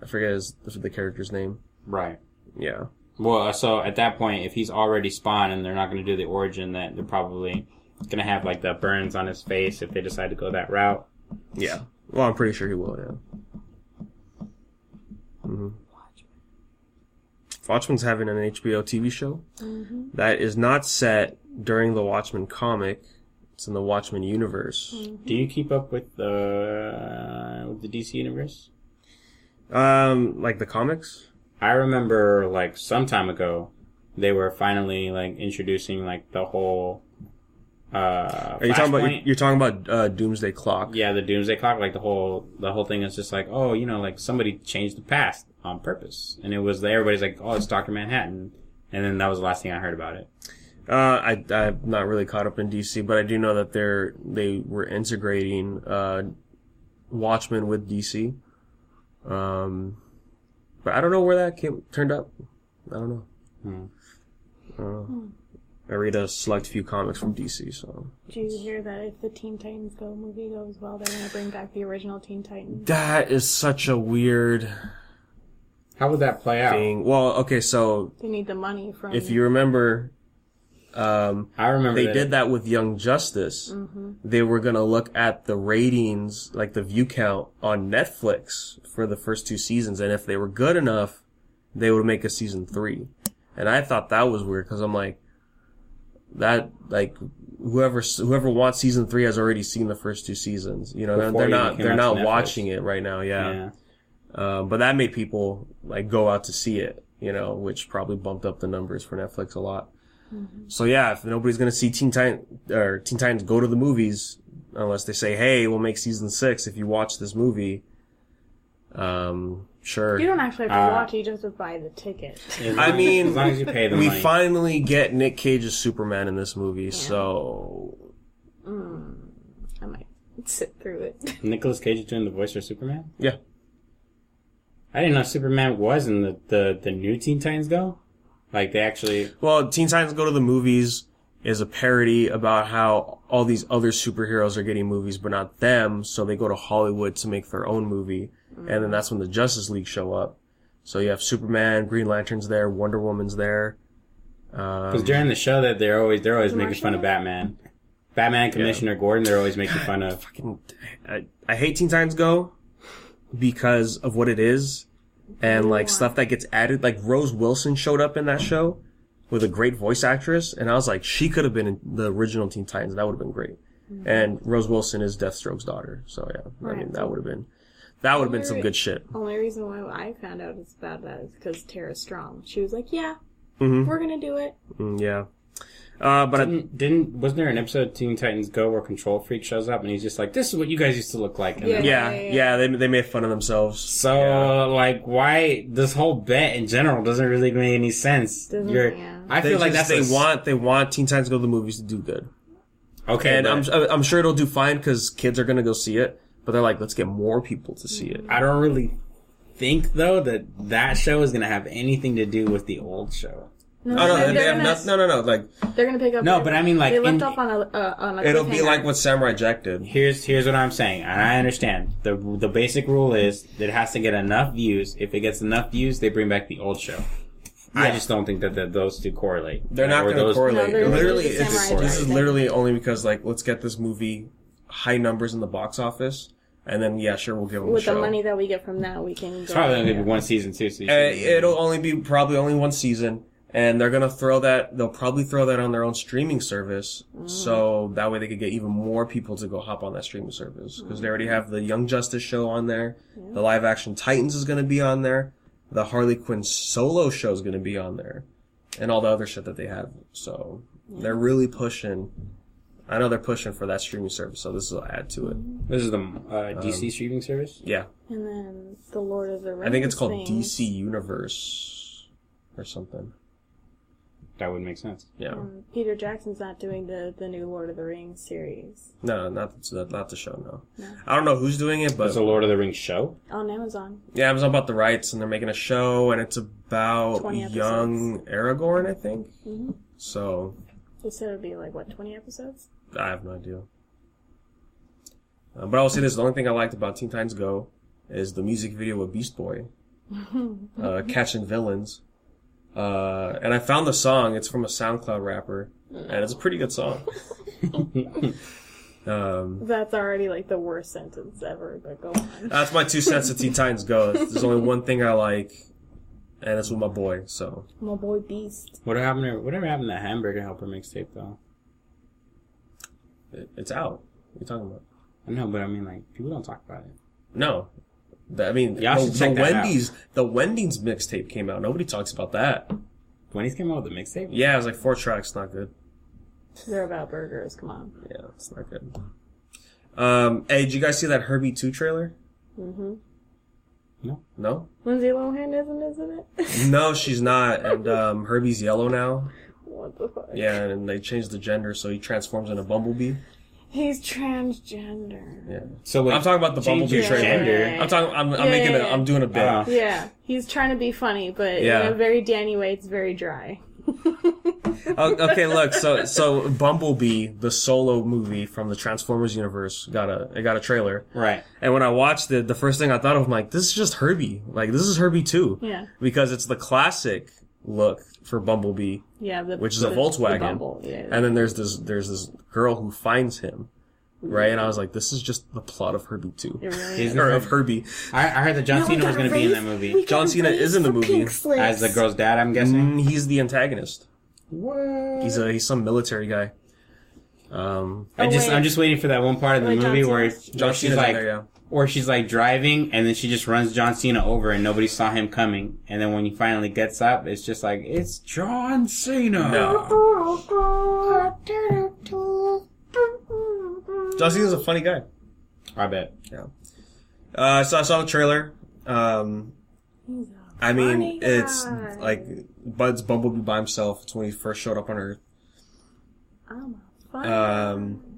I forget the character's name. Right. Yeah. Well, so at that point, if he's already Spawn and they're not going to do the origin, that they're probably going to have like the burns on his face if they decide to go that route. Yeah. Well, I'm pretty sure he will, yeah. Mm-hmm. Watchmen's having an HBO TV show that is not set during the Watchmen comic. It's in the Watchmen universe. Mm-hmm. Do you keep up with the DC universe? Like the comics? I remember like some time ago, they were finally like introducing like the whole. Are you talking about? You're talking about Doomsday Clock? Yeah, the Doomsday Clock. Like the whole thing is just like, oh, like somebody changed the past on purpose, and it was everybody's like, oh, it's Dr. Manhattan, and then that was the last thing I heard about it. I'm not really caught up in DC, but I do know that they were integrating Watchmen with DC. But I don't know where that turned up. I don't know. I read a select few comics from DC, so. Did you hear that if the Teen Titans Go movie goes well, they're going to bring back the original Teen Titans? That is such a weird How would that play out? Well, okay, so They need the money from. if you remember, I remember they did that with Young Justice. Mm-hmm. They were gonna look at the ratings, like the view count on Netflix for the first 2 seasons, and if they were good enough, they would make a season 3. And I thought that was weird because I'm like, whoever wants season 3 has already seen the first 2 seasons. You know, Before they're it not came out to watching Netflix. it right now. Yeah. But that made people like go out to see it, you know, which probably bumped up the numbers for Netflix a lot. Mm-hmm. So yeah, if nobody's gonna see Teen Titans go to the movies, unless they say, hey, we'll make season 6 if you watch this movie. Sure. You don't actually have to watch it, you just have to buy the ticket. I mean, as long as you pay the we money. finally get Nick Cage's Superman in this movie, so I might sit through it. Nicolas Cage is doing the voice for Superman? yeah. I didn't know Superman was in the new Teen Titans Go. Like, they actually... Well, Teen Titans Go to the Movies is a parody about how all these other superheroes are getting movies, but not them, so they go to Hollywood to make their own movie. And then that's when the Justice League show up. So you have Superman, Green Lantern's there, Wonder Woman's there. Because during the show that they're always making fun of Batman. Batman and Commissioner Gordon, they're always making fun of. I hate Teen Titans Go because of what it is and like stuff that gets added. Like Rose Wilson showed up in that show with a great voice actress, and I was like, she could have been in the original Teen Titans. That would have been great. And Rose Wilson is Deathstroke's daughter, so yeah, I mean that would have been some good shit. Only reason why I found out about that is because Tara Strong. She was like, "Yeah, we're gonna do it." Yeah. But Wasn't there an episode of Teen Titans Go where Control Freak shows up and he's just like, this is what you guys used to look like. And then, they made fun of themselves. So, like, why this whole bet in general doesn't really make any sense. I feel like they want Teen Titans Go to the movies to do good. Okay, And I'm sure it'll do fine because kids are gonna go see it. But they're like, let's get more people to see it. I don't really think though that show is gonna have anything to do with the old show. No. Like, they're gonna pick up. No, but I mean, like, they left off on a. It'll be cliffhanger. like what Samurai Jack did. Here's what I'm saying, and I understand. The basic rule is that it has to get enough views. If it gets enough views, they bring back the old show. Yeah. I just don't think that those two correlate. They're not going to correlate. No, literally, this is literally only because like let's get this movie high numbers in the box office, and then we'll give them with a show. the money that we get from that, we can. It's probably only be one season too. So it'll only be probably only one season. And they're gonna they'll probably throw that on their own streaming service, so that way they could get even more people to go hop on that streaming service. Because they already have the Young Justice show on there, the live action Titans is gonna be on there, the Harley Quinn solo show is gonna be on there, and all the other shit that they have. So they're really pushing. I know they're pushing for that streaming service, so this will add to it. This is the DC streaming service? Yeah. And then the Lord of the Rings. I think it's called things. DC Universe or something. That would make sense. Yeah. Peter Jackson's not doing the new Lord of the Rings series. No, not the show, no. I don't know who's doing it, but... It's a Lord of the Rings show? On Amazon. Yeah, Amazon bought the rights, and they're making a show, and it's about 20 young Aragorn, I think. Mm-hmm. So... They said it would be, 20 episodes? I have no idea. But I will say this, the only thing I liked about Teen Titans Go is the music video with Beast Boy. Catching Villains. And I found the song. It's from a SoundCloud rapper, and it's a pretty good song. That's already the worst sentence ever, but go on. That's my 2 cents to Teen Titans Go. There's only one thing I like, and it's with my boy. So My boy Beast. Whatever happened to that Hamburger Helper mixtape though? it's out. What are you talking about? I know, but I mean, people don't talk about it. No. Y'all should check that out. The Wendy's mixtape came out. Nobody talks about that. Wendy's came out with a mixtape? Yeah, it was 4 tracks. Not good. They're about burgers, come on. Yeah, it's not good. Hey, did you guys see that Herbie 2 trailer? Mm-hmm. No? Lindsay Lohan isn't it? No, she's not. And Herbie's yellow now. What the fuck? Yeah, and they changed the gender, so he transforms into Bumblebee. He's transgender. Yeah. So wait, I'm talking about the Bumblebee trailer. Yeah. I'm doing a bit. Yeah, he's trying to be funny, but Yeah. in a very Danny way, it's very dry. Okay, look. So Bumblebee, the solo movie from the Transformers universe, got a trailer. Right. And when I watched it, the first thing I thought of, I'm like, this is just Herbie. Like, this is Herbie too. Yeah. Because it's the classic look for Bumblebee, Yeah. which is a Volkswagen. Bumble, yeah. And then there's this girl who finds him. Right, and I was like, "This is just the plot of Herbie 2, It really He's is. the or of Herbie." I heard that John Cena was going to be in that movie John Cena is in the movie as the girl's dad. I'm guessing. He's the antagonist. What? He's some military guy. I'm just waiting for that one part of the Wait, John movie Cena? where John she's Cena's like, in there, yeah. or she's like driving, and then she just runs John Cena over, and nobody saw him coming. And then when he finally gets up, it's just like, it's John Cena. No. John Cena's a funny guy. I bet. Yeah. So I saw the trailer. I mean, funny it's guy. like Bud's Bumblebee by himself. It's when he first showed up on Earth. I'm a funny guy.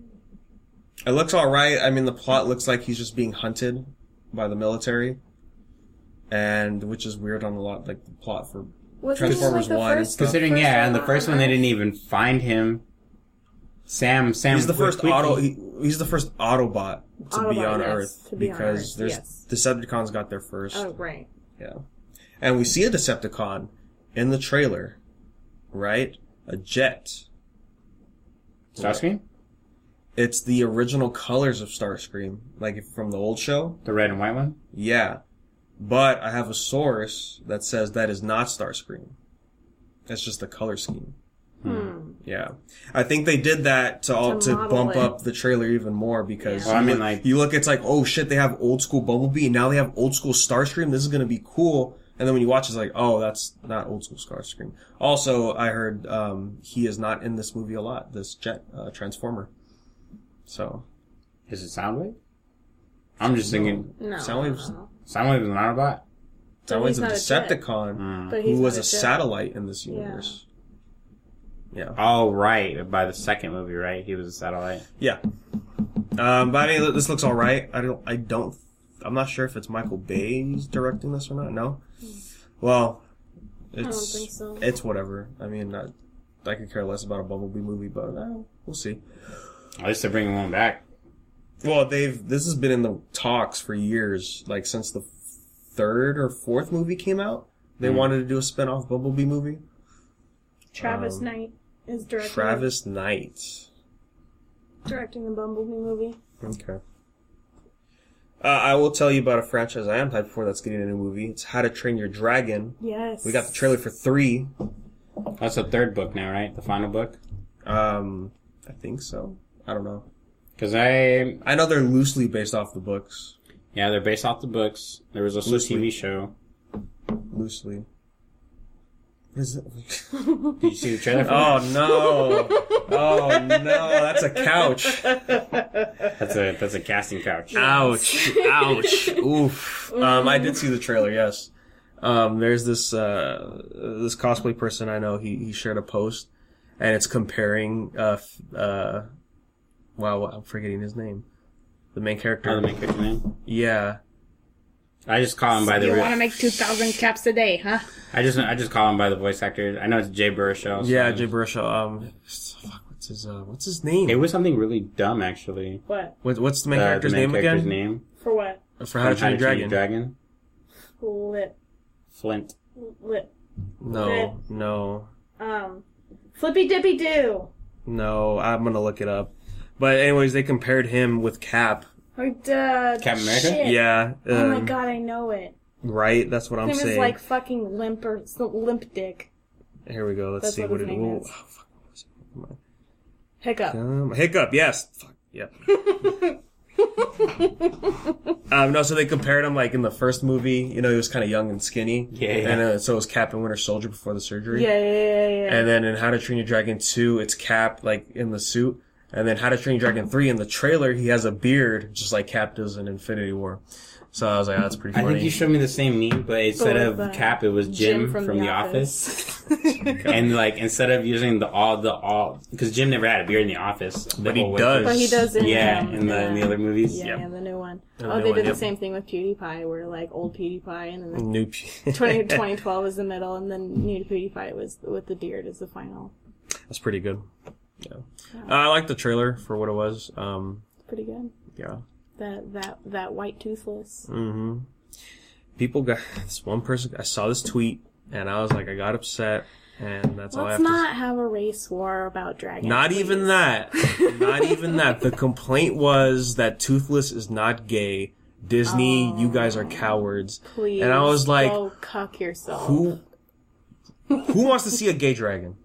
It looks alright. I mean, the plot looks like he's just being hunted by the military. And, which is weird on a lot, like the plot for Transformers 1 and stuff. Considering, and the first one they didn't even find him. Sam. He's the first quickly. he's the first Autobot to be on yes, Earth to be on because Earth, there's yes. Decepticons got there first. Oh, right. Yeah. And we see a Decepticon in the trailer, right? A jet. Starscream? It's the original colors of Starscream, like from the old show. The red and white one? Yeah. But I have a source that says that is not Starscream. That's just the color scheme. Yeah. I think they did that to model bump it. up the trailer even more because Yeah. Well, I mean, like- you look, it's like, oh shit, they have old school Bumblebee and now they have old school Starscream. This is going to be cool. And then when you watch, it's like, oh, that's not old school Starscream. Also, I heard, he is not in this movie a lot, this jet, Transformer. So. Is it Soundwave? I'm just thinking, No. Soundwave's Soundwave is an Autobot? Soundwave's he's a not a jet. Decepticon But he's who was not a a jet. satellite in this universe. Yeah. Oh, right. By the second movie, right? He was a satellite. Yeah. But I mean, this looks alright. I'm not sure if it's Michael Bay's directing this or not. No? Well, I don't think so. It's whatever. I mean, I could care less about a Bumblebee movie, but we'll see. At least they're bringing one back. Well, this has been in the talks for years, like since the third or fourth movie came out. They wanted to do a spin-off Bumblebee movie. Travis Knight is directing Travis Knight. the Bumblebee movie. Okay. I will tell you about a franchise I am hyped for that's getting a new movie. It's How to Train Your Dragon. Yes. We got the trailer for 3. That's the third book now, right? The final book? I think so. I don't know. Because I know they're loosely based off the books. yeah, they're based off the books. There was also Loosely. a TV show. Loosely. What is it? Did you see the trailer for Oh no! Oh no! That's a couch. that? That's a casting couch. Ouch! Ouch! Oof! I did see the trailer. Yes. There's this cosplay person I know. He shared a post, and it's comparing. Wow, I'm forgetting his name. The main character. Oh, the main character name? Yeah. I just call him by the. You want to make 2,000 caps a day, huh? I just call him by the voice actor. I know it's Jay Baruchel. So Yeah, Jay Baruchel. What's his name? It was something really dumb, actually. What? What's the main The character's main name character's again? name. For what? For How to Train Your Dragon. Lip. Flint. Lip. No. Flippy Dippy Doo. No, I'm gonna look it up. But anyways, they compared him with Cap. Or Captain America? Shit. Yeah. Oh my god, I know it. Right? That's what I'm His name saying. is like fucking Limp or Limp Dick. Here we go. Let's That's see what what his it name is. is. Oh, fuck, what was it? Come on. Hiccup. Hiccup, yes. Fuck, yep. No, so they compared him like in the first movie. You know, he was kind of young and skinny. Yeah. And so was Captain Winter Soldier before the surgery. Yeah. And then in How to Train Your Dragon 2, it's Cap like in the suit. And then How to Train Your Dragon 3, in the trailer, he has a beard, just like Cap does in Infinity War. So I was like, oh, that's pretty I funny. think you showed me the same meme, but instead with, of Cap, it was Jim from The Office. And like instead of using because Jim never had a beard in The Office. But he does. But he does in in the other movies. Yeah, Yep. yeah, the new one. The Oh, new they one, did yep. the same thing with PewDiePie, where like old PewDiePie and then New 2012 was the middle, and then new PewDiePie was with the beard as the final. That's pretty good. Yeah. I like the trailer for what it was. Pretty good. Yeah. That white toothless. Mm-hmm. People got this one person. I saw this tweet and I was like, I got upset, and that's all I have Let's to not have a race war about dragons. Not please. even that. Not even that. The complaint was that Toothless is not gay. Disney, you guys are cowards. Please. And I was like, go cuck yourself. who wants to see a gay dragon?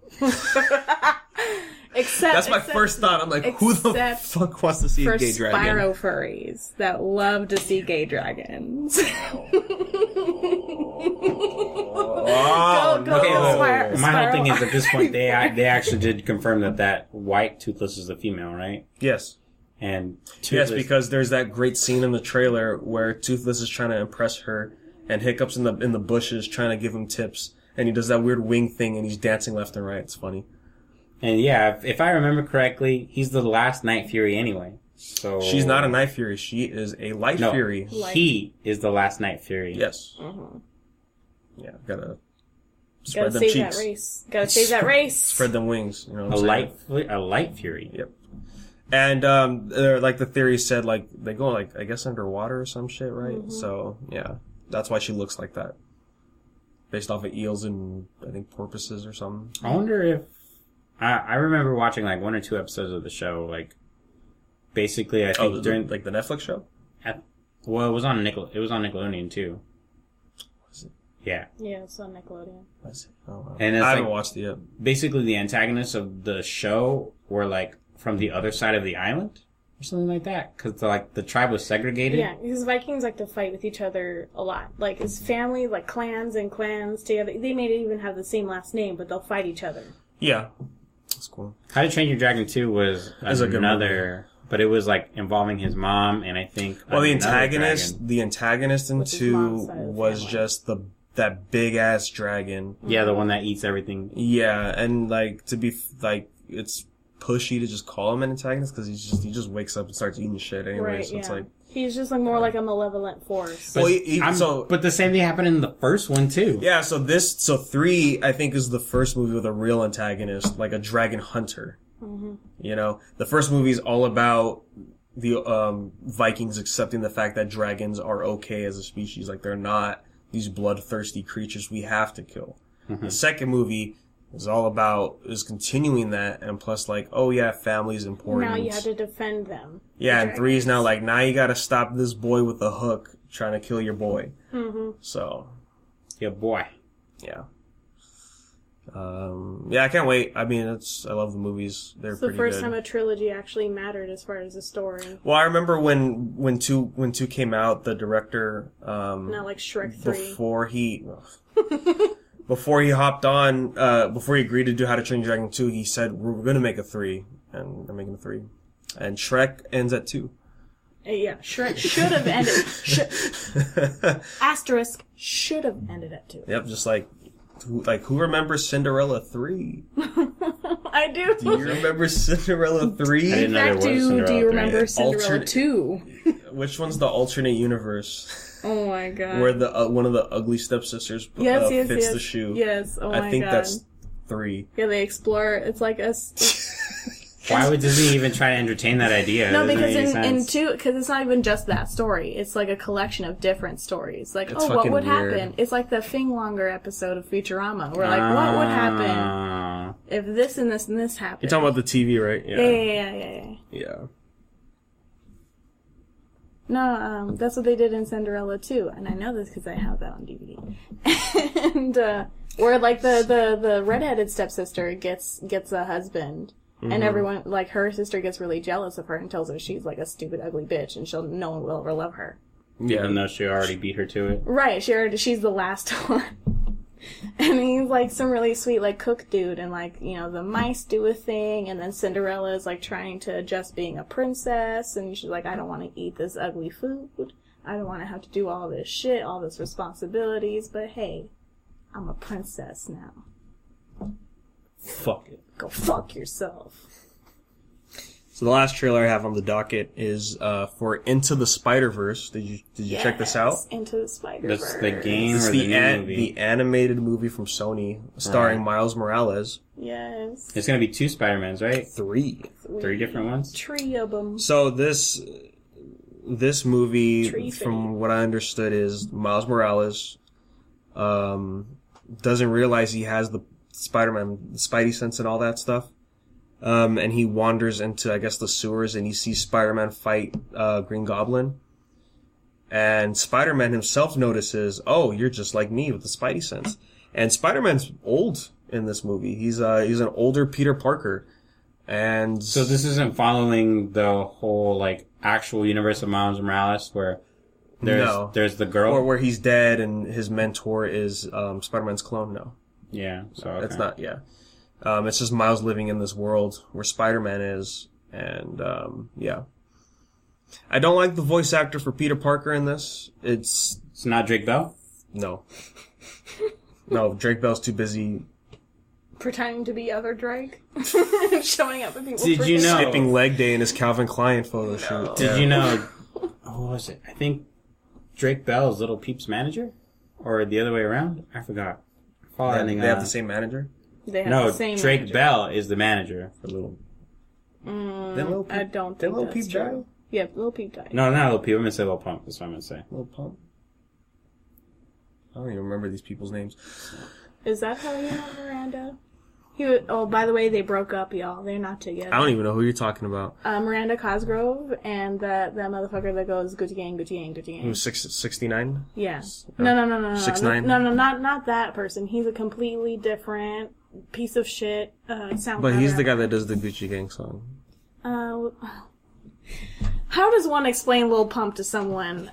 That's my first thought. I'm like, who the fuck wants to see a gay dragon? For Spyro furries that love to see gay dragons. Oh, Go, Okay, go, well, my whole Spyro. thing is at this point they actually did confirm that white Toothless is a female, right? Yes. And Yes, Toothless, because there's that great scene in the trailer where Toothless is trying to impress her, and Hiccup's in the bushes trying to give him tips, and he does that weird wing thing, and he's dancing left and right. It's funny. and yeah, if I remember correctly, he's the last Night Fury anyway. So She's not a Night Fury. She is a Light No. Fury. He is the last Night Fury. Yes. Mm-hmm. Yeah, gotta spread Gotta them save cheeks. that race. Gotta save that race. Spread them wings. You know what A I'm saying? light Fury. Yep. And like the theory said, like they go like I guess underwater or some shit, right? Mm-hmm. So yeah, that's why she looks like that, based off of eels and I think porpoises or something. I wonder if I remember watching like 1 or 2 episodes of the show. Like basically, I think during like the Netflix show. well, it was on Nickelodeon too. Was it? Yeah, Yeah, it's on Nickelodeon. Was it? Oh, wow. And it's I haven't like- watched it yet. basically the antagonists of the show were like from the other side of the island or something like that, because like the tribe was segregated. Yeah, because Vikings like to fight with each other a lot. Like, his family, like clans together. They may even have the same last name, but they'll fight each other. Yeah, that's cool. How to Train Your Dragon 2 was It's a good another, but it was like involving his mom and I think Well, the another antagonist in With his mom's 2 side of the was family. just that big ass dragon. dragon. Yeah, the one that eats everything. Yeah, and like to be like it's pushy to just call him an antagonist because he just wakes up and starts eating shit anyway. Right, So it's yeah. like He's just like more like a malevolent force. well, But the same thing happened in the first one too. yeah. So 3 I think is the first movie with a real antagonist, like a dragon hunter. Mm-hmm. You know, the first movie is all about the Vikings accepting the fact that dragons are okay as a species, like they're not these bloodthirsty creatures we have to kill. Mm-hmm. The second movie is continuing that, and plus like, oh yeah, family is important. Now you have to defend them. Yeah, the and 3 is now dragons. like, now you gotta stop this boy with a hook trying to kill your boy. Mm-hmm. So, Yeah, boy. yeah. Yeah, I can't wait. I mean, I love the movies. They're It's the pretty first good. time a trilogy actually mattered as far as the story. Well, I remember when two came out, the director, Not like Shrek 3. before he hopped on, before he agreed to do How to Train Your Dragon 2, he said, we're gonna make a 3. And they're making a 3. And Shrek ends at 2. Yeah, Shrek should have ended. Asterisk should have ended at 2. Yep, just like who remembers Cinderella 3? I do. Do you remember Cinderella 3? I didn't know there was Do Cinderella you remember 3. Cinderella Alternate- 2? Which one's the alternate universe Oh my god. where the one of the ugly stepsisters fits the shoe? Yes, oh my god. I think that's 3. Yeah, they explore. It's like a. Why would Disney even try to entertain that idea? No, It doesn't because make any in sense. 2, because it's not even just that story. It's like a collection of different stories. Like, It's oh, what fucking would weird. happen? It's like the Finglonger episode of Futurama. Where like, what would happen if this and this and this happened? You're talking about the TV, right? Yeah. Yeah. No, that's what they did in Cinderella too, and I know this because I have that on DVD. And where like the redheaded stepsister gets a husband, and everyone like her sister gets really jealous of her and tells her she's like a stupid ugly bitch, and no one will ever love her. Even though she already beat her to it. Right? She's the last one. And he's like some really sweet like cook dude, and like, you know, the mice do a thing, and then Cinderella is like trying to adjust being a princess, and she's like, I don't want to eat this ugly food, I don't want to have to do all this shit, all this responsibilities, but hey, I'm a princess now. Fuck it. Go fuck yourself. So the last trailer I have on the docket is for Into the Spider-Verse. Did you check this out? Into the Spider-Verse. That's the game It's or the new movie? the animated movie from Sony starring Miles Morales. Yes. It's gonna be 2 Spider-Mans, right? 3. 3 different ones? 3 of them. So this movie, from what I understood, is Miles Morales doesn't realize he has the Spider-Man, the Spidey sense and all that stuff. And he wanders into, I guess, the sewers, and he sees Spider-Man fight Green Goblin. And Spider-Man himself notices, oh, you're just like me with the Spidey sense. And Spider-Man's old in this movie. He's an older Peter Parker. And so this isn't following the whole like actual universe of Miles Morales, where there's the girl, or where he's dead and his mentor is Spider-Man's clone. No, yeah, so okay. It's not. Yeah. It's just Miles living in this world where Spider-Man is, and yeah. I don't like the voice actor for Peter Parker in this. It's not Drake Bell? No. No, Drake Bell's too busy pretending to be other Drake. Showing up at people's Did you know? Skipping leg day in his Calvin Klein photo shoot. Did you know? What was it? I think Drake Bell is Little Peep's manager? Or the other way around? I forgot. They have the same manager? They have the same Drake manager. Bell is the manager for Little. I don't think Little that's Peep true. died? Yeah, Little Peep died. No, not Little Peep. I'm going to say Little Pump. That's what I'm going to say. Little Pump? I don't even remember these people's names. Is that how you know Miranda? By the way, they broke up, y'all. They're not together. I don't even know who you're talking about. Miranda Cosgrove and that motherfucker that goes Gucci Gang, Gucci Gang, Gucci Gang. Who's 69? Yeah. No. 6'9"? No, not that person. He's a completely different piece of shit. But he's the guy that does the Gucci Gang song. How does one explain Lil Pump to someone?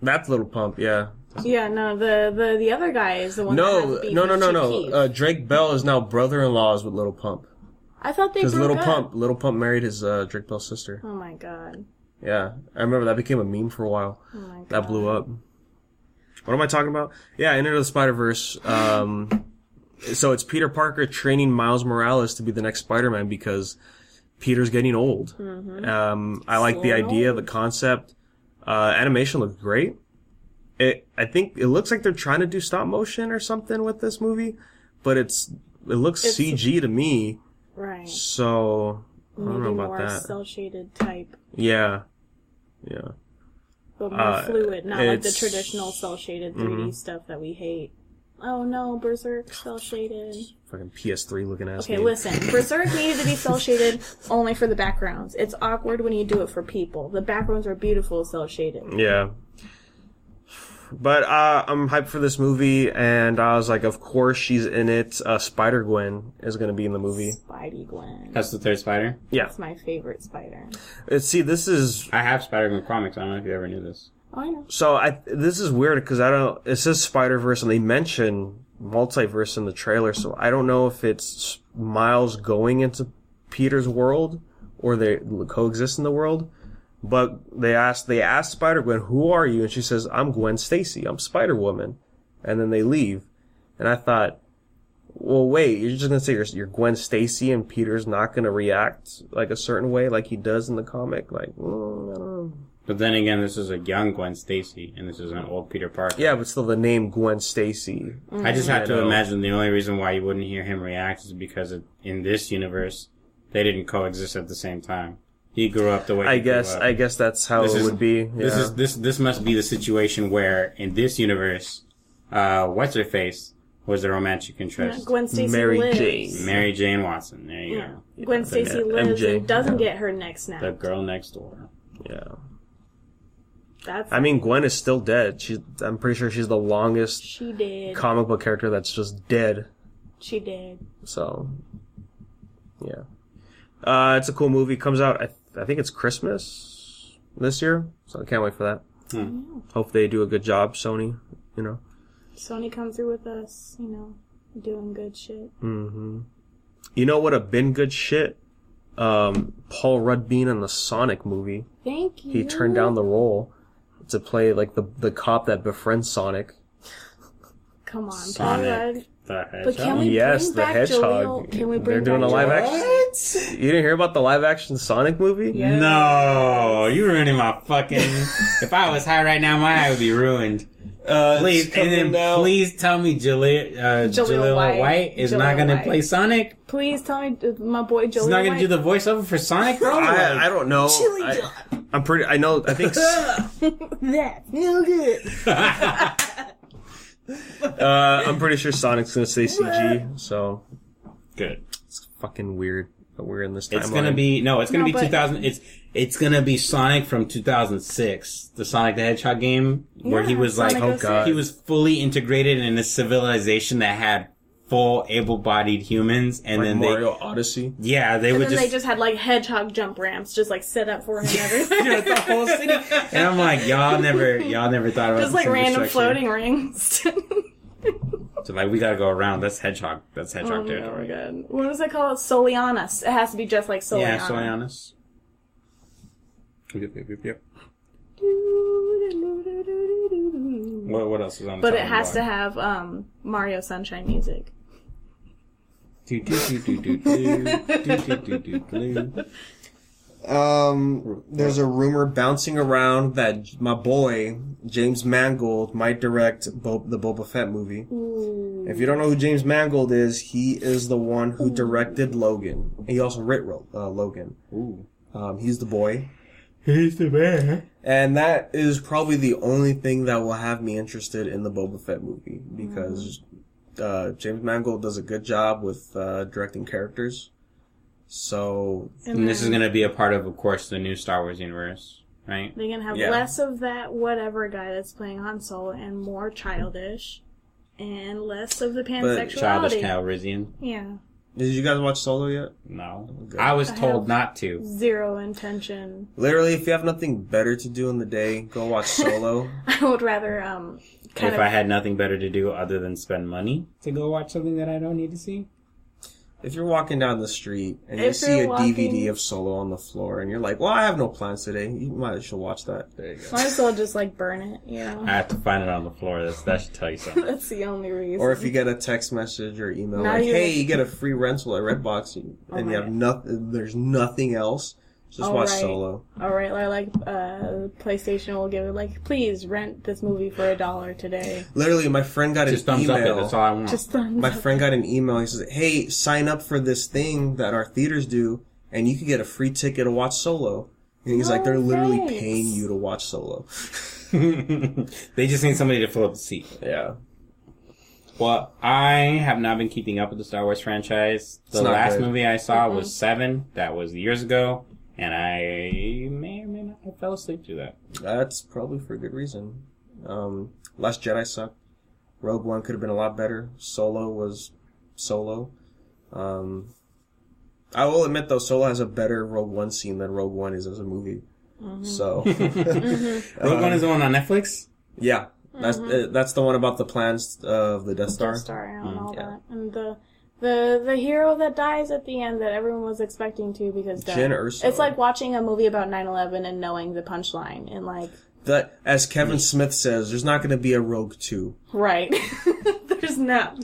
That's Little Pump, yeah. Yeah, no, the other guy is the one that has beef with Chief Keef. Drake Bell is now brother-in-laws with Little Pump. I thought they broke up. Little Pump married his Drake Bell's sister. Oh my god. Yeah, I remember that became a meme for a while. Oh my god. That blew up. What am I talking about? Yeah, Into the Spider-Verse. So it's Peter Parker training Miles Morales to be the next Spider-Man because Peter's getting old. Mm-hmm. I like the idea, the concept. Animation looks great. I think it looks like they're trying to do stop motion or something with this movie, but it looks CG to me. Right. So I don't know about more that. Cell shaded type. Yeah. But more fluid, not like the traditional cell shaded 3D stuff that we hate. Oh no, Berserk cell shaded. Fucking PS3 looking ass. Okay, game. listen. Berserk needed to be cell shaded only for the backgrounds. It's awkward when you do it for people. The backgrounds are beautiful cell shaded. Yeah. But I'm hyped for this movie, and I was like, of course she's in it. Spider-Gwen is going to be in the movie. Spidey-Gwen. That's the third Spider? Yeah. That's my favorite Spider. See, this is... I have Spider-Man comics. I don't know if you ever knew this. Oh, I know. So this is weird because it says Spider-Verse and they mention multiverse in the trailer, so I don't know if it's Miles going into Peter's world or they coexist in the world. But they asked Spider-Gwen, who are you? And she says, I'm Gwen Stacy. I'm Spider-Woman. And then they leave. And I thought, well, wait, you're just going to say you're Gwen Stacy and Peter's not going to react like a certain way like he does in the comic? Like, I don't know. But then again, this is a young Gwen Stacy, and this is an old Peter Parker. Yeah, but still the name Gwen Stacy. I just have to imagine the only reason why you wouldn't hear him react is because in this universe, they didn't coexist at the same time. He grew up the way he grew up. I guess that's how it would be. Yeah. This must be the situation where in this universe, what's her face was the romantic interest. Yeah, Gwen Stacy Mary Jane Watson. There you go. Gwen Stacy lives and doesn't get her neck snapped. The girl next door. Yeah. I mean, Gwen is still dead. I'm pretty sure she's the longest comic book character that's just dead. She did. So, yeah. It's a cool movie. Comes out, I think it's Christmas this year, so I can't wait for that. Hope they do a good job, Sony, Sony comes through with us, doing good shit. Mm-hmm. You know what have been good shit? Paul Rudd being in the Sonic movie. Thank you. He turned down the role to play, like, the cop that befriends Sonic. Come on, Sonic the Hedgehog. But can we Yes, bring the back Hedgehog. Can we They're bring doing back a live Jaleel? action. You didn't hear about the live action Sonic movie? Yeah. No, you ruining my fucking. If I was high right now, my eye would be ruined. Please, and then please tell me Jaleel White is not going to play Sonic. Please tell me my boy Jaleel He's not going White. to do the voiceover for Sonic, bro. I don't know. I'm pretty. I know. I think. That's no good. I'm pretty sure Sonic's gonna say CG. So Good. it's fucking weird that we're in this timeline. It's gonna be It's gonna be but- 2000. It's gonna be Sonic from 2006, the Sonic the Hedgehog game, where he Yeah, was like, Sonic 06. he was fully integrated in a civilization that had full able-bodied humans, and like then Mario Odyssey. they And would then they just had like hedgehog jump ramps just like set up for him everywhere. the whole city. And I'm like, y'all never thought about Just this like random infrastructure. floating rings. So like, we gotta go around. That's Hedgehog Oh territory. my god. What does it call? Solianas. It has to be just like Soliana. Yeah, Solianis. Yep. What else is on the But it chopping has to block? have Mario Sunshine music. There's a rumor bouncing around that my boy James Mangold might direct the Boba Fett movie. Ooh. If you don't know who James Mangold is, he is the one who directed Logan. He also wrote Logan. Ooh. He's the boy. He's the man. And that is probably the only thing that will have me interested in the Boba Fett movie, because James Mangold does a good job with directing characters. So And this is going to be a part of course, the new Star Wars universe, right? They can have Yeah. less of that whatever guy that's playing Han Solo and more childish, and less of the pansexuality. Childish Calrissian. Yeah. did you guys watch Solo yet? No. Good. I was I told have- not to. Zero intention. Literally, if you have nothing better to do in the day, go watch Solo. I would rather kind If of. I had nothing better to do other than spend money to go watch something that I don't need to see. If you're walking down the street and you If see you're a walking- DVD of Solo on the floor and you're like, well, I have no plans today, you might as well watch that. There you go. Might as well just like burn it, you know. I have to find it on the floor. That should tell you something. That's the only reason. Or if you get a text message or email Not like, even- hey, you get a free rental at Redbox and you my have God. nothing, there's nothing else, just watch Alright. Solo. All right, like PlayStation will give it like, please rent this movie for $1 today. Literally, my friend got Just an thumbs up it. email. That's all I want. Just My friend got an email. He says, hey, sign up for this thing that our theaters do and you can get a free ticket to watch Solo. And he's like, they're literally thanks. paying you to watch Solo. They just need somebody to fill up the seat. Yeah. Well, I have not been keeping up with the Star Wars franchise. The It's not last good. movie I saw was 7. That was years ago. And I may or may not have fell asleep through that. That's probably for a good reason. Last Jedi sucked. Rogue One could have been a lot better. Solo was Solo. I will admit though, Solo has a better Rogue One scene than Rogue One is as a movie. So, Rogue One is the one on Netflix? yeah, that's the one about the plans of the Death Star. Death Star and all yeah. that, and the hero that dies at the end that everyone was expecting to because Jyn Erso. it's like watching a movie about 9/11 and knowing the punchline and like That, as Kevin Smith says, there's not going to be a Rogue 2. right. There's not.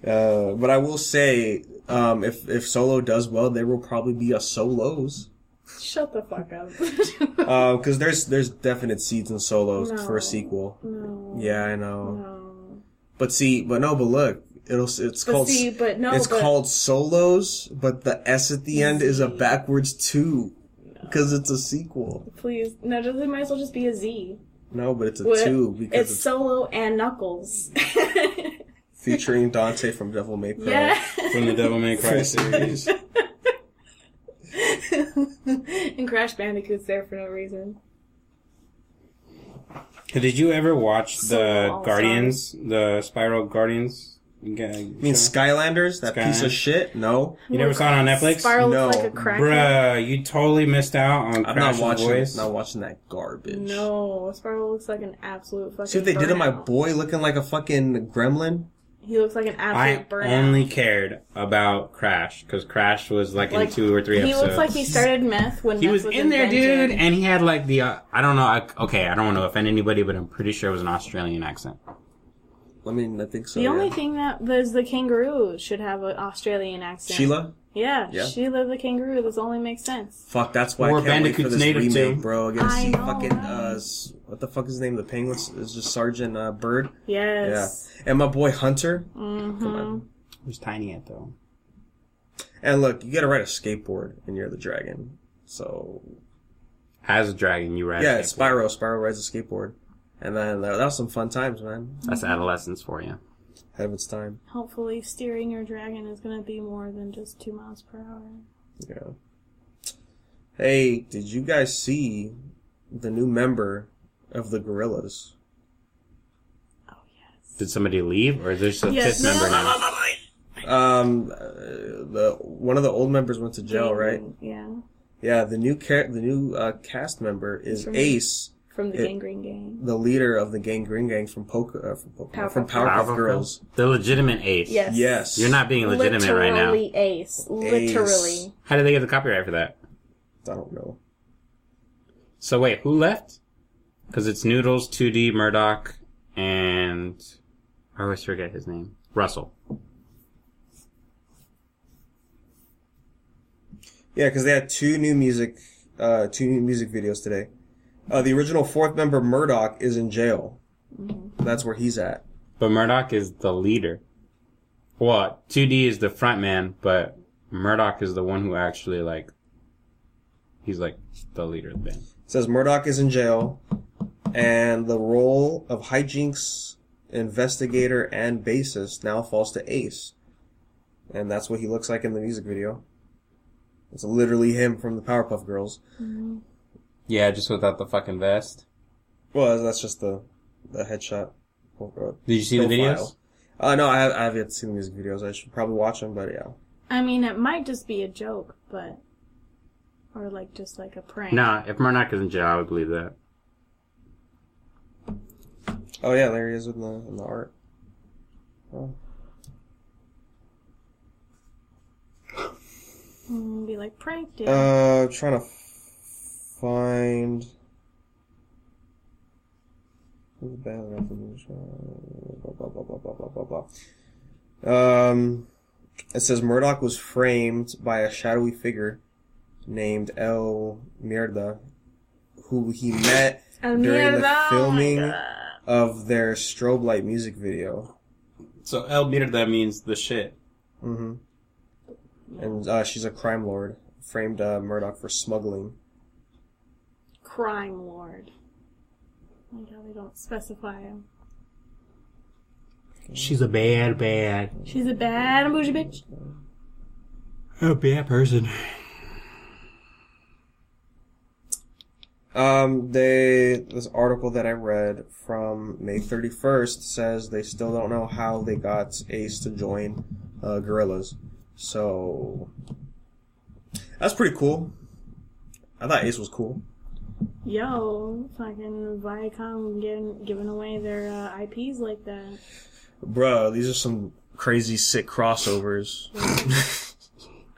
But I will say, if Solo does well, there will probably be a Solos. Shut the fuck up. Because there's definite seeds in Solo for a sequel. No. Yeah, I know. No. But look, it's called Solos, but the S at the end is a backwards 2 because it's a sequel. Please, no. It might as well just be a Z. No, but it's a What? 2 because It's Solo and Knuckles. featuring Dante from Devil May Cry. Yeah. From the Devil May Cry series. And Crash Bandicoot's there for no reason. Did you ever watch the all Guardians, the Spiral Guardians? You mean Skylanders? That piece of shit? No. You never saw it on Netflix? Spiral No. looks like a crack. Bruh, you totally missed out on I'm not Crash's voice. watching that garbage. No, Spiral looks like an absolute fucking See what they did to my burnout. boy looking like a fucking gremlin? He looks like an absolute I burnout. only cared about Crash, because Crash was like in 2 or 3 he episodes. looks like he started meth when He meth was in there, invented. dude, and he had like the, I don't know, I don't want to offend anybody, but I'm pretty sure it was an Australian accent. I mean, I think so. The only thing that there's the kangaroo should have an Australian accent. Sheila? Yeah, Yeah. Sheila the kangaroo. This only makes sense. Fuck, that's why Or I can't wait for Bandicoot's this native remake, too. bro. I gotta I see know, fucking, right? what the fuck is his name? The penguin is just Sergeant Bird. Yes. Yeah. And my boy Hunter. Mm-hmm. Come on. Who's tiny yet though? And look, you gotta ride a skateboard and you're the dragon. So, As a dragon, you ride. yeah, a skateboard. Spyro rides a skateboard. And then that was some fun times, man. That's adolescence for you. Ahead of its time. Hopefully, steering your dragon is going to be more than just 2 miles per hour. Yeah. Hey, did you guys see the new member of the Gorillas? Oh, yes. Did somebody leave, or is there a Yes. fifth member now? The one of the old members went to jail, right? Yeah. Yeah, the new cast member is From- Ace, From the Gangrene Gang. the leader of the Gangrene Gang from Powerpuff Powerpuff Girls. The legitimate Ace. Yes. Yes, You're not being legitimate right now. Literally Ace. Literally. How did they get the copyright for that? I don't know. So wait, who left? Because it's Noodles, 2D, Murdoch, and I always forget his name. Russell. Yeah, because they had two new music videos today. The original fourth member Murdoch is in jail. Mm-hmm. That's where he's at. But Murdoch is the leader. Well, 2D is the front man, but Murdoch is the one who actually, like, he's like the leader of the band. It says Murdoch is in jail, and the role of hijinks investigator and bassist now falls to Ace. And that's what he looks like in the music video. It's literally him from the Powerpuff Girls. Mm-hmm. Yeah, just without the fucking vest. Well, that's just the headshot. Did you see the videos? No, I have yet to see the music videos. I should probably watch them, but yeah. I mean, it might just be a joke, but... Or, like, just like a prank. Nah, if Murdoch is in jail, I would believe that. Oh yeah, there he is in the art. Oh. Be like, pranked it. Trying to find the band. Blah blah blah blah blah blah blah. It says Murdoch was framed by a shadowy figure named El Mierda, who he met during the filming of their strobe light music video. So El Mierda means the shit. Mm-hmm. And she's a crime lord. Framed Murdoch for smuggling. Crime lord. Like how they don't specify him. She's a bad. She's a bad bougie bitch. A bad person. This article that I read from May 31st says they still don't know how they got Ace to join Gorillaz. So that's pretty cool. I thought Ace was cool. Yo, fucking Viacom giving away their IPs like that. Bro, these are some crazy sick crossovers.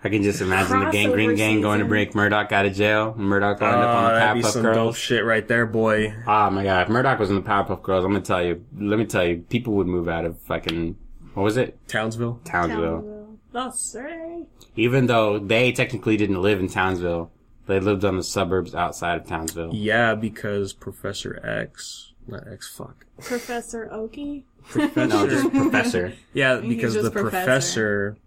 I can just imagine the Gangrene Gang going to break Murdoch out of jail. Murdoch will end up on the that'd be Powerpuff some dope Girls. shit right there, boy. Oh my god, if Murdoch was in the Powerpuff Girls, let me tell you, people would move out of fucking, what was it? Townsville. That's sir. Even though they technically didn't live in Townsville, they lived on the suburbs outside of Townsville. Yeah, because Professor Professor Oki? No, just Professor. Yeah, He's because just the professor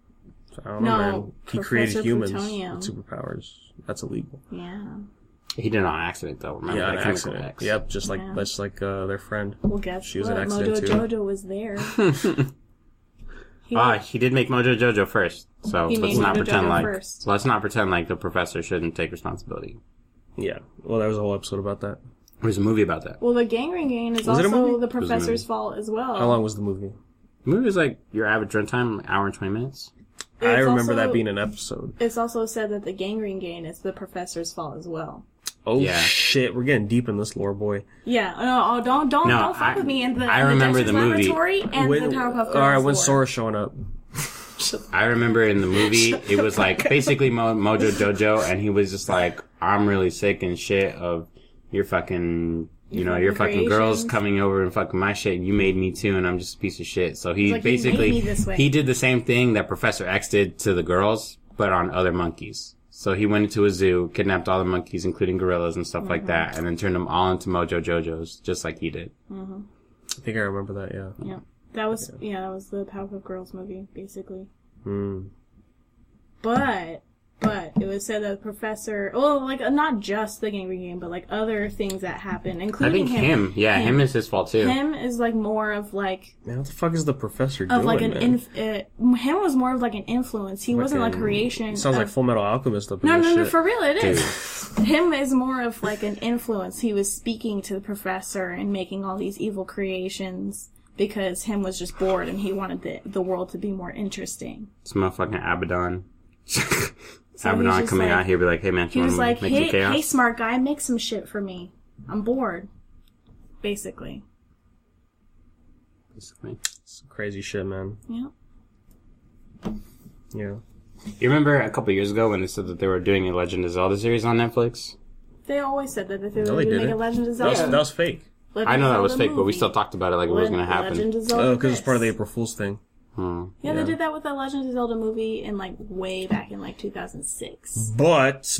I don't know, man. He Professor created humans Plutonium. with superpowers. That's illegal. Yeah. He did it on accident, though. Remember, Yeah, that an chemical accident. X. Yep, just like Yeah. their friend. Well, guess She was what? an accident Mojo too. Jojo was there. He did make Mojo Jojo first, so He let's made not Mojo pretend Jojo like first. let's not pretend like the professor shouldn't take responsibility. Yeah. Well, there was a whole episode about that. There's a movie about that. Well, the Gangrene Gang is Was it a also movie? the It was a professor's movie. fault as well. How long was the movie? The movie was like your average runtime, like hour and 20 minutes. I It's remember also- that being an episode. It's also said that the Gangrene Gang is the professor's fault as well. Oh Yeah. shit, we're getting deep in this lore, boy. Yeah, no, don't No, fuck with me. And I remember Dexter's the movie. Laboratory and the Powerpuff Girls. Alright, when lore. Sora's showing up. I remember in the movie, it was like basically Mojo Jojo, and he was just like, I'm really sick and shit of your fucking you know, your fucking girls coming over and fucking my shit, and you made me too, and I'm just a piece of shit. So he basically, he did the same thing that Professor X did to the girls, but on other monkeys. So he went into a zoo, kidnapped all the monkeys, including gorillas and stuff like that, and then turned them all into Mojo Jojos, just like he did. I think I remember that, yeah. Yeah. That was the Powerpuff Girls movie, basically. But it was said that the professor, not just the Gangrene Game, but like other things that happened, including him is his fault too. Him is like more of like, man, what the fuck is the professor doing? Of like him was more of like an influence. He wasn't like creation. Sounds like Full Metal Alchemist up in No, for real, it is. Him is more of like an influence. He was speaking to the professor and making all these evil creations because him was just bored and he wanted the world to be more interesting. It's motherfucking Abaddon. Abaddon coming out here be like, hey man, he was like, hey smart guy, make some shit for me. I'm bored. Basically. It's crazy shit, man. Yeah. Yeah. You remember a couple years ago when they said that they were doing a Legend of Zelda series on Netflix? They always said that they were doing a Legend of Zelda. That was fake. I know that was fake, but we still talked about it like it was going to happen. Oh, because it's part of the April Fool's thing. Yeah, they did that with the Legend of Zelda movie in like way back in like 2006. But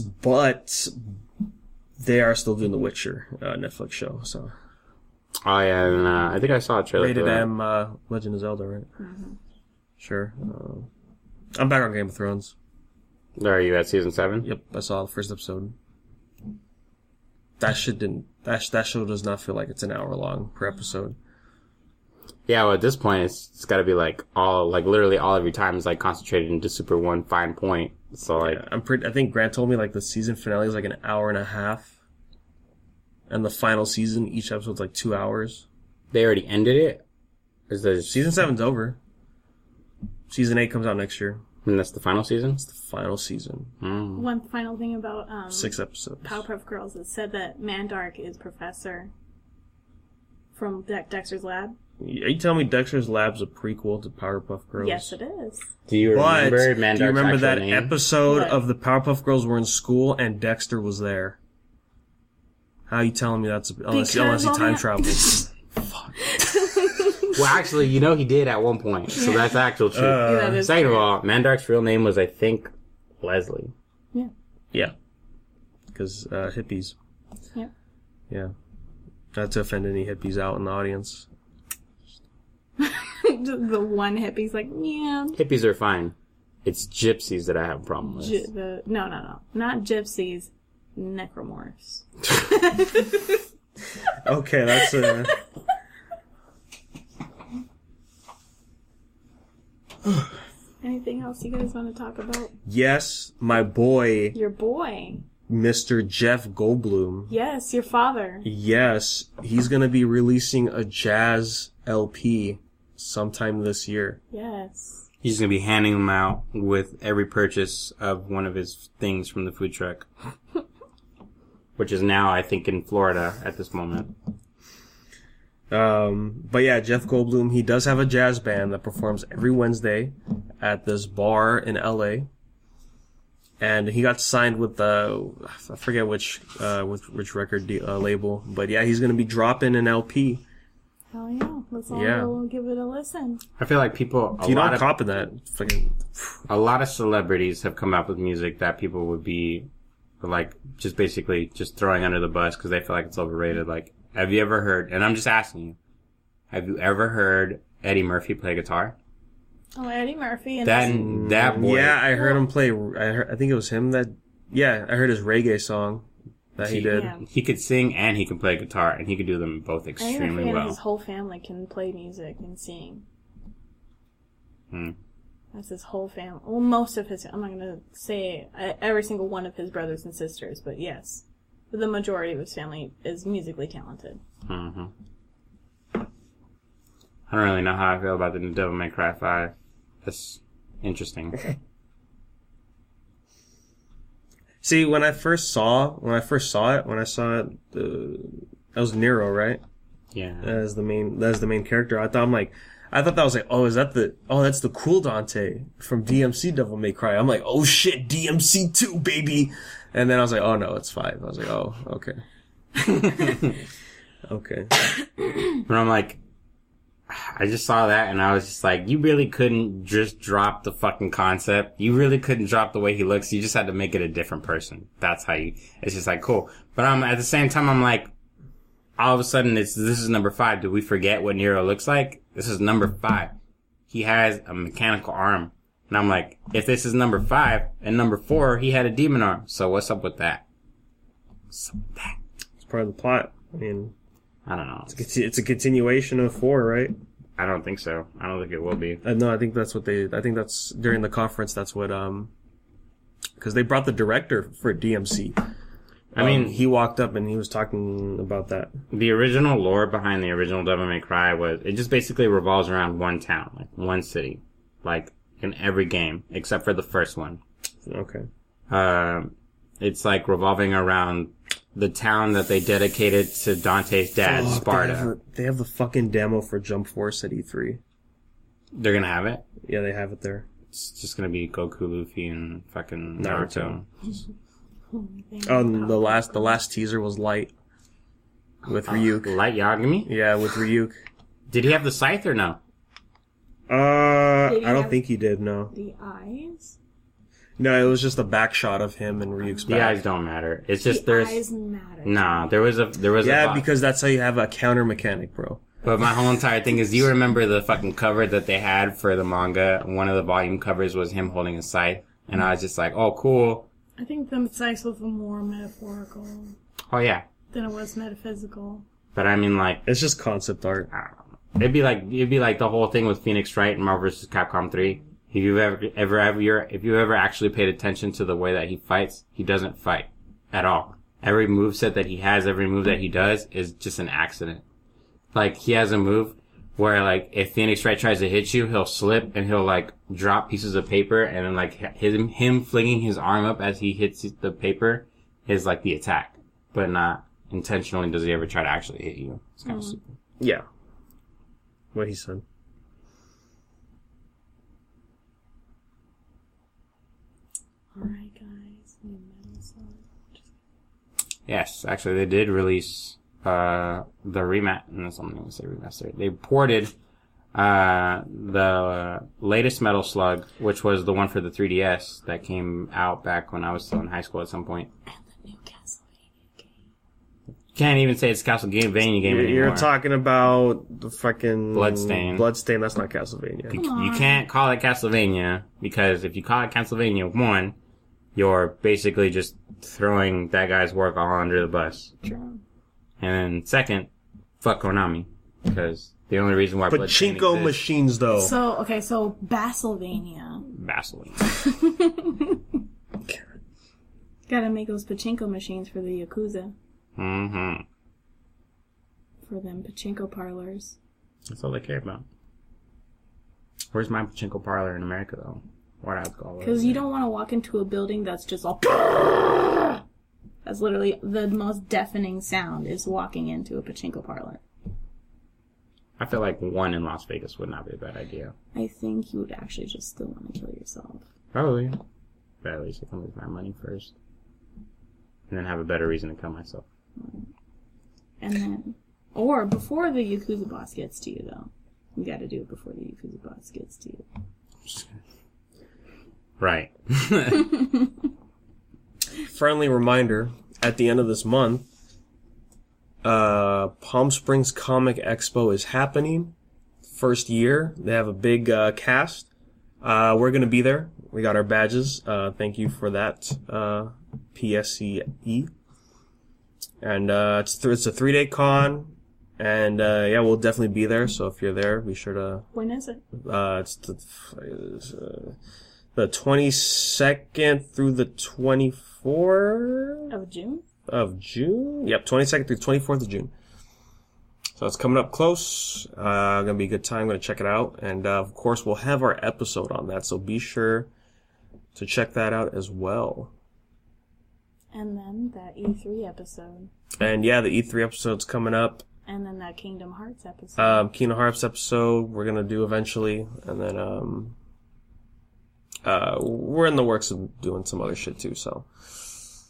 they are still doing the Witcher Netflix show. So. Oh yeah, and I think I saw a trailer. Rated M Legend of Zelda, right? Sure. I'm back on Game of Thrones. Are you at season 7? Yep, I saw the first episode. That show does not feel like it's an hour long per episode. Yeah, well, at this point, it's got to be like literally all of your time is like concentrated into super one fine point. So like, I think Grant told me like the season finale is like an hour and a half, and the final season, each episode's like 2 hours. They already ended it. Season 7's over. Season 8 comes out next year. And that's the final season? It's the final season. One final thing about 6 episodes. Powerpuff Girls, it said that Mandark is Professor from Dexter's Lab. Are you telling me Dexter's Lab's a prequel to Powerpuff Girls? Yes, it is. Do you remember Mandark's do you remember that name? episode of the Powerpuff Girls were in school and Dexter was there? How are you telling me that's unless he time travels? Fuck. Well, actually, you know he did at one point, so that's actual truth. Second of all, Mandark's real name was, I think, Leslie. Yeah. Yeah. Because hippies. Yeah. Yeah. Not to offend any hippies out in the audience. The one hippie's like, yeah. Hippies are fine. It's gypsies that I have a problem with. No. Not gypsies. Necromorphs. Okay, that's Anything else you guys want to talk about? Yes, my boy. Your boy. Mr. Jeff Goldblum. Yes, your father. Yes, he's going to be releasing a jazz LP sometime this year. Yes. He's going to be handing them out with every purchase of one of his things from the food truck. Which is now, I think, in Florida at this moment. But yeah, Jeff Goldblum, he does have a jazz band that performs every Wednesday at this bar in LA. And he got signed with I forget which record label, but yeah, he's gonna be dropping an LP. Oh yeah, let's all go give it a listen. I feel like people. If you're not copping that, a lot of celebrities have come up with music that people would be like just basically just throwing under the bus because they feel like it's overrated. Like, have you ever heard? And I'm just asking you, have you ever heard Eddie Murphy play guitar? Oh, Eddie Murphy. And that boy. Yeah, I heard him play. I think it was him that. Yeah, I heard his reggae song that he did. Yeah. He could sing and he could play guitar, and he could do them both extremely well. His whole family can play music and sing. That's his whole family. Well, most of his. I'm not going to say every single one of his brothers and sisters, but yes, the majority of his family is musically talented. Mm-hmm. I don't really know how I feel about the new Devil May Cry 5. That's interesting. See, when I saw it, that was Nero, right? Yeah. That's the main character. I thought that was like, that's the cool Dante from DMC Devil May Cry. I'm like, oh shit, DMC 2, baby. And then I was like, oh no, it's 5. I was like, oh, okay. Okay. But I'm like, I just saw that and I was just like, you really couldn't just drop the fucking concept. You really couldn't drop the way he looks. You just had to make it a different person. That's how it's just like, cool. But at the same time, I'm like, all of a sudden this is number 5. Did we forget what Nero looks like? This is number 5. He has a mechanical arm. And I'm like, if this is number 5 and number 4, he had a demon arm. So what's up with that? What's up with that? It's part of the plot. I mean, I don't know. it's a continuation of 4, right? I don't think so. I don't think it will be. No, I think that's during the conference, that's what, because they brought the director for DMC. I mean, he walked up and he was talking about that. The original lore behind the original Devil May Cry it just basically revolves around one town, like one city, like in every game, except for the first one. Okay. It's like revolving around the town that they dedicated to Dante's dad, Sparta. They have the fucking demo for Jump Force at E3. They're gonna have it? Yeah, they have it there. It's just gonna be Goku, Luffy, and fucking Naruto. The last teaser was Light with Ryuk. Light Yagami? Yeah, with Ryuk. Did he have the scythe or no? I don't think he did. No. The eyes. No, it was just a back shot of him and Ryuk's back. The eyes don't matter. It's just the eyes matter. Nah, there was a yeah, because that's how you have a counter mechanic, bro. But my whole entire thing is, do you remember the fucking cover that they had for the manga? One of the volume covers was him holding a scythe, and I was just like, oh, cool. I think the scythe was more metaphorical Oh yeah. than it was metaphysical. But I mean, like, It's just concept art. I don't know. It'd be like the whole thing with Phoenix Wright and Marvel vs. Capcom 3. If you've ever actually paid attention to the way that he fights, he doesn't fight at all. Every moveset that he has, every move that he does is just an accident. Like, he has a move where, like, if Phoenix Wright tries to hit you, he'll slip and he'll, like, drop pieces of paper, and then, like, him flinging his arm up as he hits the paper is, like, the attack. But not intentionally does he ever try to actually hit you. It's kind of stupid. Yeah. What he said. Alright, guys. New Metal Solid. Yes, actually, they did release the remaster. They ported the latest Metal Slug, which was the one for the 3DS that came out back when I was still in high school at some point. And the new Castlevania game. Can't even say it's Castlevania game anymore. You're talking about the fucking Bloodstain. Bloodstain, that's not Castlevania. You can't call it Castlevania, because if you call it Castlevania, one, you're basically just throwing that guy's work all under the bus. True. And then second, fuck Konami, because the only reason why Bloodstain Pachinko exists, machines, though. So Bassylvania. Vaseline. Gotta make those pachinko machines for the Yakuza. Mm-hmm. For them pachinko parlors. That's all they care about. Where's my pachinko parlor in America, though? Why'd I have to go all over Because you there? don't want to walk into a building that's just all... That's literally the most deafening sound, is walking into a pachinko parlor. I feel like one in Las Vegas would not be a bad idea. I think you would actually just still want to kill yourself. Probably. But at least I can lose my money first. And then have a better reason to kill myself. And then... Or before the Yakuza boss gets to you, though. You gotta do it before the Yakuza boss gets to you. Right. Friendly reminder, at the end of this month, Palm Springs Comic Expo is happening. First year. They have a big cast. We're going to be there. We got our badges. Thank you for that, PSCE. And it's a 3-day con. And yeah, we'll definitely be there. So if you're there, be sure to... When is it? It's the 22nd through the 24th Of June? of June. Yep, 22nd through 24th of June. So it's coming up close. Gonna be a good time. Gonna check it out, and of course we'll have our episode on that. So be sure to check that out as well. And then that E3 episode. And yeah, the E3 episode's coming up. And then that Kingdom Hearts episode. Kingdom Hearts episode we're gonna do eventually, and then we're in the works of doing some other shit too. So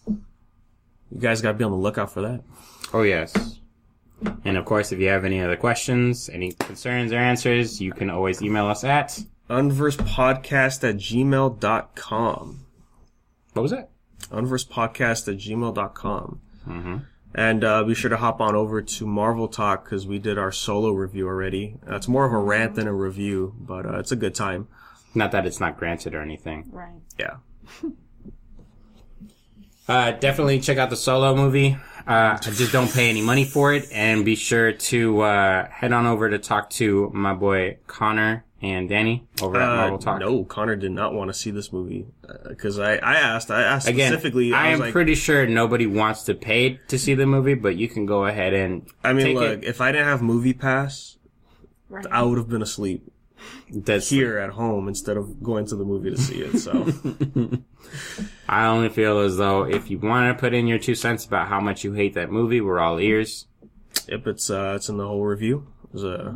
you guys gotta be on the lookout for that. Oh, yes. And of course, if you have any other questions, any concerns or answers, you can always email us at unversedpodcast@gmail.com. What was that? unversedpodcast@gmail.com. Mm-hmm. And be sure to hop on over to Marvel Talk because we did our solo review already. It's more of a rant than a review, but it's a good time. Not that it's not granted or anything. Right. Yeah. Definitely check out the Solo movie. I just don't pay any money for it. And be sure to head on over to talk to my boy Connor and Danny over at Marvel Talk. No, Connor did not want to see this movie because I asked Again, specifically. I am pretty sure nobody wants to pay to see the movie, but you can go ahead and take look, if I didn't have Movie Pass, Right. I would have been asleep here at home instead of going to the movie to see it. So I only feel as though if you want to put in your 2 cents about how much you hate that movie, we're all ears. Yep, it's in the whole review. Yeah.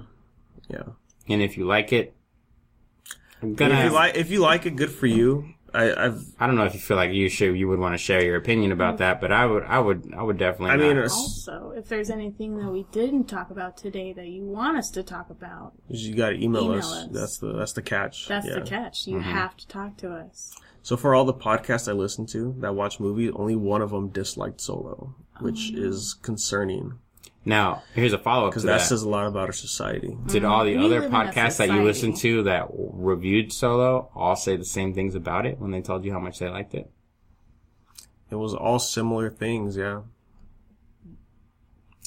And if you like it, If you like it, good for you. I don't know if you feel like you would want to share your opinion about that, but I would definitely. I mean, also, if there's anything that we didn't talk about today that you want us to talk about, you got to email us. That's the catch. That's the catch. You have to talk to us. So for all the podcasts I listen to that watch movies, only one of them disliked Solo, which is concerning. Now, here's a follow-up to because that says a lot about our society. Did all the We other live in a podcasts that you society. listened to that reviewed Solo all say the same things about it when they told you how much they liked it? It was all similar things, yeah.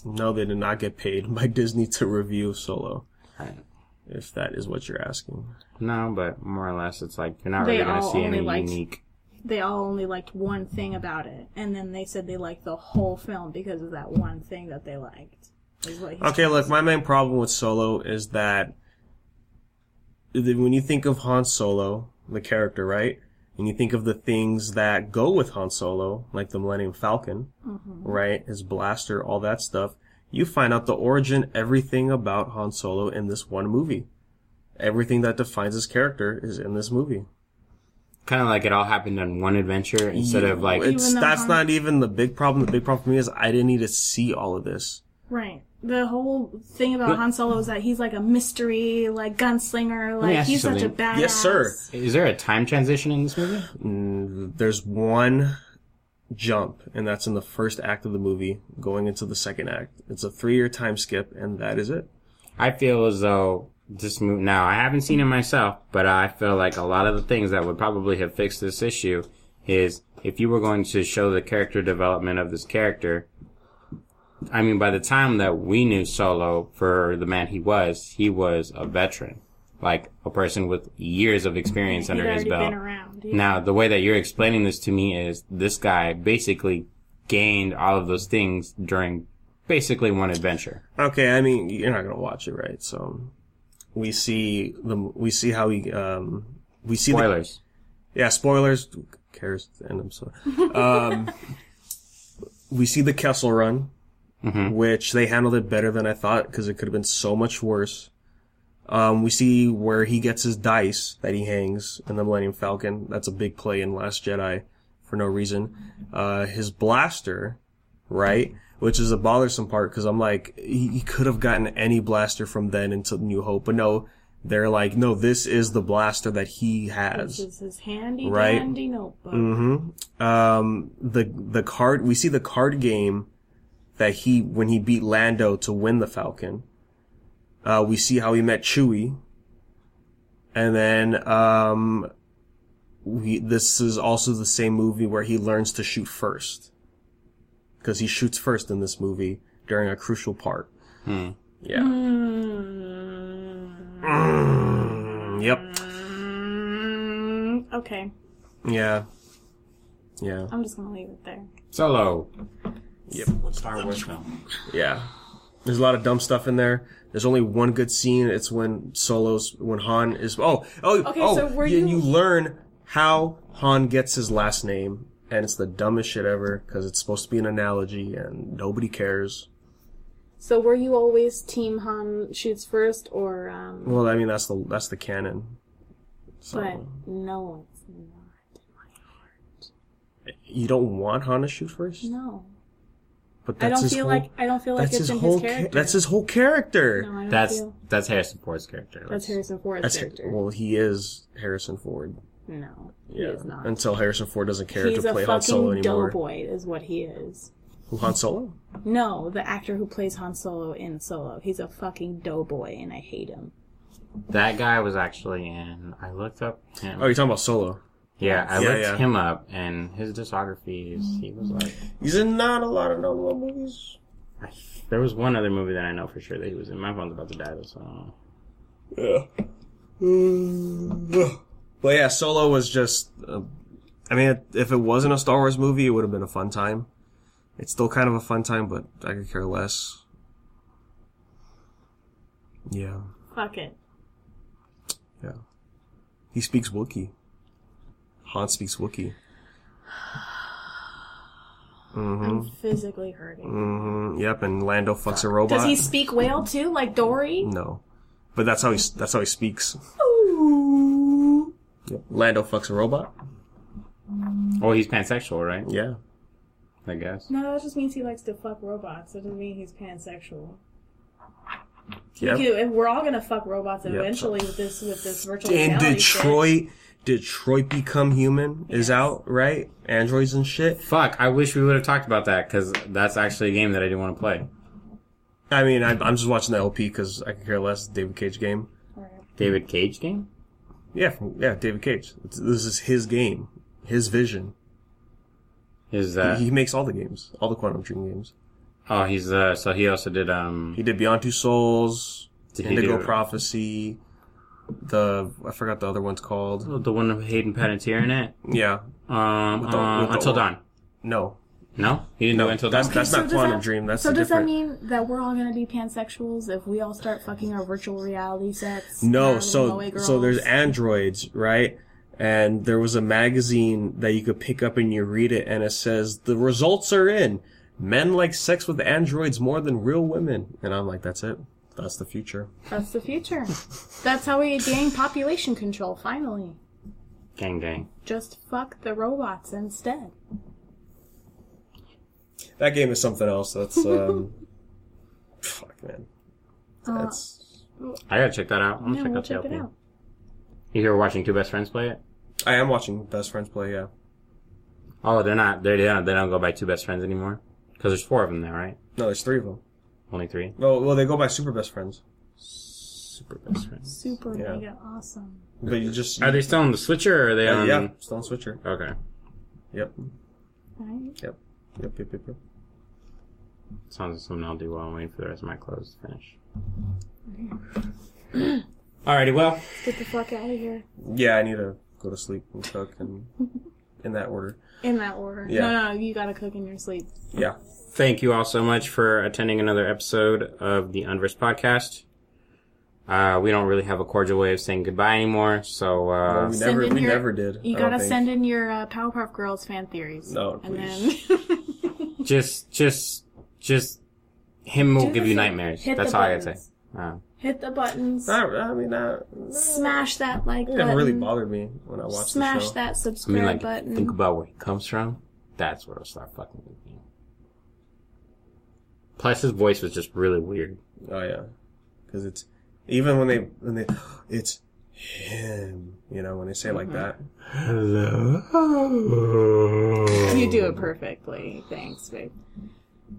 No, they did not get paid by Disney to review Solo. Right. If that is what you're asking. No, but more or less, it's like you're not They really going to all see only any liked- unique. They all only liked one thing about it, and then they said they liked the whole film because of that one thing that they liked. Is what he's Okay, trying to look, say. my main problem with Solo is that when you think of Han Solo, the character, right? And you think of the things that go with Han Solo, like the Millennium Falcon, right? His blaster, all that stuff. You find out the origin, everything about Han Solo in this one movie. Everything that defines his character is in this movie. Kind of like it all happened on one adventure instead of like... Even though That's Han- not even the big problem. The big problem for me is I didn't need to see all of this. Right. The whole thing about Han Solo is that he's like a mystery, like gunslinger, me like ask you he's such a something. badass. Yes, sir. Is there a time transition in this movie? There's one jump, and that's in the first act of the movie, going into the second act. It's a 3-year time skip, and that is it. I feel as though this movie... Now, I haven't seen it myself, but I feel like a lot of the things that would probably have fixed this issue is if you were going to show the character development of this character... I mean, by the time that we knew Solo for the man he was a veteran. Like, a person with years of experience under his He'd belt. already been around. Yeah. Now, the way that you're explaining this to me is this guy basically gained all of those things during basically one adventure. Okay, I mean, you're not gonna watch it, right? So, we see how he, we see Spoilers. yeah, spoilers. Who cares? And I'm sorry. We see the Kessel Run, which they handled it better than I thought because it could have been so much worse. We see where he gets his dice that he hangs in the Millennium Falcon. That's a big play in Last Jedi for no reason. His blaster, right? Which is a bothersome part because I'm like, he could have gotten any blaster from then into New Hope, but no, they're like, no, this is the blaster that he has. This is his handy Right. dandy notebook. The card, we see the card game that when he beat Lando to win the Falcon. We see how he met Chewie. And then, this is also the same movie where he learns to shoot first. Because he shoots first in this movie during a crucial part. Yeah. Yep. Okay. Yeah. Yeah. I'm just gonna leave it there. Solo. Yep. Star Wars film. Yeah. There's a lot of dumb stuff in there. There's only one good scene. It's when Han is... so were you you- learn how Han gets his last name. And it's the dumbest shit ever because it's supposed to be an analogy and nobody cares. So were you always Team Han shoots first, or Well, I mean, that's the canon. So, But no, it's not. you don't want Han to shoot first? No. But I that's don't his feel whole, like that's it's his in whole his character. that's his whole character. No, I don't That's feel. Harrison Ford's character. That's Harrison Ford's That's character. well, he is Harrison Ford. No, he Yeah. is not. Until Harrison Ford doesn't care He's to a play Han Solo fucking anymore. doughboy, is what he is. Who, Han Solo? No, the actor who plays Han Solo in Solo. He's a fucking doughboy, and I hate him. That guy was actually in. I looked up him. Oh, you're talking about Solo. Yeah, I Yeah, looked yeah. him up, and his discography is. He was like. He's in not a lot of notable movies. There was one other movie that I know for sure that he was in. My phone's about to die, so. I don't know. Yeah. But yeah, Solo was just. I mean, if it wasn't a Star Wars movie, it would have been a fun time. It's still kind of a fun time, but I could care less. Yeah. Fuck it. Yeah. He speaks Wookiee. Han speaks Wookiee. I'm physically hurting. Yep, and Lando fucks a robot. Does he speak whale too, like Dory? No. But that's how he speaks. Ooh. Yep. Lando fucks a robot. Oh, he's pansexual, right? Yeah. I guess. No, that just means he likes to fuck robots. It doesn't mean he's pansexual. Yep. If we're all gonna fuck robots Yep. eventually with this virtual In reality shit. Detroit Become Human is out, right? Androids and shit. Fuck, I wish we would have talked about that, because that's actually a game that I do want to play. I mean, I'm just watching the LP because I could care less. David Cage game. David Cage game? Yeah, David Cage. This is his game. His vision. He makes all the games. All the Quantum Dream games. Oh, he's, so he also did, He did Beyond Two Souls, Did he Indigo do- Prophecy, I forgot the other one's called. the one with Hayden Panettiere in it? Yeah. with the- Until Dawn. No. No? He didn't do Until Dawn? That's not does Quantum that- Dream. That's So does different. that mean that we're all gonna be pansexuals if we all start fucking our virtual reality sets? No, our so little Moe so there's girls? androids, right? And there was a magazine that you could pick up and you read it, and it says the results are in. Men like sex with androids more than real women, and I'm like, that's it. That's the future. That's the future. That's how we gain population control. Finally, Gang gang. just fuck the robots instead. That game is something else. That's fuck, man. That's. I gotta check that out. I'm gonna Yeah, check we'll out the check it LP. out. You here watching Two Best Friends play it? I am watching Best Friends play. Yeah. Oh, they're not. They don't go by Two Best Friends anymore? Because there's 4 of them now, right? No, there's 3 of them. Only 3? Well, they go by Super Best Friends. Super Best Friends. Super Yeah. mega awesome. But you just. Are they still on the Switcher, or are they on... Yeah, Stone Switcher. Okay. Yep. Right? Yep. Sounds like something I'll do while I'm waiting for the rest of my clothes to finish. Alrighty, well... Get the fuck out of here. Yeah, I need to go to sleep and cook and in that order. In that order. Yeah. No, you gotta cook in your sleep. Yeah. Thank you all so much for attending another episode of the Unversed Podcast. We don't really have a cordial way of saying goodbye anymore, so Well, we never did. You I don't gotta think. send in your Powerpuff Girls fan theories. No, and please. then just him will Do give the you thing. nightmares. Hit That's the all I gotta say. buttons. Hit the buttons. It Smash that like never button. really bothered me when I watched Smash the show. that I subscribe mean, like, button. think about where he comes from. That's where I'll start fucking with me. Plus, his voice was just really weird. Oh yeah, because it's even when they it's him. You know when they say it like that. Hello. You do it perfectly. Thanks, babe.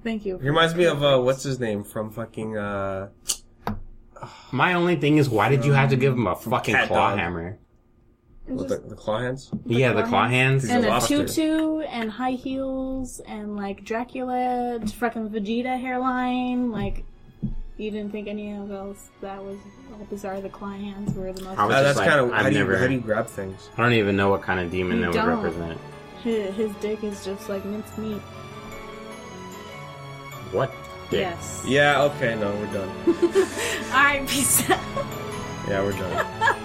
Thank you. He reminds me of what's his name from fucking My only thing is, why did you have to give him a fucking Cat claw Dog. hammer? what, the claw hands. Yeah, the claw hands. He's And a a lobster. tutu and high heels and like Dracula, fucking Vegeta hairline. Like, you didn't think any of else that was all bizarre. The claw hands were the most. I was That's just like, kind of I've how do never- you grab things? I don't even know what kind of demon You that would don't. represent. His dick is just like minced meat. What? dick? Yes. Yeah. Okay. No, we're done. Alright, peace out. Yeah, we're done.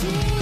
tears.